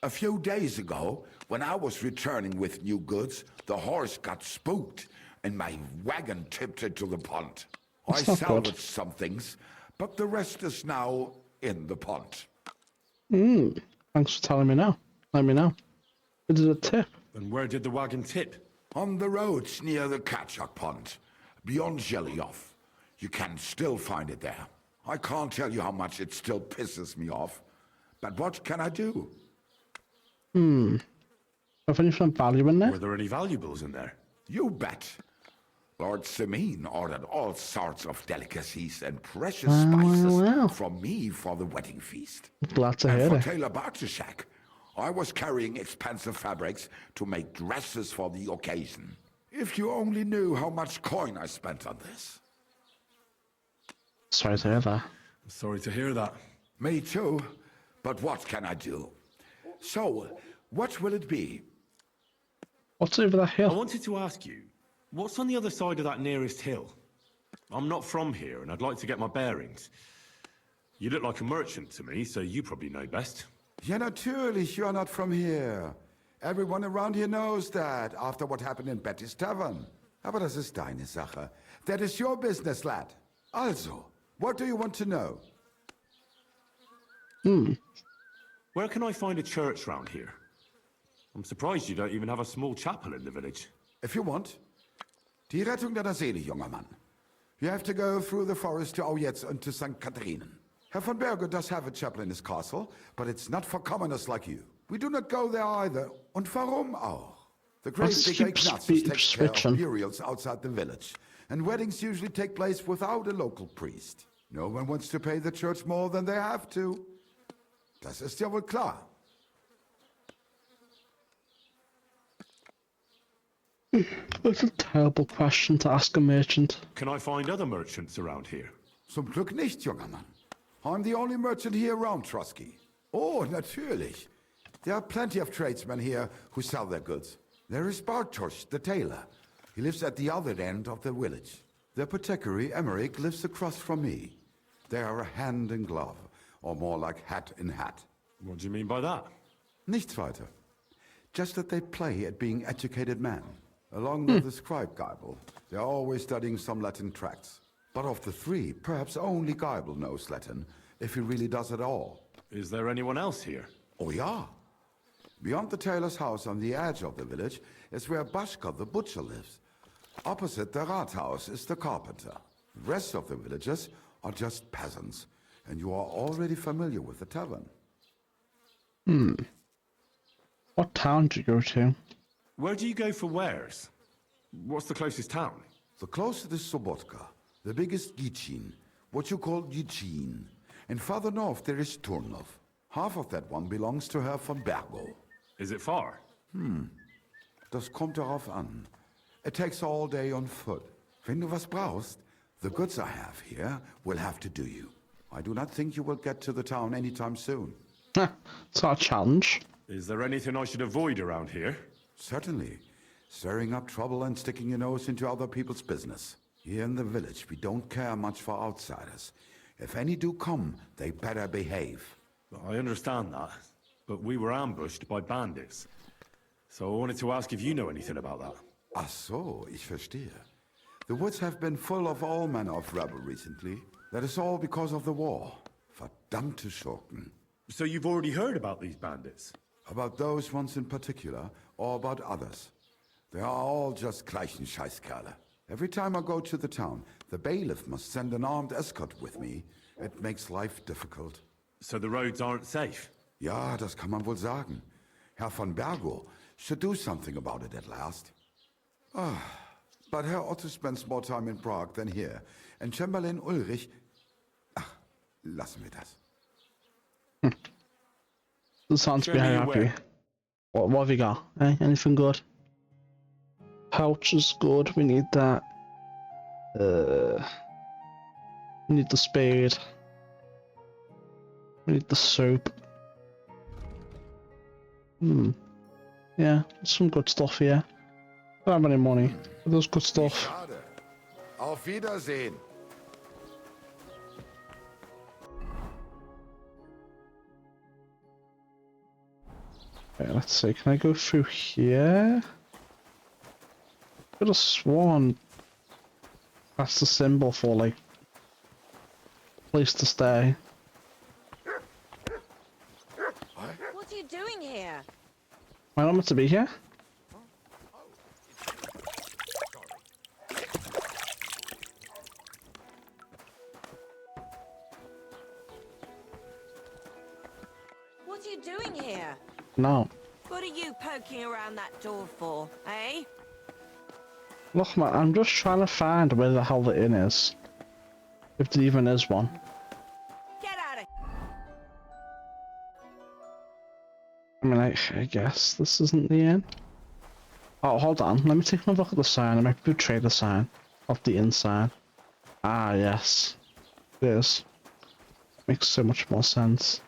Speaker 21: A few days ago, when I was returning with new goods, the horse got spooked and my wagon tipped into the pond. I salvaged some things, but the rest is now in the pond.
Speaker 1: Thanks for telling me now. Let me know. It is a tip.
Speaker 5: And where did the wagon tip?
Speaker 21: On the roads near the Katchak Pond, beyond Jelioff. You can still find it there. I can't tell you how much it still pisses me off, but what can I do?
Speaker 1: Have anything of value in there?
Speaker 5: Were there any valuables in there?
Speaker 21: You bet. Lord Semine ordered all sorts of delicacies and precious spices from me for the wedding feast.
Speaker 1: Glad to hear
Speaker 21: and
Speaker 1: it.
Speaker 21: for Taylor Bartishak, I was carrying expensive fabrics to make dresses for the occasion. If you only knew how much coin I spent on this.
Speaker 1: Sorry to hear that.
Speaker 5: I'm sorry to hear that.
Speaker 21: Me too, but what can I do? So, what will it be?
Speaker 1: What's over that hill?
Speaker 5: I wanted to ask you, what's on the other side of that nearest hill? I'm not from here, and I'd like to get my bearings. You look like a merchant to me, so you probably know best.
Speaker 21: Ja, natürlich, you are not from here. Everyone around here knows that, after what happened in Betty's Tavern. Aber das ist deine Sache. That is your business, lad. Also, what do you want to know?
Speaker 5: Where can I find a church round here? I'm surprised you don't even have a small chapel in the village.
Speaker 21: If you want. Die Rettung deiner Seele, junger Mann. You have to go through the forest to Aujetz and to St. Catherine. Herr von Berger does have a chapel in his castle, but it's not for commoners like you. We do not go there either. Und warum auch? The great big Ignatius takes care of burials outside the village, and weddings usually take place without a local priest. No one wants to pay the church more than they have to. Das ist ja wohl klar.
Speaker 1: That's a terrible question to ask a merchant.
Speaker 5: Can I find other merchants around here?
Speaker 21: Zum Glück nicht, junger Mann. I'm the only merchant here around, Trusky. Oh, natürlich. There are plenty of tradesmen here who sell their goods. There is Bartosz, the tailor. He lives at the other end of the village. The apothecary, Emmerich, lives across from me. They are hand in glove, or more like hat in hat.
Speaker 5: What do you mean by that?
Speaker 21: Nichts weiter. Just that they play at being educated men. Along with the scribe Geibel, they are always studying some Latin tracts. But of the three, perhaps only Geibel knows Latin, if he really does at all.
Speaker 5: Is there anyone else here?
Speaker 21: Oh, yeah. Beyond the tailor's house on the edge of the village is where Bashka the butcher lives. Opposite the Rathaus is the carpenter. The rest of the villagers are just peasants, and you are already familiar with the tavern.
Speaker 1: What town do you go to?
Speaker 5: Where do you go for wares? What's the closest town?
Speaker 21: The closest is Sobotka, the biggest Gichin, what you call Gichin. And farther north there is Turnov. Half of that one belongs to Herr von Bergo.
Speaker 5: Is it far?
Speaker 21: Das kommt darauf an. It takes all day on foot. Wenn du was brauchst, the goods I have here will have to do you. I do not think you will get to the town anytime soon.
Speaker 1: It's not a challenge.
Speaker 5: Is there anything I should avoid around here?
Speaker 21: Certainly. Stirring up trouble and sticking your nose into other people's business. Here in the village, we don't care much for outsiders. If any do come, they better behave.
Speaker 5: I understand that, but we were ambushed by bandits. So I wanted to ask if you know anything about that.
Speaker 21: Ach so, ich verstehe. The woods have been full of all manner of rebel recently. That is all because of the war. Verdammte Schurken.
Speaker 5: So you've already heard about these bandits?
Speaker 21: About those ones in particular, or about others. They are all just gleichen Scheißkerle. Every time I go to the town, the bailiff must send an armed escort with me. It makes life difficult.
Speaker 5: So the roads aren't safe?
Speaker 21: Ja, das kann man wohl sagen. Herr von Bergo should do something about it at last. But Herr Otto spends more time in Prague than here. And Chamberlain Ulrich... Ach, lassen wir das.
Speaker 1: The sounds very happy. What have you got? Eh? Anything good? Pouch is good. We need that. We need the spade. We need the soap. Yeah, some good stuff here. Don't have any money, but there's good stuff.
Speaker 21: Schade. Auf Wiedersehen.
Speaker 1: Okay, let's see. Can I go through here? Could have sworn that's the symbol for like place to stay.
Speaker 19: What are you doing here?
Speaker 1: Am I not meant to be here?
Speaker 19: What are you doing here?
Speaker 1: No.
Speaker 19: What are you poking around that door for, eh?
Speaker 1: Look, man, I'm just trying to find where the hell the inn is. If there even is one.
Speaker 19: Get out of
Speaker 1: I mean, I guess this isn't the inn. Oh, hold on. Let me take a look at the sign. I might betray the sign of the inn sign. Ah, yes. It is. Makes so much more sense.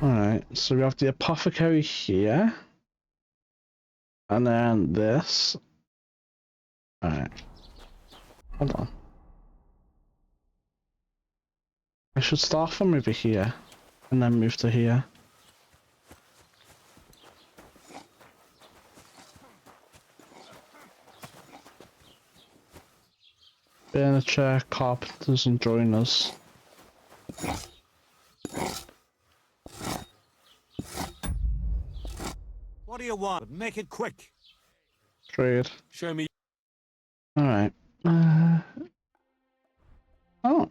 Speaker 1: Alright, so we have the apothecary here. And then this. Alright. Hold on. I should start from over here. And then move to here. Furniture, carpenters and joiners.
Speaker 10: What do you want? Make it quick.
Speaker 1: Trade.
Speaker 10: Show me.
Speaker 1: Alright. Oh.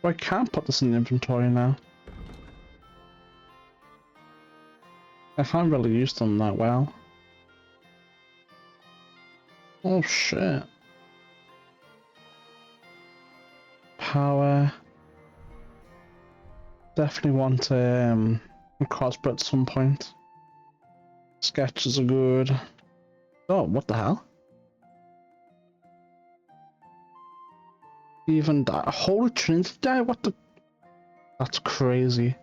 Speaker 1: I can't put this in the inventory now. I can't really use them that well. Oh shit. Power. Definitely want a crossbow at some point. Sketches are good. Oh, what the hell? Even that Holy Trinity die? What the? That's crazy.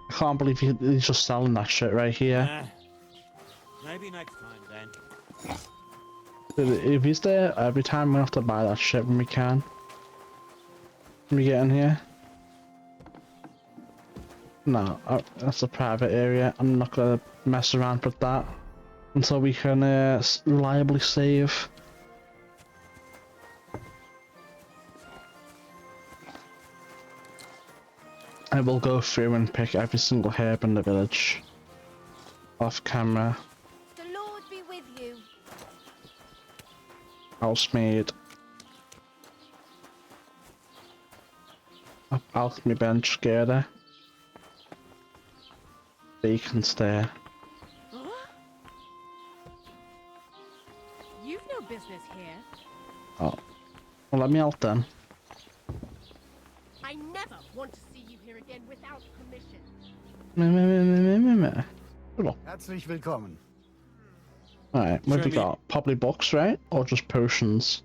Speaker 1: I can't believe he's just selling that shit right here.
Speaker 10: Maybe next time then.
Speaker 1: Dude, if he's there every time, we have to buy that shit when we can. When we get in here. No, that's a private area. I'm not gonna mess around with that until we can reliably save. I will go through and pick every single herb in the village. Off camera.
Speaker 18: The Lord be with you.
Speaker 1: Housemaid. Alchemy bench, girder. Bacon stair.
Speaker 18: Huh? You've no business here.
Speaker 1: Oh. Well, let me out then.
Speaker 18: I never want to see you here again without permission.
Speaker 3: Herzlich willkommen.
Speaker 1: Alright, what have we got? Probably books, right? Or just potions?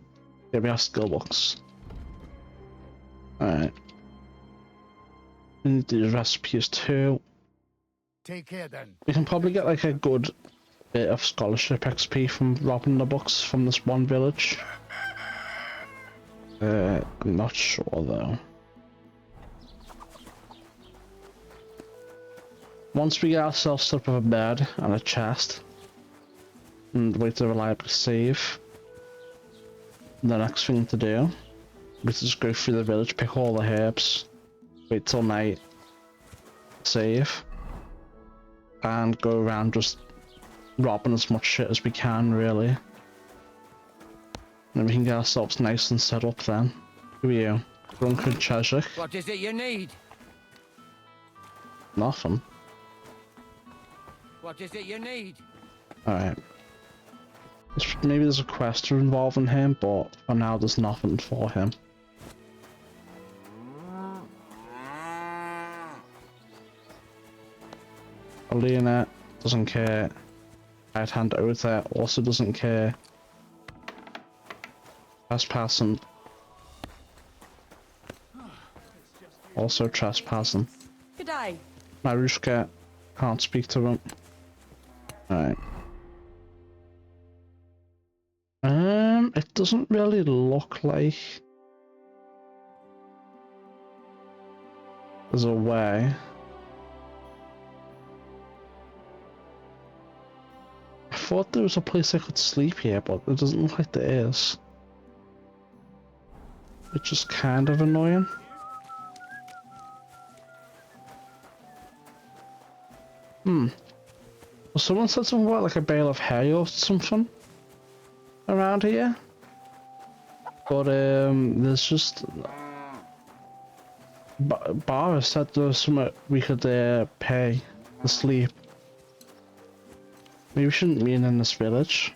Speaker 1: Yeah, we have skill books. Alright. We need these recipes too.
Speaker 3: take care then.
Speaker 1: We can probably get like a good bit of scholarship XP from robbing the books from this one village. I'm not sure though. Once we get ourselves set up with a bed and a chest and wait to reliably save, the next thing to do, we just go through the village, pick all the herbs, wait till night, save, and go around just robbing as much shit as we can, really. And then we can get ourselves nice and set up then. Who are you? Drunken Cheshire?
Speaker 6: What is it you need?
Speaker 1: Nothing.
Speaker 6: What is it you need?
Speaker 1: Alright. Maybe there's a quest involving him, but for now there's nothing for him. Alina doesn't care. Right hand Otha also doesn't care. Trespassing. Also trespassing.
Speaker 19: Good day.
Speaker 1: Marushka can't speak to him. Alright. It doesn't really look like there's a way. I thought there was a place I could sleep here, but it doesn't look like there is. Which is kind of annoying. Well, someone said something about like a bale of hay or something around here. But there's just Bara said there was something we could pay to sleep. Maybe we shouldn't be in this village.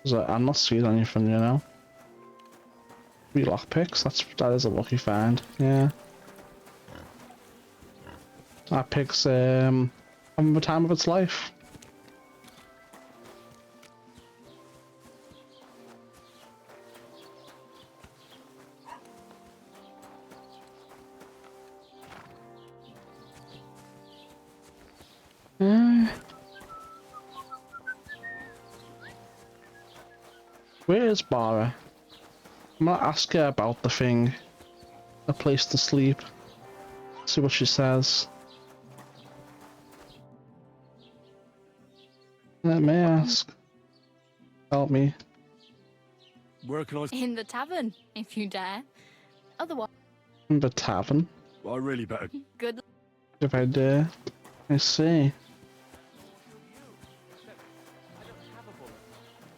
Speaker 1: Cause I'm not seeing anything, you know. 3 lockpicks. That is a lucky find. Yeah. That pig's having the time of its life. Where is Bara? I'm gonna ask her about the thing. A place to sleep. See what she says. Let me ask. Help me.
Speaker 5: Where can I...
Speaker 16: In the tavern, if you dare. Otherwise...
Speaker 1: In the tavern?
Speaker 5: I really better...
Speaker 16: Good luck.
Speaker 1: If I dare. I see.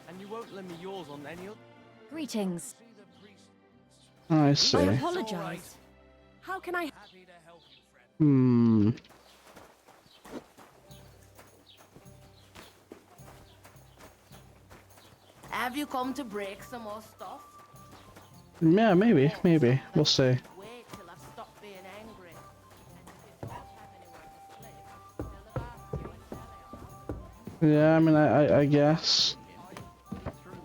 Speaker 14: And you won't lend me yours on any other...
Speaker 4: Greetings.
Speaker 1: I see.
Speaker 18: I apologize. How can I...
Speaker 12: Have you come to break some more stuff?
Speaker 1: Yeah, maybe. We'll see.
Speaker 12: Wait till I stop being angry.
Speaker 1: Yeah, I mean, I guess.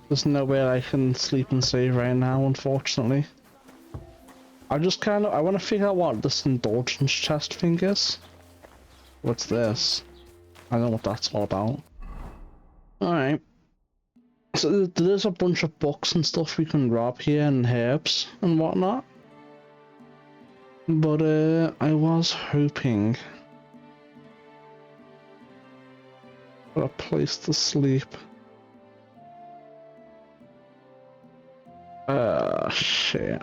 Speaker 1: There's nowhere I can sleep and save right now, unfortunately. I want to figure out what this indulgence chest thing is. What's this? I don't know what that's all about. Alright. So there's a bunch of books and stuff we can rob here, and herbs and whatnot. But I was hoping for a place to sleep. Shit.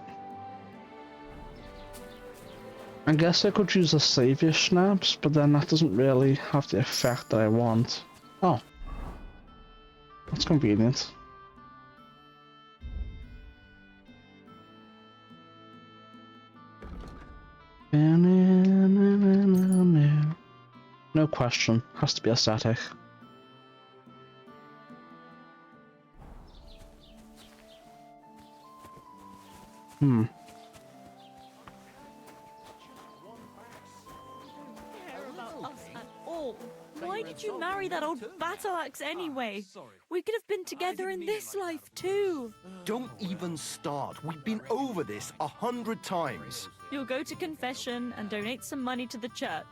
Speaker 1: I guess I could use a savior snaps, but then that doesn't really have the effect that I want. Oh. That's convenient. No question. Has to be aesthetic.
Speaker 2: Why did you marry that old battle axe anyway? We could have been together in this life too.
Speaker 22: Don't even start. We've been over this 100 times.
Speaker 2: You'll go to confession and donate some money to the church.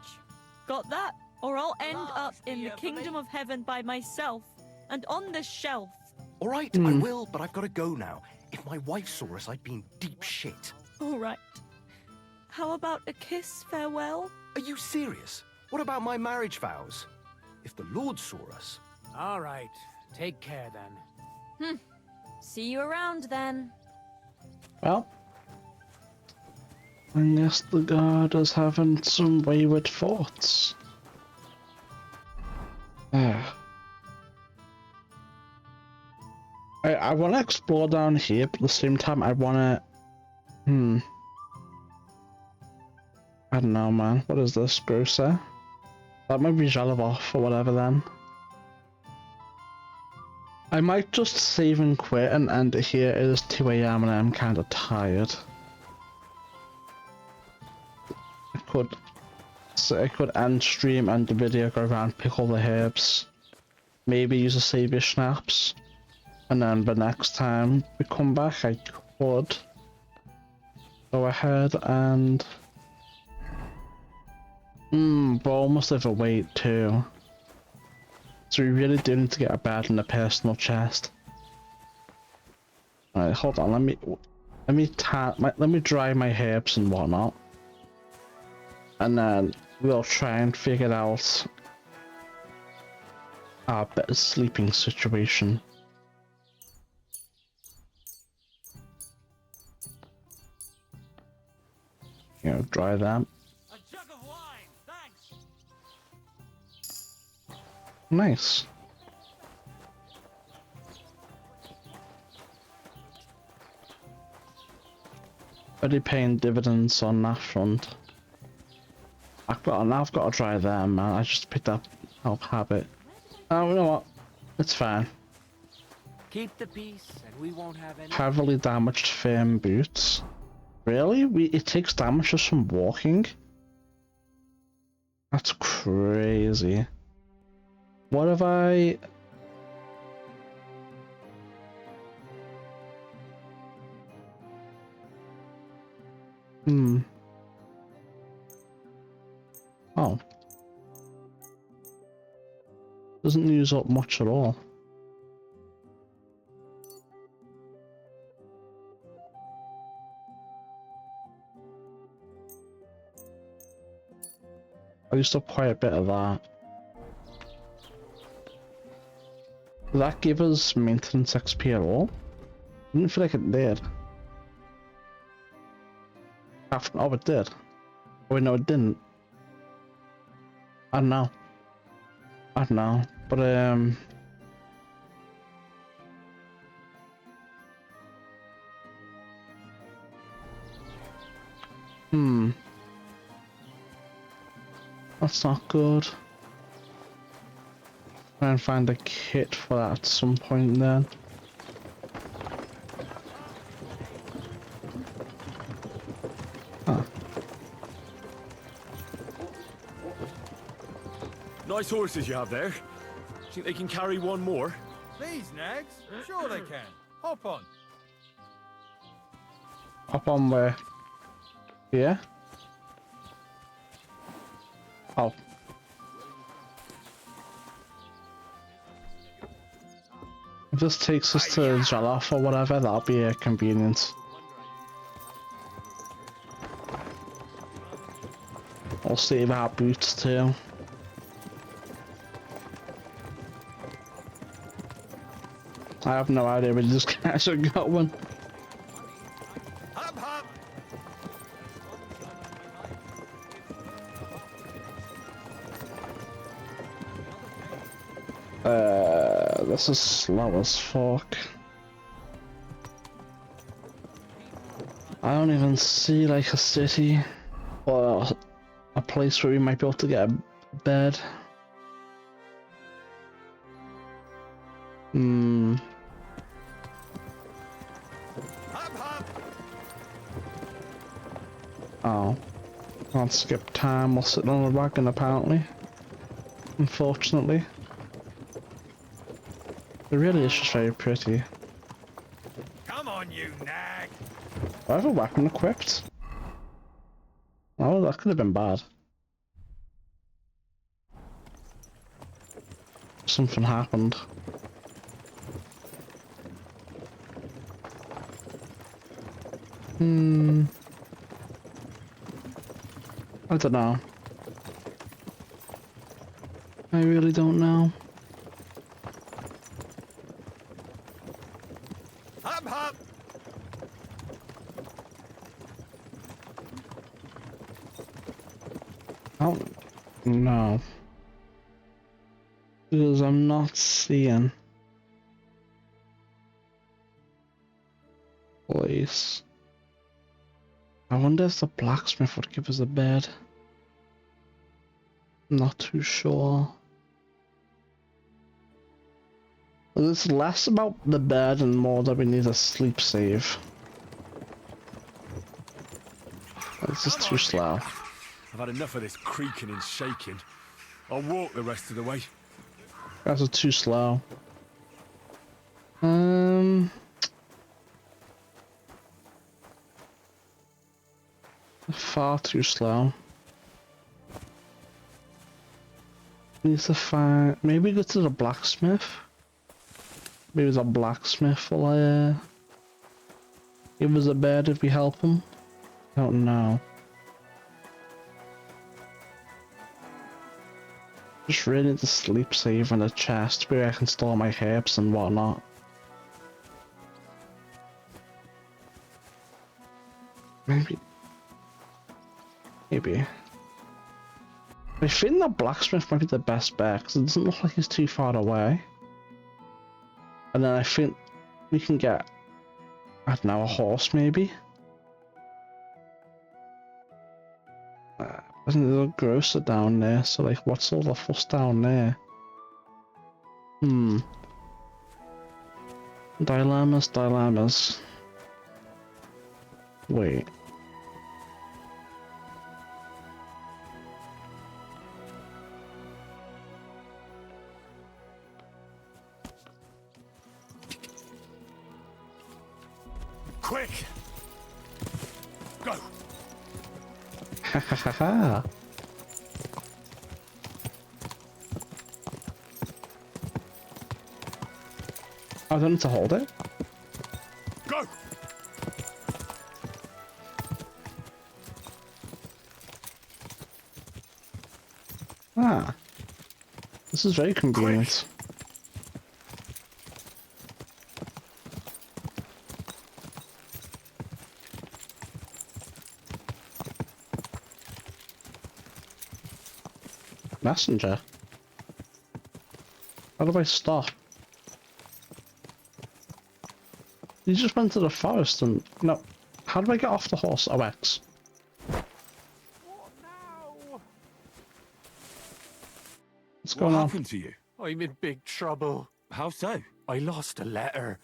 Speaker 2: Got that? or I'll end up in the kingdom of heaven by myself and on this shelf.
Speaker 22: All right, I will, but I've got to go now. If my wife saw us, I'd be in deep shit.
Speaker 2: All right. How about a kiss farewell?
Speaker 22: Are you serious? What about my marriage vows? If the Lord saw us...
Speaker 17: All right. Take care, then.
Speaker 2: See you around, then.
Speaker 1: Well, I guess the guard is having some wayward thoughts. I want to explore down here, but at the same time, I want to... I don't know, man. What is this, Grocer? That might be Jalaboff or whatever, then. I might just save and quit and end it here. It is 2 AM and I'm kind of tired. I could end stream, end the video, go around, pick all the herbs. Maybe use a savior schnapps. And then the next time we come back, I could go ahead and... but I almost overweight too. So we really do need to get a bed and a personal chest. Alright, hold on, let me dry my herbs and whatnot. And then we'll try and figure out our better sleeping situation. You know, dry them.
Speaker 14: A jug of wine, thanks.
Speaker 1: Nice. Already paying dividends on that front. I've got to try them, man. I just picked up health habit. Oh, you know what? It's fine.
Speaker 17: Keep the peace, and we won't have any...
Speaker 1: Heavily damaged firm boots. Really? It takes damage just from walking? That's crazy. What have I... Oh. Doesn't use up much at all. I used up quite a bit of that. Did that give us maintenance XP at all? Didn't feel like it did. Oh, it did. Oh, wait, no, it didn't. I don't know. I don't know, but that's not good. Try and find a kit for that at some point then.
Speaker 5: Nice horses you have there. Think they can carry one more?
Speaker 10: These nags? Sure they can. Hop on.
Speaker 1: Hop on where? Yeah? Oh. If this takes us to Jaloff or whatever, that'll be a convenience. I'll save our boots too. I have no idea where these guys are going.
Speaker 3: Hop, hop.
Speaker 1: This is slow as fuck. I don't even see like a city or a place where we might be able to get a bed. Oh, can't skip time while sitting on a wagon apparently. Unfortunately. It really is just very pretty.
Speaker 3: Come on, you nag.
Speaker 1: Do I have a weapon equipped? Oh, that could have been bad. Something happened. I don't know. I really don't know.
Speaker 7: Hop, hop!
Speaker 1: Oh, no. Because I'm not seeing. Please. I wonder if the blacksmith would give us a bed. I'm not too sure. It's less about the bed and more that we need a sleep save. This is too slow.
Speaker 5: I've had enough of this creaking and shaking. I'll walk the rest of the way.
Speaker 1: Guys are too slow. Far too slow. Needs to find. Maybe go to the blacksmith. Maybe the blacksmith will give us a bed if we help him. I don't know. Just really need to sleep save in a chest where I can store my herbs and whatnot. Maybe. I think the blacksmith might be the best bet because it doesn't look like he's too far away. And then I think we can get, I don't know, a horse maybe? Isn't there a grocer down there? So like, what's all the fuss down there? Dilemmas. Wait.
Speaker 5: Quick! Go!
Speaker 1: Ha ha ha ha! I don't need to hold it.
Speaker 5: Go!
Speaker 1: Ah. This is very convenient. Messenger? How do I stop? You just went to the forest and... No. How do I get off the horse? Oh, X. What's going on?
Speaker 5: What happened to you?
Speaker 13: I'm in big trouble.
Speaker 5: How so?
Speaker 13: I lost a letter.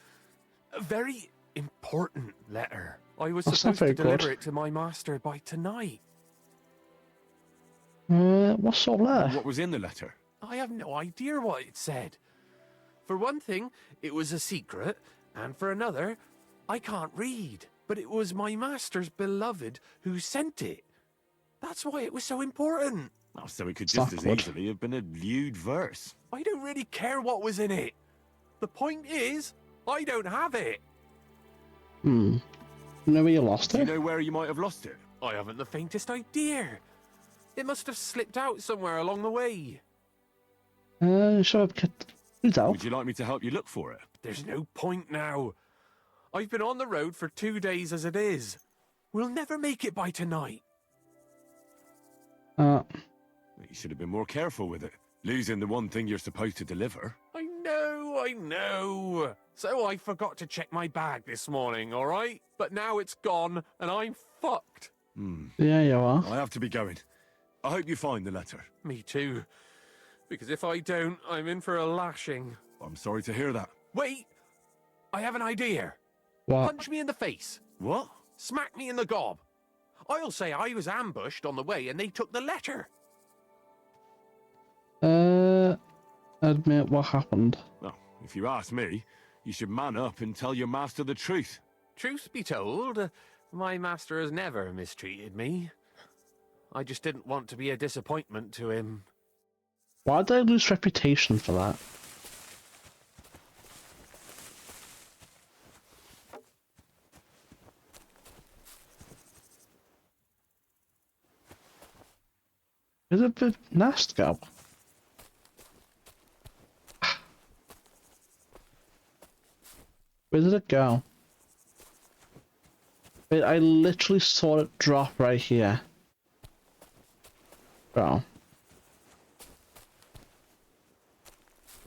Speaker 13: A very important letter. I was
Speaker 1: That's not
Speaker 13: supposed to
Speaker 1: very
Speaker 13: deliver
Speaker 1: good.
Speaker 13: it to my master by tonight.
Speaker 1: What's all there?
Speaker 5: What was in the letter?
Speaker 13: I have no idea what it said. For one thing, it was a secret, and for another, I can't read. But it was my master's beloved who sent it. That's why it was so important.
Speaker 5: Oh, so it could
Speaker 1: It's
Speaker 5: just
Speaker 1: not
Speaker 5: as
Speaker 1: good.
Speaker 5: easily have been a lewd verse.
Speaker 13: I don't really care what was in it. The point is, I don't have it.
Speaker 1: You know where you lost
Speaker 5: Do you
Speaker 1: it?
Speaker 5: know where you might have lost it?
Speaker 13: I haven't the faintest idea. It must have slipped out somewhere along the way.
Speaker 1: Sure, need help.
Speaker 5: Would you like me to help you look for it?
Speaker 13: There's no point now. I've been on the road for 2 days as it is. We'll never make it by tonight.
Speaker 5: You should have been more careful with it. Losing the one thing you're supposed to deliver.
Speaker 13: I know. So I forgot to check my bag this morning, all right? But now it's gone, and I'm fucked.
Speaker 1: Yeah, you are.
Speaker 5: I have to be going. I hope you find the letter.
Speaker 13: Me too. Because if I don't, I'm in for a lashing.
Speaker 5: I'm sorry to hear that.
Speaker 13: Wait! I have an idea.
Speaker 1: What?
Speaker 13: Punch me in the face.
Speaker 5: What?
Speaker 13: Smack me in the gob. I'll say I was ambushed on the way and they took the letter.
Speaker 1: Admit what happened.
Speaker 5: Well, if you ask me, you should man up and tell your master the truth.
Speaker 13: Truth be told, my master has never mistreated me. I just didn't want to be a disappointment to him.
Speaker 1: Why did I lose reputation for that? Where did the nest go? Where did it go? Wait, I literally saw it drop right here. Bro.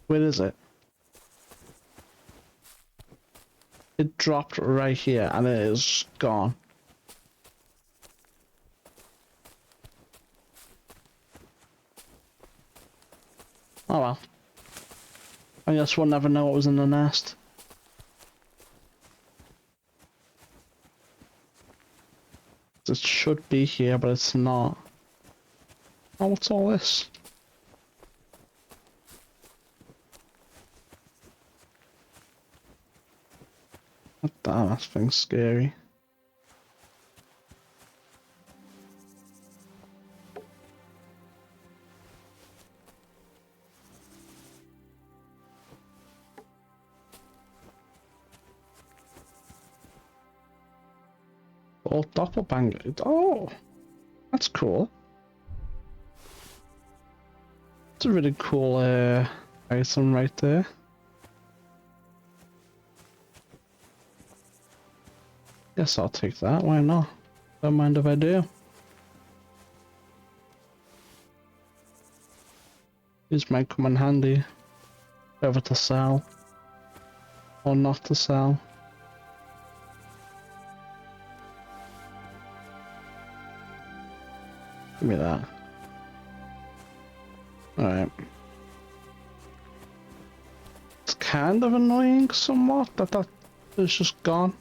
Speaker 1: Where is it? It dropped right here and it is gone. Oh well. I guess we'll never know what was in the nest. It should be here, but it's not. Oh, what's all this? Damn, that thing's scary. Oh, doppelganger. Oh, that's cool. It's a really cool item right there. Guess I'll take that, why not? Don't mind if I do. These might come in handy. Whether to sell or not to sell. Give me that. Alright. It's kind of annoying somewhat that is just gone.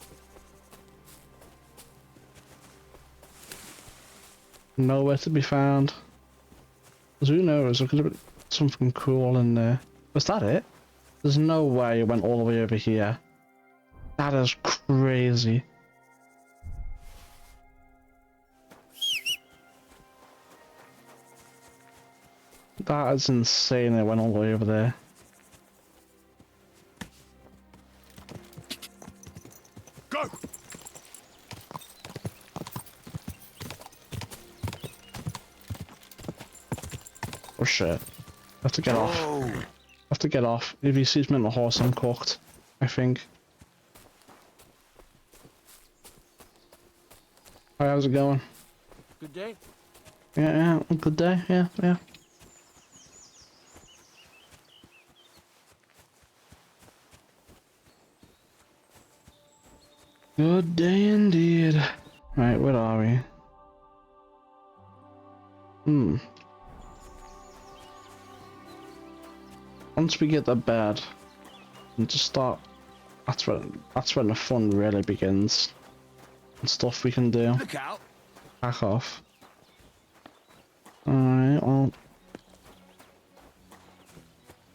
Speaker 1: Nowhere to be found. Because who knows, there could have been something cool in there. Was that it? There's no way it went all the way over here. That is crazy. That is insane, it went all the way over there.
Speaker 5: Go!
Speaker 1: Oh shit. I have to get off. I have to get off. If he sees me on the horse, I'm cooked. I think. Hi, how's it going?
Speaker 17: Good day.
Speaker 1: Yeah, good day, yeah. Good day indeed. Right, where are we? Once we get to bed and just start, that's when the fun really begins. And stuff we can do.
Speaker 7: Look out!
Speaker 1: Back off. Alright, well.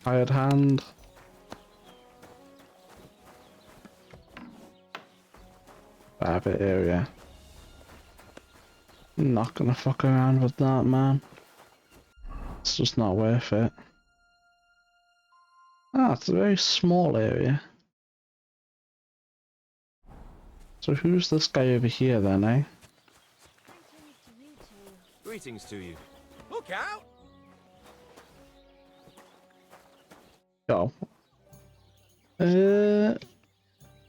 Speaker 1: Hired hand. Rabbit area. Not gonna fuck around with that, man. It's just not worth it. Ah, it's a very small area. So who's this guy over here then, eh?
Speaker 20: Greetings to you. Look out!
Speaker 1: Go. Let's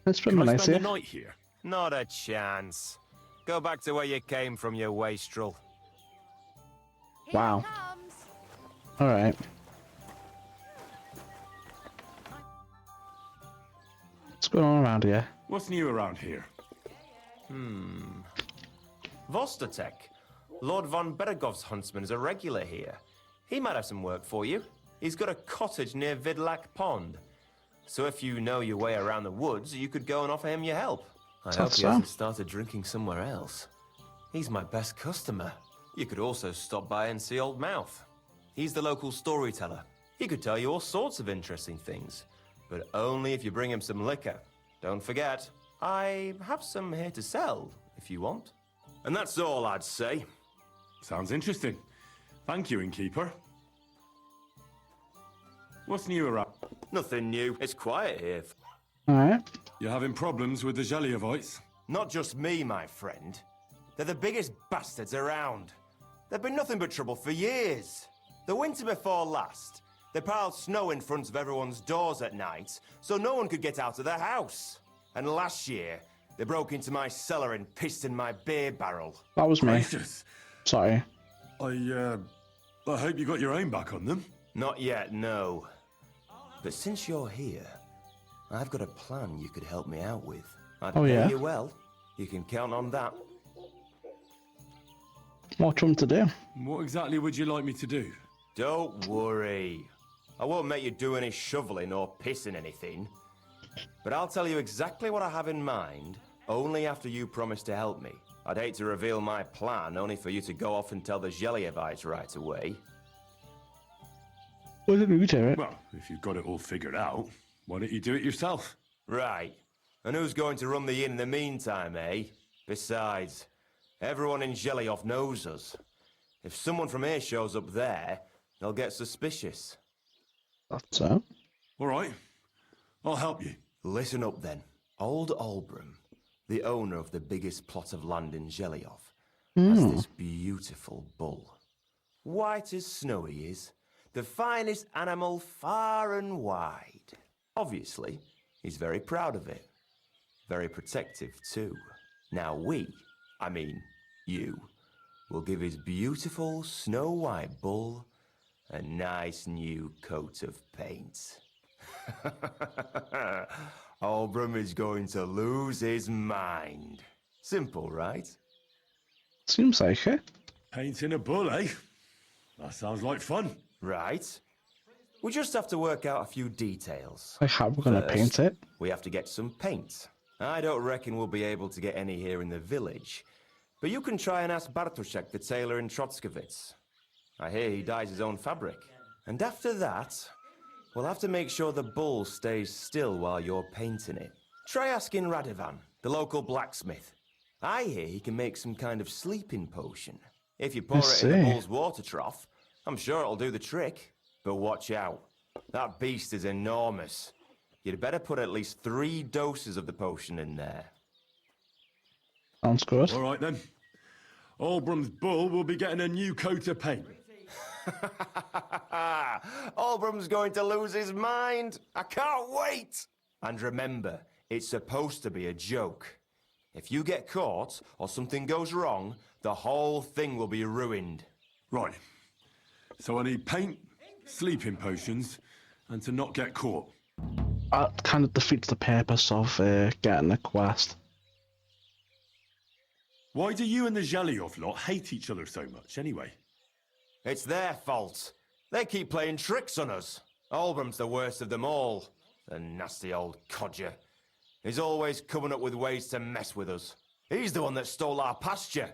Speaker 1: spend
Speaker 5: Can
Speaker 1: the
Speaker 5: I
Speaker 1: night
Speaker 5: spend
Speaker 1: here.
Speaker 5: the night here?
Speaker 20: Not a chance. Go back to where you came from, you wastrel.
Speaker 1: Wow. Alright. What's going on around here?
Speaker 5: What's new around here?
Speaker 20: Vostatek. Lord von Beregov's huntsman is a regular here. He might have some work for you. He's got a cottage near Vidlak Pond. So if you know your way around the woods, you could go and offer him your help. I hope he hasn't started drinking somewhere else. He's my best customer. You could also stop by and see Old Mouth. He's the local storyteller. He could tell you all sorts of interesting things, but only if you bring him some liquor. Don't forget, I have some here to sell, if you want.
Speaker 7: And that's all I'd say.
Speaker 5: Sounds interesting. Thank you, innkeeper. What's new around?
Speaker 8: Nothing new. It's quiet here.
Speaker 1: Alright.
Speaker 5: You're having problems with the Geliovites?
Speaker 8: Not just me, my friend. They're the biggest bastards around. They've been nothing but trouble for years. The winter before last, they piled snow in front of everyone's doors at night, so no one could get out of their house. And last year, they broke into my cellar and pissed in my beer barrel.
Speaker 1: That was me.
Speaker 5: Gracious.
Speaker 1: Sorry.
Speaker 5: I hope you got your aim back on them.
Speaker 8: Not yet, no. But since you're here, I've got a plan you could help me out with. I'd pay you well. You can count on that.
Speaker 1: What do you want to do?
Speaker 5: What exactly would you like me to do?
Speaker 8: Don't worry. I won't make you do any shoveling or pissing anything. But I'll tell you exactly what I have in mind, only after you promise to help me. I'd hate to reveal my plan, only for you to go off and tell the Geliovites right away.
Speaker 1: Why didn't you do it?
Speaker 5: Well, if you've got it all figured out, why don't you do it yourself?
Speaker 8: Right. And who's going to run the inn in the meantime, eh? Besides, everyone in Gelioff knows us. If someone from here shows up there, they'll get suspicious.
Speaker 1: That's so.
Speaker 5: All right. I'll help you.
Speaker 8: Listen up then. Old Olbram, the owner of the biggest plot of land in Gelioff, has this beautiful bull. White as snow he is. The finest animal far and wide. Obviously, he's very proud of it. Very protective too. Now you, will give his beautiful snow-white bull a nice new coat of paint. Olbram is going to lose his mind. Simple, right?
Speaker 1: Seems like it.
Speaker 5: Painting a bull, eh? That sounds like fun.
Speaker 8: Right. We just have to work out a few details.
Speaker 1: Like how we're going to paint it?
Speaker 8: We have to get some paint. I don't reckon we'll be able to get any here in the village. But you can try and ask Bartoszek, the tailor in Trotskovitz. I hear he dyes his own fabric. And after that, we'll have to make sure the bull stays still while you're painting it. Try asking Radovan, the local blacksmith. I hear he can make some kind of sleeping potion. If you pour it in the bull's water trough, I'm sure it'll do the trick. But watch out. That beast is enormous. You'd better put at least 3 doses of the potion in there.
Speaker 1: Sounds good.
Speaker 5: All right then. Olbram's bull will be getting a new coat of paint.
Speaker 8: Olbram's going to lose his mind. I can't wait. And remember, it's supposed to be a joke. If you get caught or something goes wrong, the whole thing will be ruined.
Speaker 5: Right. So I need paint, sleeping potions, and to not get caught.
Speaker 1: That kind of defeats the purpose of getting a quest.
Speaker 5: Why do you and the Gelioff lot hate each other so much, anyway?
Speaker 8: It's their fault. They keep playing tricks on us. Olbram's the worst of them all. The nasty old codger. He's always coming up with ways to mess with us. He's the one that stole our pasture.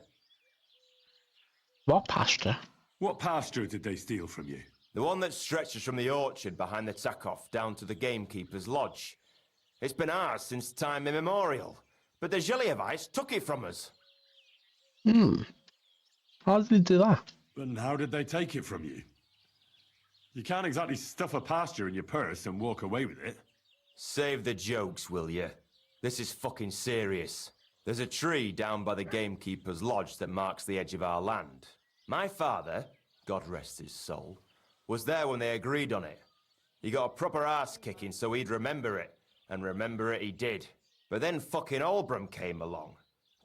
Speaker 1: What pasture?
Speaker 5: What pasture did they steal from you?
Speaker 8: The one that stretches from the orchard behind the Takov down to the gamekeeper's lodge. It's been ours since time immemorial, but the Geliovites took it from us.
Speaker 1: How did they do that?
Speaker 5: And how did they take it from you? You can't exactly stuff a pasture in your purse and walk away with it.
Speaker 8: Save the jokes, will you? This is fucking serious. There's a tree down by the gamekeeper's lodge that marks the edge of our land. My father, God rest his soul, was there when they agreed on it. He got a proper ass kicking so he'd remember it, and remember it he did. But then fucking Olbram came along,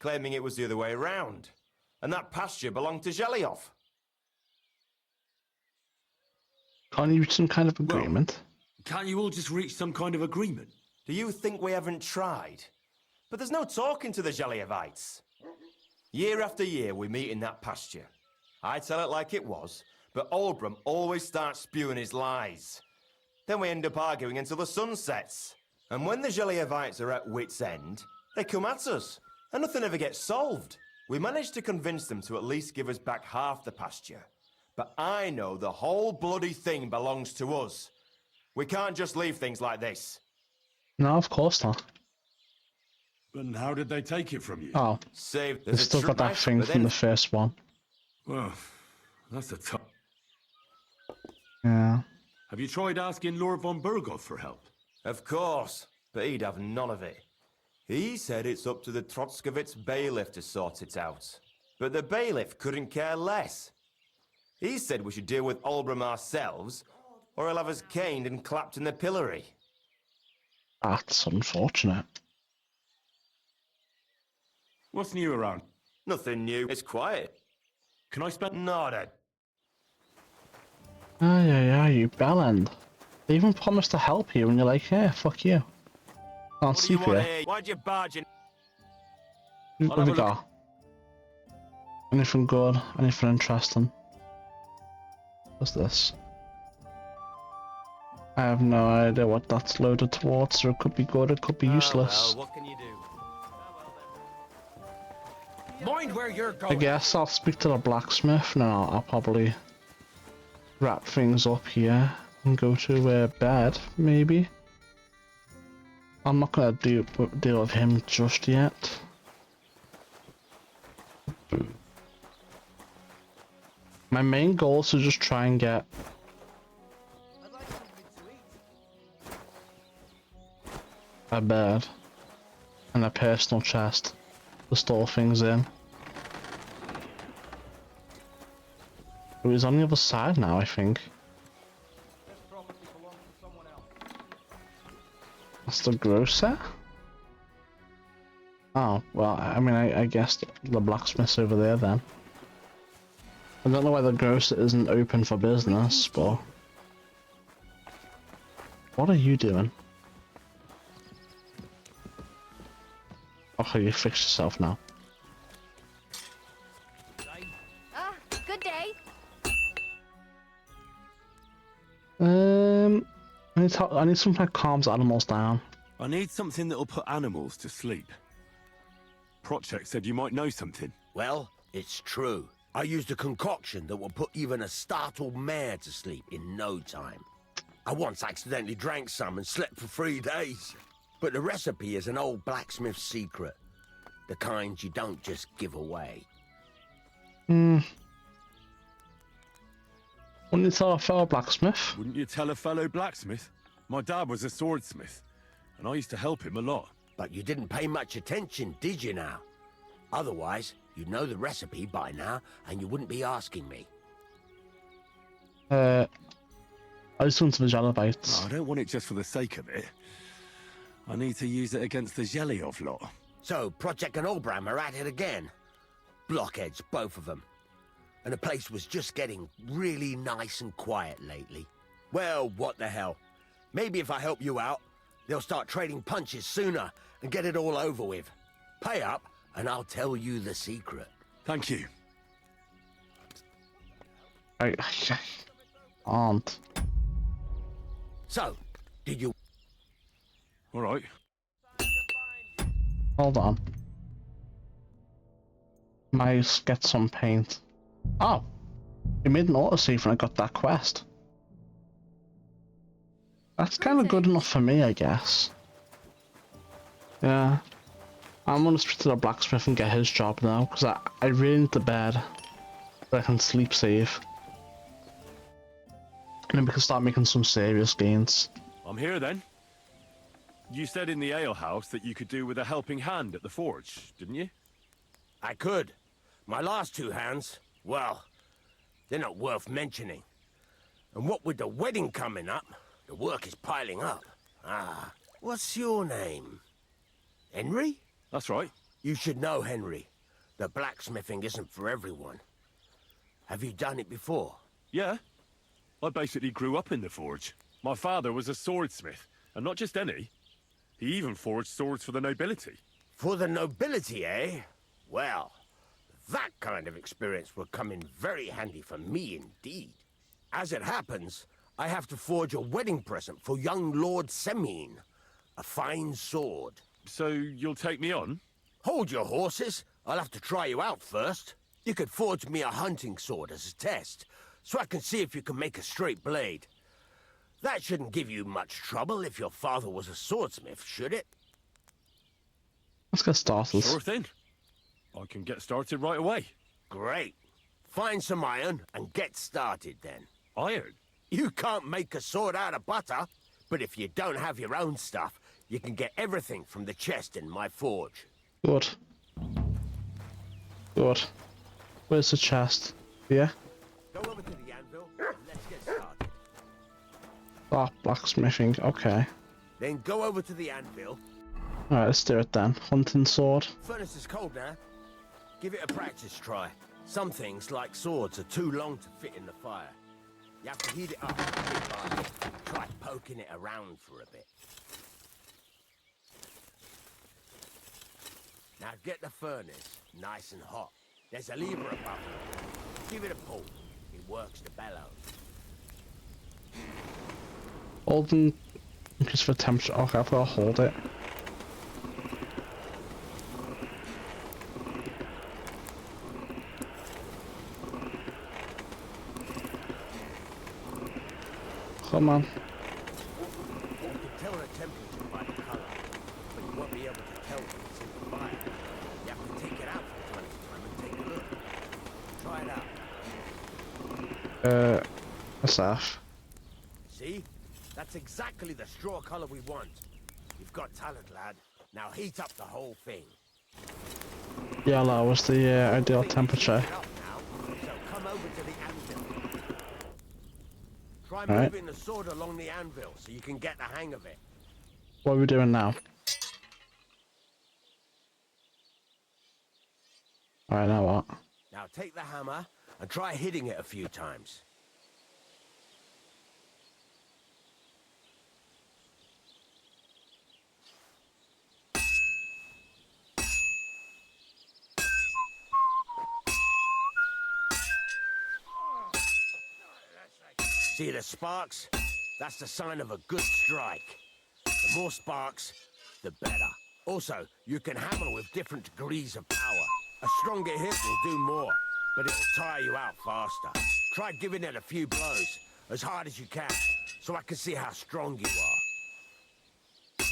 Speaker 8: claiming it was the other way round, and that pasture belonged to Gelioff.
Speaker 1: Can't you reach some kind of agreement?
Speaker 5: Can't you all just reach some kind of agreement?
Speaker 8: Do you think we haven't tried? But there's no talking to the Geliovites. Year after year we meet in that pasture. I tell it like it was, but Olbram always starts spewing his lies. Then we end up arguing until the sun sets. And when the Geliovites are at wit's end, they come at us, and nothing ever gets solved. We managed to convince them to at least give us back half the pasture. But I know the whole bloody thing belongs to us. We can't just leave things like this.
Speaker 1: No, of course not.
Speaker 5: And how did they take it from you?
Speaker 1: Oh,
Speaker 8: Save.
Speaker 1: they've still got that thing from the first one.
Speaker 5: Well, that's a tough...
Speaker 1: Yeah.
Speaker 5: Have you tried asking Lord von Burgos for help?
Speaker 8: Of course, but he'd have none of it. He said it's up to the Trotskovitz bailiff to sort it out. But the bailiff couldn't care less. He said we should deal with Olbram ourselves, or he'll have us caned and clapped in the pillory.
Speaker 1: That's unfortunate.
Speaker 5: What's new around?
Speaker 8: Nothing new. It's quiet.
Speaker 5: Can I spend...
Speaker 8: Nada.
Speaker 1: Yeah, you bellend. They even promised to help you, and you're like, yeah, fuck you. Can't
Speaker 8: What do
Speaker 1: sleep
Speaker 8: you want
Speaker 1: here.
Speaker 8: here? Why'd you barge in?
Speaker 1: What have we got? Anything good? Anything interesting? What's this? I have no idea what that's loaded towards, so it could be good, it could be useless.
Speaker 8: Well, what can you do? Mind where you're
Speaker 1: I
Speaker 8: going.
Speaker 1: guess I'll speak to the blacksmith, and then I'll probably wrap things up here and go to bed, maybe. I'm not gonna deal with him just yet. My main goal is to just try and get a bed and a personal chest to store things in. But he's on the other side now, I think. That's the grocer? Oh, well, I mean, I guess the blacksmith's over there then. I don't know why the grocer isn't open for business, but... What are you doing? Okay, you fixed yourself now.
Speaker 4: Ah, good day.
Speaker 1: I need something that calms animals down.
Speaker 5: I need something that'll put animals to sleep. Project said you might know something.
Speaker 7: Well, it's true. I used a concoction that will put even a startled mare to sleep in no time. I once accidentally drank some and slept for 3 days. But the recipe is an old blacksmith's secret. The kind you don't just give away.
Speaker 1: Wouldn't you tell a fellow blacksmith?
Speaker 5: Wouldn't you tell a fellow blacksmith? My dad was a swordsmith, and I used to help him a lot.
Speaker 7: But you didn't pay much attention, did you now? Otherwise, you'd know the recipe by now, and you wouldn't be asking me.
Speaker 1: I just want the jelly bites.
Speaker 5: No, I don't want it just for the sake of it. I need to use it against the Zhelyov lot.
Speaker 7: So, Project and Olbram are at it again. Blockheads, both of them. And the place was just getting really nice and quiet lately. Well, what the hell. Maybe if I help you out, they'll start trading punches sooner and get it all over with. Pay up, and I'll tell you the secret.
Speaker 5: Thank you.
Speaker 1: I aren't.
Speaker 7: So, did you...
Speaker 5: All right.
Speaker 1: Hold on. Might get some paint. Oh! You made an autosave when I got that quest. That's kind of good enough for me, I guess. Yeah. I'm gonna speak to the blacksmith and get his job now, because I really need the bed so I can sleep safe. And then we can start making some serious gains.
Speaker 5: I'm here then. You said in the alehouse that you could do with a helping hand at the forge, didn't you?
Speaker 7: I could. My last 2 hands, well, they're not worth mentioning. And what with the wedding coming up, the work is piling up. Ah, what's your name? Henry?
Speaker 5: That's right.
Speaker 7: You should know, Henry. The blacksmithing isn't for everyone. Have you done it before?
Speaker 5: Yeah. I basically grew up in the forge. My father was a swordsmith, and not just any. He even forged swords for the nobility.
Speaker 7: For the nobility, eh? Well, that kind of experience will come in very handy for me indeed. As it happens, I have to forge a wedding present for young Lord Semine. A fine sword.
Speaker 5: So you'll take me on?
Speaker 7: Hold your horses. I'll have to try you out first. You could forge me a hunting sword as a test, so I can see if you can make a straight blade. That shouldn't give you much trouble if your father was a swordsmith, should it?
Speaker 1: Let's get started.
Speaker 5: Sure thing. I can get started right away.
Speaker 7: Great. Find some iron and get started then.
Speaker 5: Iron?
Speaker 7: You can't make a sword out of butter, but if you don't have your own stuff, you can get everything from the chest in my forge.
Speaker 1: Good. Good. Where's the chest? Yeah?
Speaker 7: Go over to the anvil and let's get started.
Speaker 1: Oh, blacksmithing. Okay.
Speaker 7: Then go over to the anvil.
Speaker 1: Alright, let's do it then. Hunting sword.
Speaker 7: Furnace is cold now. Give it a practice try. Some things, like swords, are too long to fit in the fire. You have to heat it up. Try poking it around for a bit. Now get the furnace nice and hot. There's a lever above it. Give it a pull. It works the bellows.
Speaker 1: Hold and just for temperature. Okay, I've got to hold it. Come on.
Speaker 7: You can tell the temperature by the color, but you won't be able to tell when it's in the fire. You have to take it out from time to time and take a look. Try it out.
Speaker 1: What's that?
Speaker 7: See? That's exactly the straw color we want. You've got talent, lad. Now heat up the whole thing.
Speaker 1: Yellow was the ideal temperature.
Speaker 7: So come over to the anvil. Try
Speaker 1: Alright.
Speaker 7: moving the sword along the anvil so you can get the hang of it.
Speaker 1: What are we doing now? Alright, now what?
Speaker 7: Now take the hammer and try hitting it a few times. See the sparks? That's the sign of a good strike. The more sparks, the better. Also, you can hammer with different degrees of power. A stronger hit will do more, but it'll tire you out faster. Try giving it a few blows, as hard as you can, so I can see how strong you are.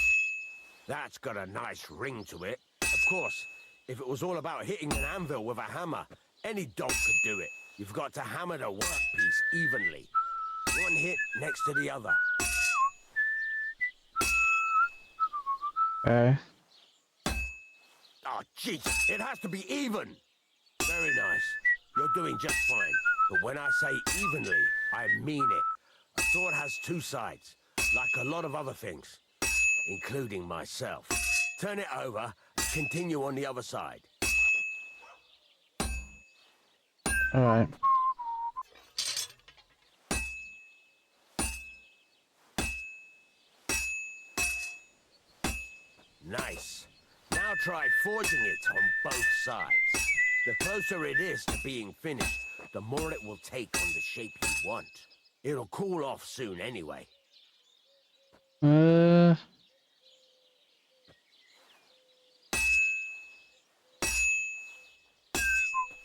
Speaker 7: That's got a nice ring to it. Of course, if it was all about hitting an anvil with a hammer, any dog could do it. You've got to hammer the workpiece evenly. One hit next to the other.
Speaker 1: Okay.
Speaker 7: Oh, jeez, it has to be even. Very nice. You're doing just fine. But when I say evenly, I mean it. A sword has two sides, like a lot of other things, including myself. Turn it over and continue on the other side.
Speaker 1: Alright.
Speaker 7: Nice. Now try forging it on both sides. The closer it is to being finished, the more it will take on the shape you want. It'll cool off soon anyway.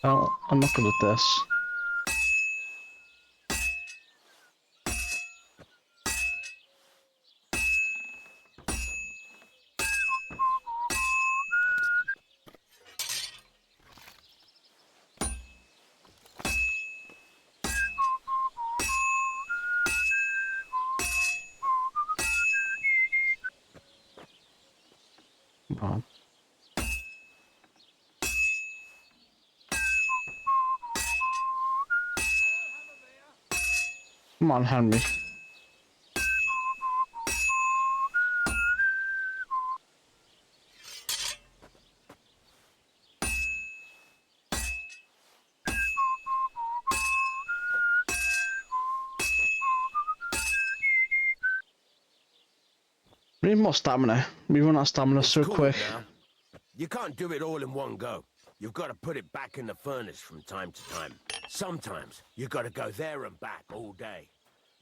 Speaker 1: Oh, I'm not good at this. Come on. Come on, Henry. We need more stamina. We run out of stamina so
Speaker 7: Cool
Speaker 1: quick.
Speaker 7: now. You can't do it all in one go. You've got to put it back in the furnace from time to time. Sometimes you've got to go there and back all day.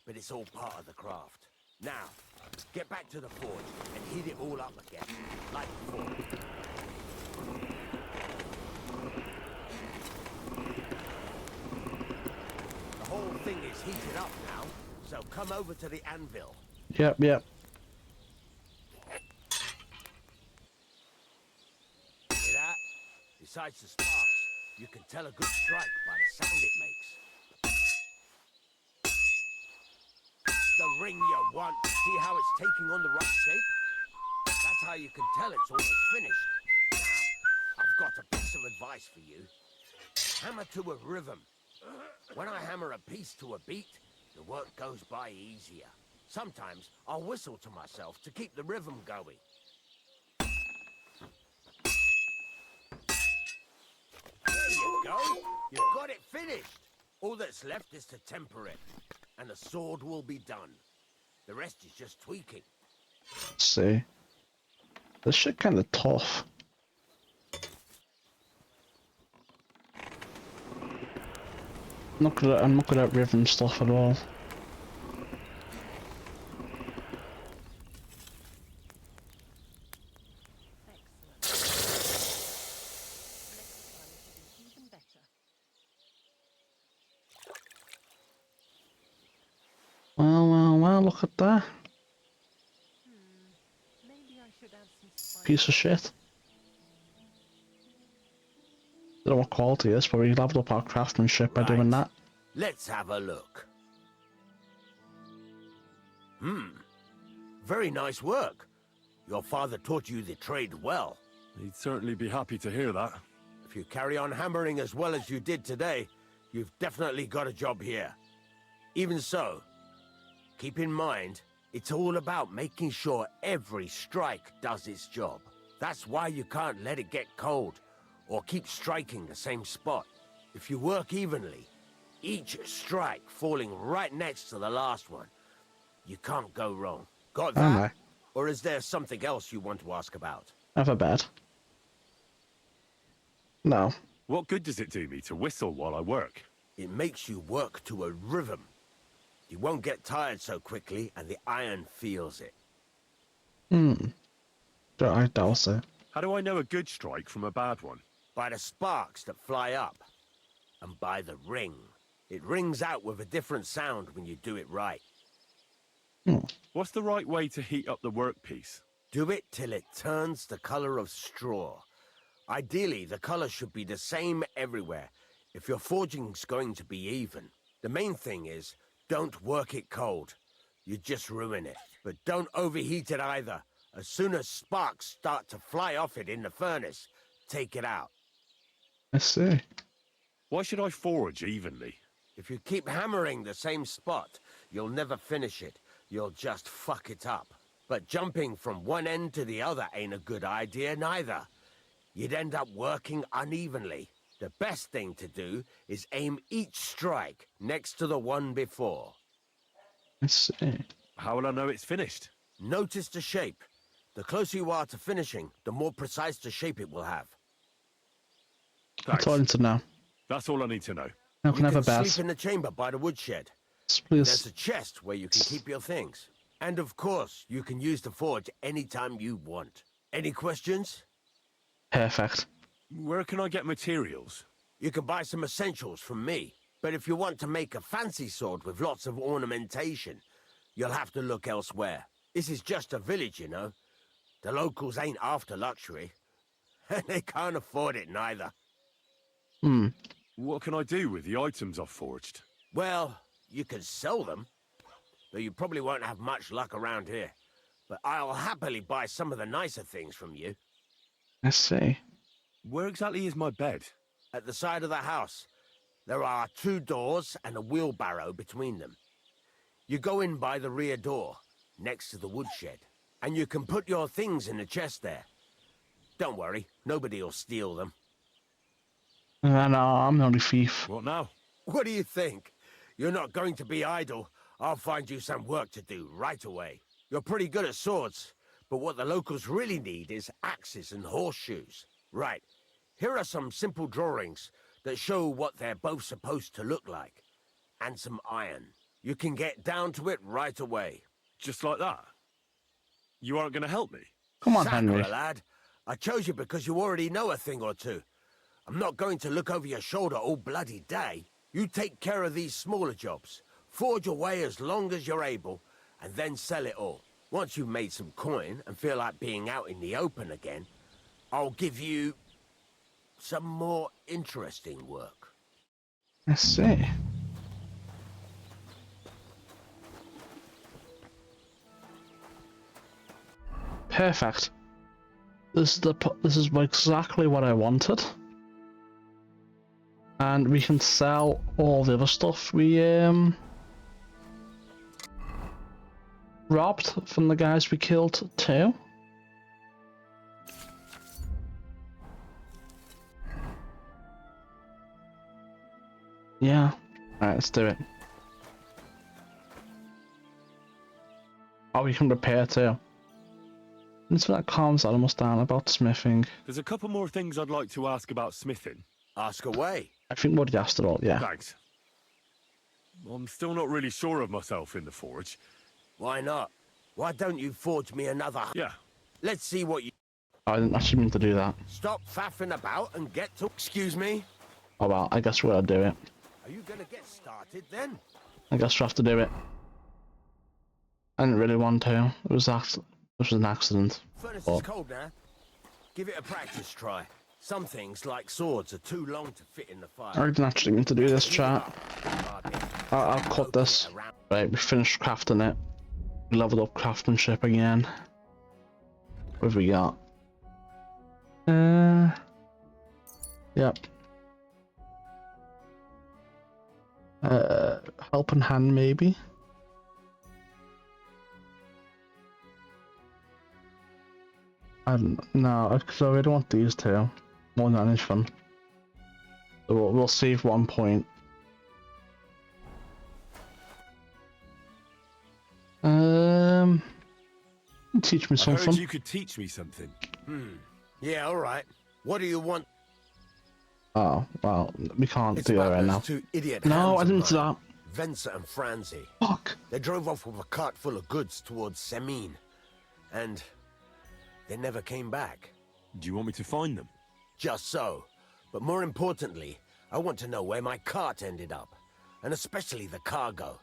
Speaker 7: But it's all part of the craft. Now, get back to the forge and heat it all up again, like before. The whole thing is heated up now, so come over to the anvil.
Speaker 1: Yep, yep.
Speaker 7: Hear that? Besides the sparks, you can tell a good strike by the sound it makes. the ring you want. See how it's taking on the right shape? That's how you can tell it's almost finished. Now, I've got a piece of advice for you. Hammer to a rhythm. When I hammer a piece to a beat, the work goes by easier. Sometimes I'll whistle to myself to keep the rhythm going. There you go. You've got it finished. All that's left is to temper it, and the sword will be done. The rest is just tweaking.
Speaker 1: Let's see. This shit kind of tough. I'm not good at rhythm stuff at all. Well, look at that. Piece of shit. Don't know what quality it is, but we leveled up our craftsmanship by doing that.
Speaker 7: Let's have a look. Very nice work. Your father taught you the trade well.
Speaker 5: He'd certainly be happy to hear that.
Speaker 7: If you carry on hammering as well as you did today, you've definitely got a job here. Even so, keep in mind, it's all about making sure every strike does its job. That's why you can't let it get cold, or keep striking the same spot. If you work evenly, each strike falling right next to the last one, you can't go wrong. Got that? Or is there something else you want to ask about?
Speaker 1: Have a bed. No.
Speaker 5: What good does it do me to whistle while I work?
Speaker 7: It makes you work to a rhythm. You won't get tired so quickly, and the iron feels it.
Speaker 1: I doubt it.
Speaker 5: How do I know a good strike from a bad one?
Speaker 7: By the sparks that fly up, and by the ring. It rings out with a different sound when you do it right.
Speaker 5: What's the right way to heat up the workpiece?
Speaker 7: Do it till it turns the color of straw. Ideally, the color should be the same everywhere, if your forging's going to be even. The main thing is, don't work it cold. You just ruin it. But don't overheat it either. As soon as sparks start to fly off it in the furnace, take it out.
Speaker 1: I see.
Speaker 5: Why should I forge evenly?
Speaker 7: If you keep hammering the same spot, you'll never finish it. You'll just fuck it up. But jumping from one end to the other ain't a good idea neither. You'd end up working unevenly. The best thing to do is aim each strike next to the one before.
Speaker 1: I see.
Speaker 5: How will I know it's finished?
Speaker 7: Notice the shape. The closer you are to finishing, the more precise the shape it will have.
Speaker 5: Thanks.
Speaker 1: That's all I need to know.
Speaker 5: That's all I need to know.
Speaker 1: Now can I have a bed?
Speaker 7: Sleep in the chamber by the woodshed.
Speaker 1: Please.
Speaker 7: There's a chest where you can keep your things. And of course, you can use the forge anytime you want. Any questions?
Speaker 1: Perfect.
Speaker 5: Where can I get materials?
Speaker 7: You can buy some essentials from me. But if you want to make a fancy sword with lots of ornamentation, you'll have to look elsewhere. This is just a village, you know. The locals ain't after luxury. And they can't afford it neither.
Speaker 5: What can I do with the items I've forged?
Speaker 7: Well, you can sell them. Though you probably won't have much luck around here. But I'll happily buy some of the nicer things from you.
Speaker 1: I see.
Speaker 5: Where exactly is my bed?
Speaker 7: At the side of the house. There are 2 doors and a wheelbarrow between them. You go in by the rear door, next to the woodshed. And you can put your things in the chest there. Don't worry, nobody'll steal them.
Speaker 1: No, I'm the only thief.
Speaker 5: What now?
Speaker 7: What do you think? You're not going to be idle. I'll find you some work to do right away. You're pretty good at swords, but what the locals really need is axes and horseshoes. Right, here are some simple drawings that show what they're both supposed to look like. And some iron. You can get down to it right away.
Speaker 5: Just like that? You aren't going to help me?
Speaker 1: Come on,
Speaker 7: Sacre,
Speaker 1: Henry.
Speaker 7: lad. I chose you because you already know a thing or two. I'm not going to look over your shoulder all bloody day. You take care of these smaller jobs. Forge away as long as you're able, and then sell it all. Once you've made some coin and feel like being out in the open again, I'll give you some more interesting work.
Speaker 1: I see. perfect. This is exactly what I wanted. And we can sell all the other stuff we robbed from the guys we killed too. Yeah. Alright, let's do it. Oh, we can repair too. It's that calms animals down about smithing.
Speaker 5: There's a couple more things I'd like to ask about smithing.
Speaker 7: Ask away.
Speaker 1: I think Woody asked it all, yeah.
Speaker 5: Thanks. I'm still not really sure of myself in the forge.
Speaker 7: Why not? Why don't you forge me another?
Speaker 5: Yeah.
Speaker 7: Let's see what you...
Speaker 1: I didn't actually mean to do that.
Speaker 7: Stop faffing about and get to... Excuse me?
Speaker 1: Oh well, I guess we'll do it.
Speaker 7: Are you gonna get started then?
Speaker 1: I guess we'll have to do it. I didn't really want to. It was an accident.
Speaker 7: Furnace is cold now. Give it a practice try. Some things, like swords, are too long to fit in the fire.
Speaker 1: I didn't actually mean to do this, chat. I'll cut this. Right, we finished crafting it. We leveled up craftsmanship again. What have we got? Yep. Helping hand, maybe? No, because I really want these two more than anything. So we'll save 1 point. Teach me something.
Speaker 5: I heard you could teach me something.
Speaker 7: Yeah, all right. What do you want?
Speaker 1: Oh, well, we can't do that right now.
Speaker 7: Two idiot
Speaker 1: No, I
Speaker 7: hands
Speaker 1: didn't
Speaker 7: of
Speaker 1: do
Speaker 7: mine,
Speaker 1: that.
Speaker 7: Venza and Franzi.
Speaker 1: Fuck.
Speaker 7: They drove off with a cart full of goods towards Semin. And they never came back.
Speaker 5: Do you want me to find them?
Speaker 7: Just so. But more importantly, I want to know where my cart ended up. And especially the cargo.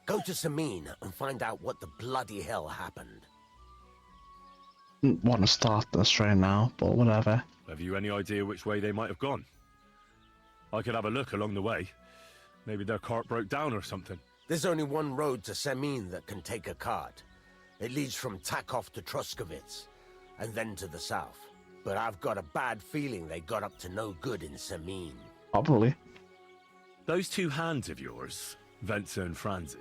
Speaker 7: Go to Semin and find out what the bloody hell happened.
Speaker 1: Didn't want to start this right now, but whatever.
Speaker 5: Have you any idea which way they might have gone? I could have a look along the way. Maybe their cart broke down or something.
Speaker 7: There's only one road to Semin that can take a cart. It leads from Takov to Troskovitz, and then to the south. But I've got a bad feeling they got up to no good in Semin.
Speaker 1: Probably.
Speaker 5: Those two hands of yours, Venza and Franzi,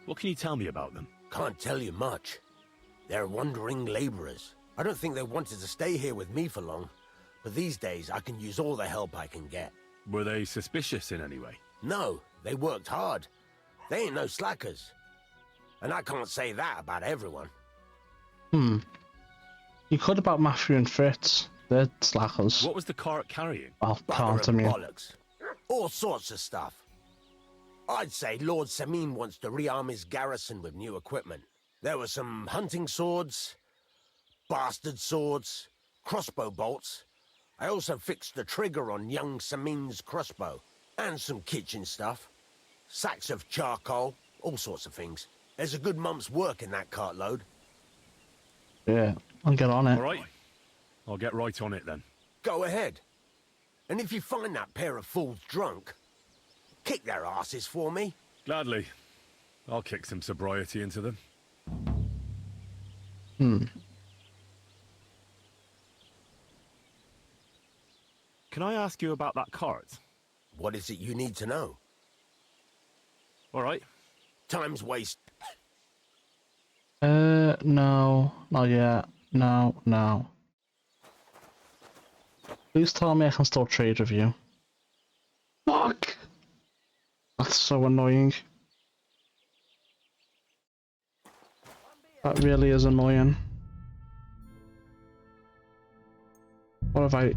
Speaker 5: what can you tell me about them?
Speaker 7: Can't tell you much. They're wandering laborers. I don't think they wanted to stay here with me for long, but these days I can use all the help I can get.
Speaker 5: Were they suspicious in any way?
Speaker 7: No, they worked hard. They ain't no slackers. And I can't say that about everyone.
Speaker 1: You could about Matthew and Fritz. They're slackers.
Speaker 5: What was the cart carrying?
Speaker 1: Oh, can't I mean.
Speaker 7: Bollocks. All sorts of stuff. I'd say Lord Semin wants to rearm his garrison with new equipment. There were some hunting swords, bastard swords, crossbow bolts. I also fixed the trigger on young Semin's crossbow. And some kitchen stuff. Sacks of charcoal, all sorts of things. There's a good month's work in that cartload.
Speaker 1: Yeah, I'll get on it.
Speaker 5: All right. I'll get right on it then.
Speaker 7: Go ahead. And if you find that pair of fools drunk, kick their asses for me.
Speaker 5: Gladly. I'll kick some sobriety into them. Can I ask you about that cart?
Speaker 7: What is it you need to know?
Speaker 5: All right.
Speaker 7: Time's waste.
Speaker 1: No, not yet. No. Please tell me I can still trade with you. Fuck! That's so annoying. That really is annoying. What if I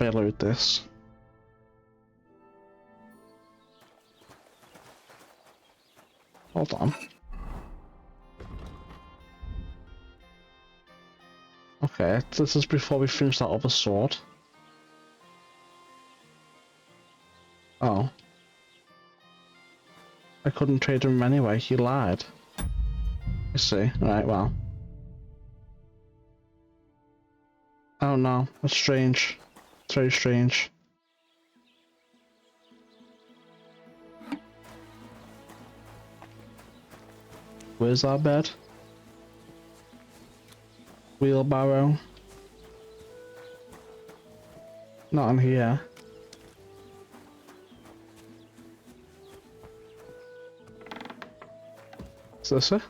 Speaker 1: load this? Hold on. Okay, this is before we finish that other sword. Oh. I couldn't trade him anyway, he lied. I see. Alright, well. Oh no, that's strange. It's very strange. Where's our bed? Wheelbarrow. Not in here. Is this it?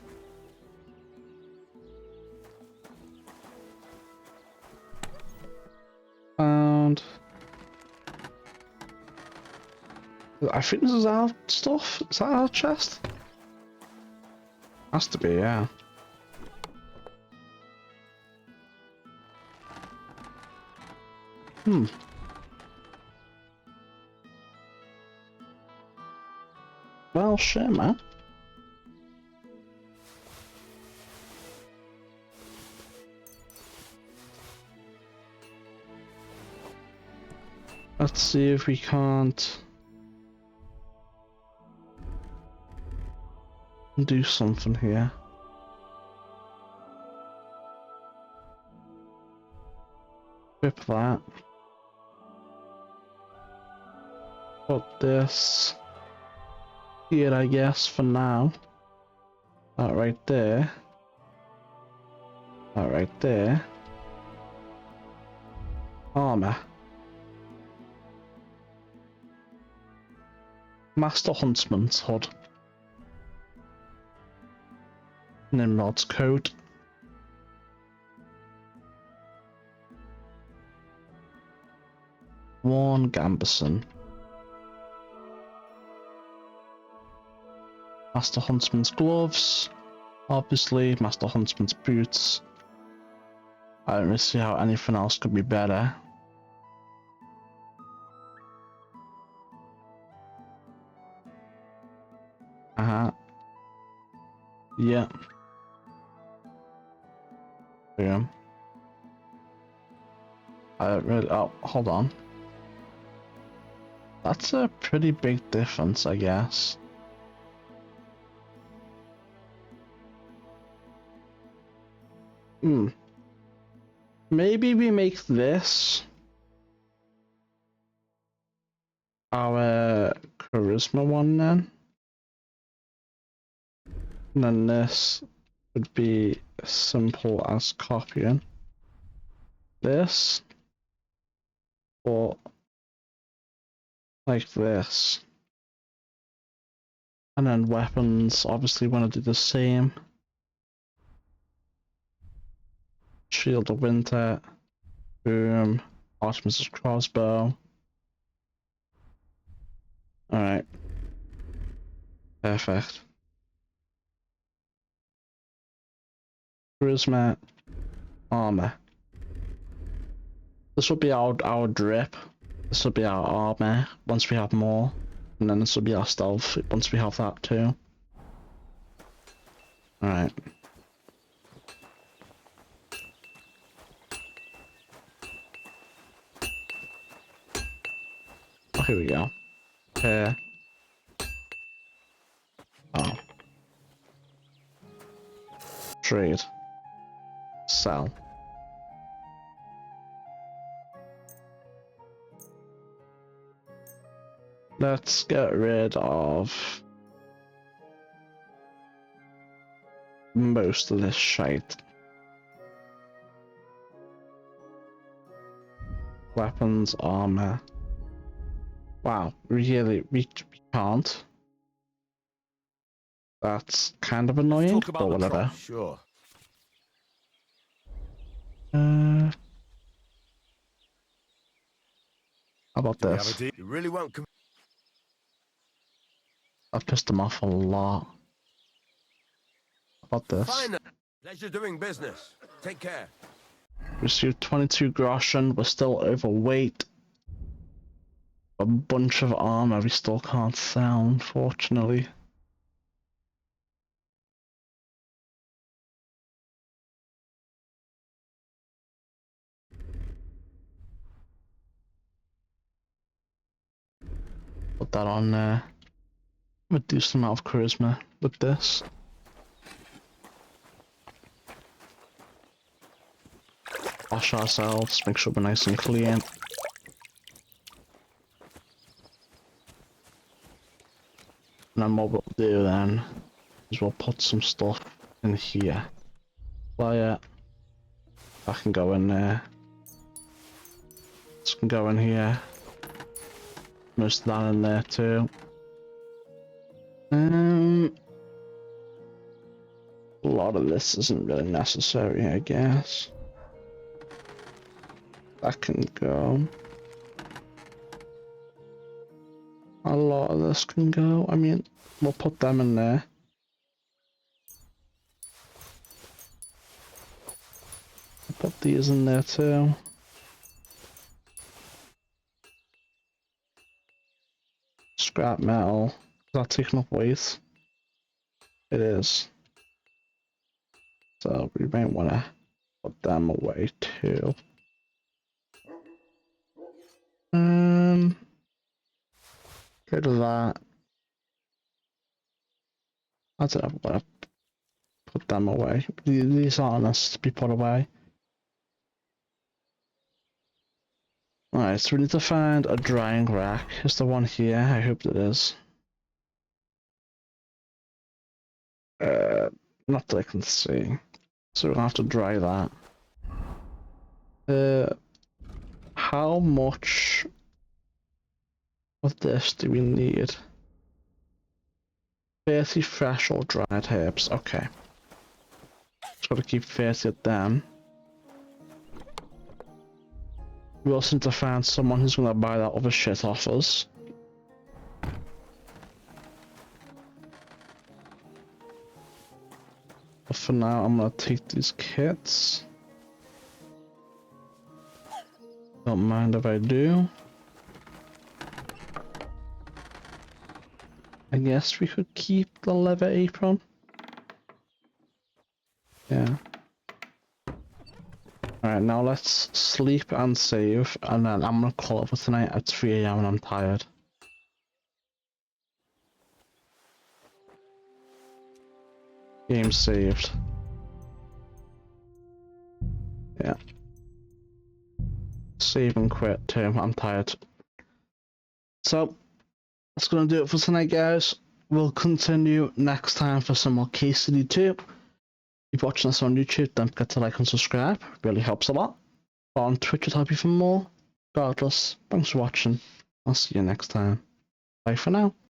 Speaker 1: Found. I think this is our stuff. Is that our chest? Has to be, yeah. Hmm. Well, shit, man. Let's see if we can't do something here. Rip that. Put this here, I guess, for now. That right there. That right there. Armor. Master Huntsman's hood. Nimrod's coat. Worn Gambeson. Master Huntsman's gloves. Obviously, Master Huntsman's boots. I don't really see how anything else could be better. Yeah. Boom. I don't really. Oh, hold on. That's a pretty big difference, I guess. Maybe we make this our charisma one then. And then this would be simple as copying this, or like this. And then weapons, obviously want to do the same. Shield of Winter, boom, Artemis's crossbow. Alright. Perfect. Charisma, armor. This will be our drip. This will be our armor once we have more. And then this will be our stealth once we have that too. Alright. Oh, here we go. Here. Oh. Trade. Sell. Let's get rid of most of this shite. Weapons, armor. Wow, really, we can't. That's kind of annoying, but whatever.
Speaker 7: Sure.
Speaker 1: How about this?
Speaker 7: You really won't come.
Speaker 1: I've pissed him off a lot. How about this?
Speaker 7: Fine. Pleasure doing business. Take care.
Speaker 1: Received 22 groschen. We're still overweight. A bunch of armor we still can't sell, unfortunately. Put that on there. A decent amount of charisma with this. Wash ourselves, make sure we're nice and clean. And then what we'll do then is we'll put some stuff in here. Fire. I can go in there. This can go in here. Most of that in there too. A lot of this isn't really necessary, I guess. That can go. A lot of this can go. I mean, we'll put them in there. I'll put these in there too. Scrap metal. Is that taking up weight? It is. So we might want to put them away too. Get rid of that. I don't know what to put them away. These aren't necessary to be put away. Alright, so we need to find a drying rack. Is the one here? I hope it is. Not that I can see. So we're gonna have to dry that. How much of this do we need? 30 fresh or dried herbs. Okay. Just gotta keep 30 of them. We also need to find someone who's gonna buy that other shit off us. But for now, I'm gonna take these kits. Don't mind if I do. I guess we could keep the leather apron. Yeah. Alright, now let's sleep and save, and then I'm gonna call it for tonight at 3 AM and I'm tired. Game saved. Yeah. Save and quit too, I'm tired. So, that's gonna do it for tonight, guys. We'll continue next time for some more Case City 2. If you're watching this on YouTube, don't forget to like and subscribe. It really helps a lot. Or on Twitch, I'd help you for more. Regardless, thanks for watching. I'll see you next time. Bye for now.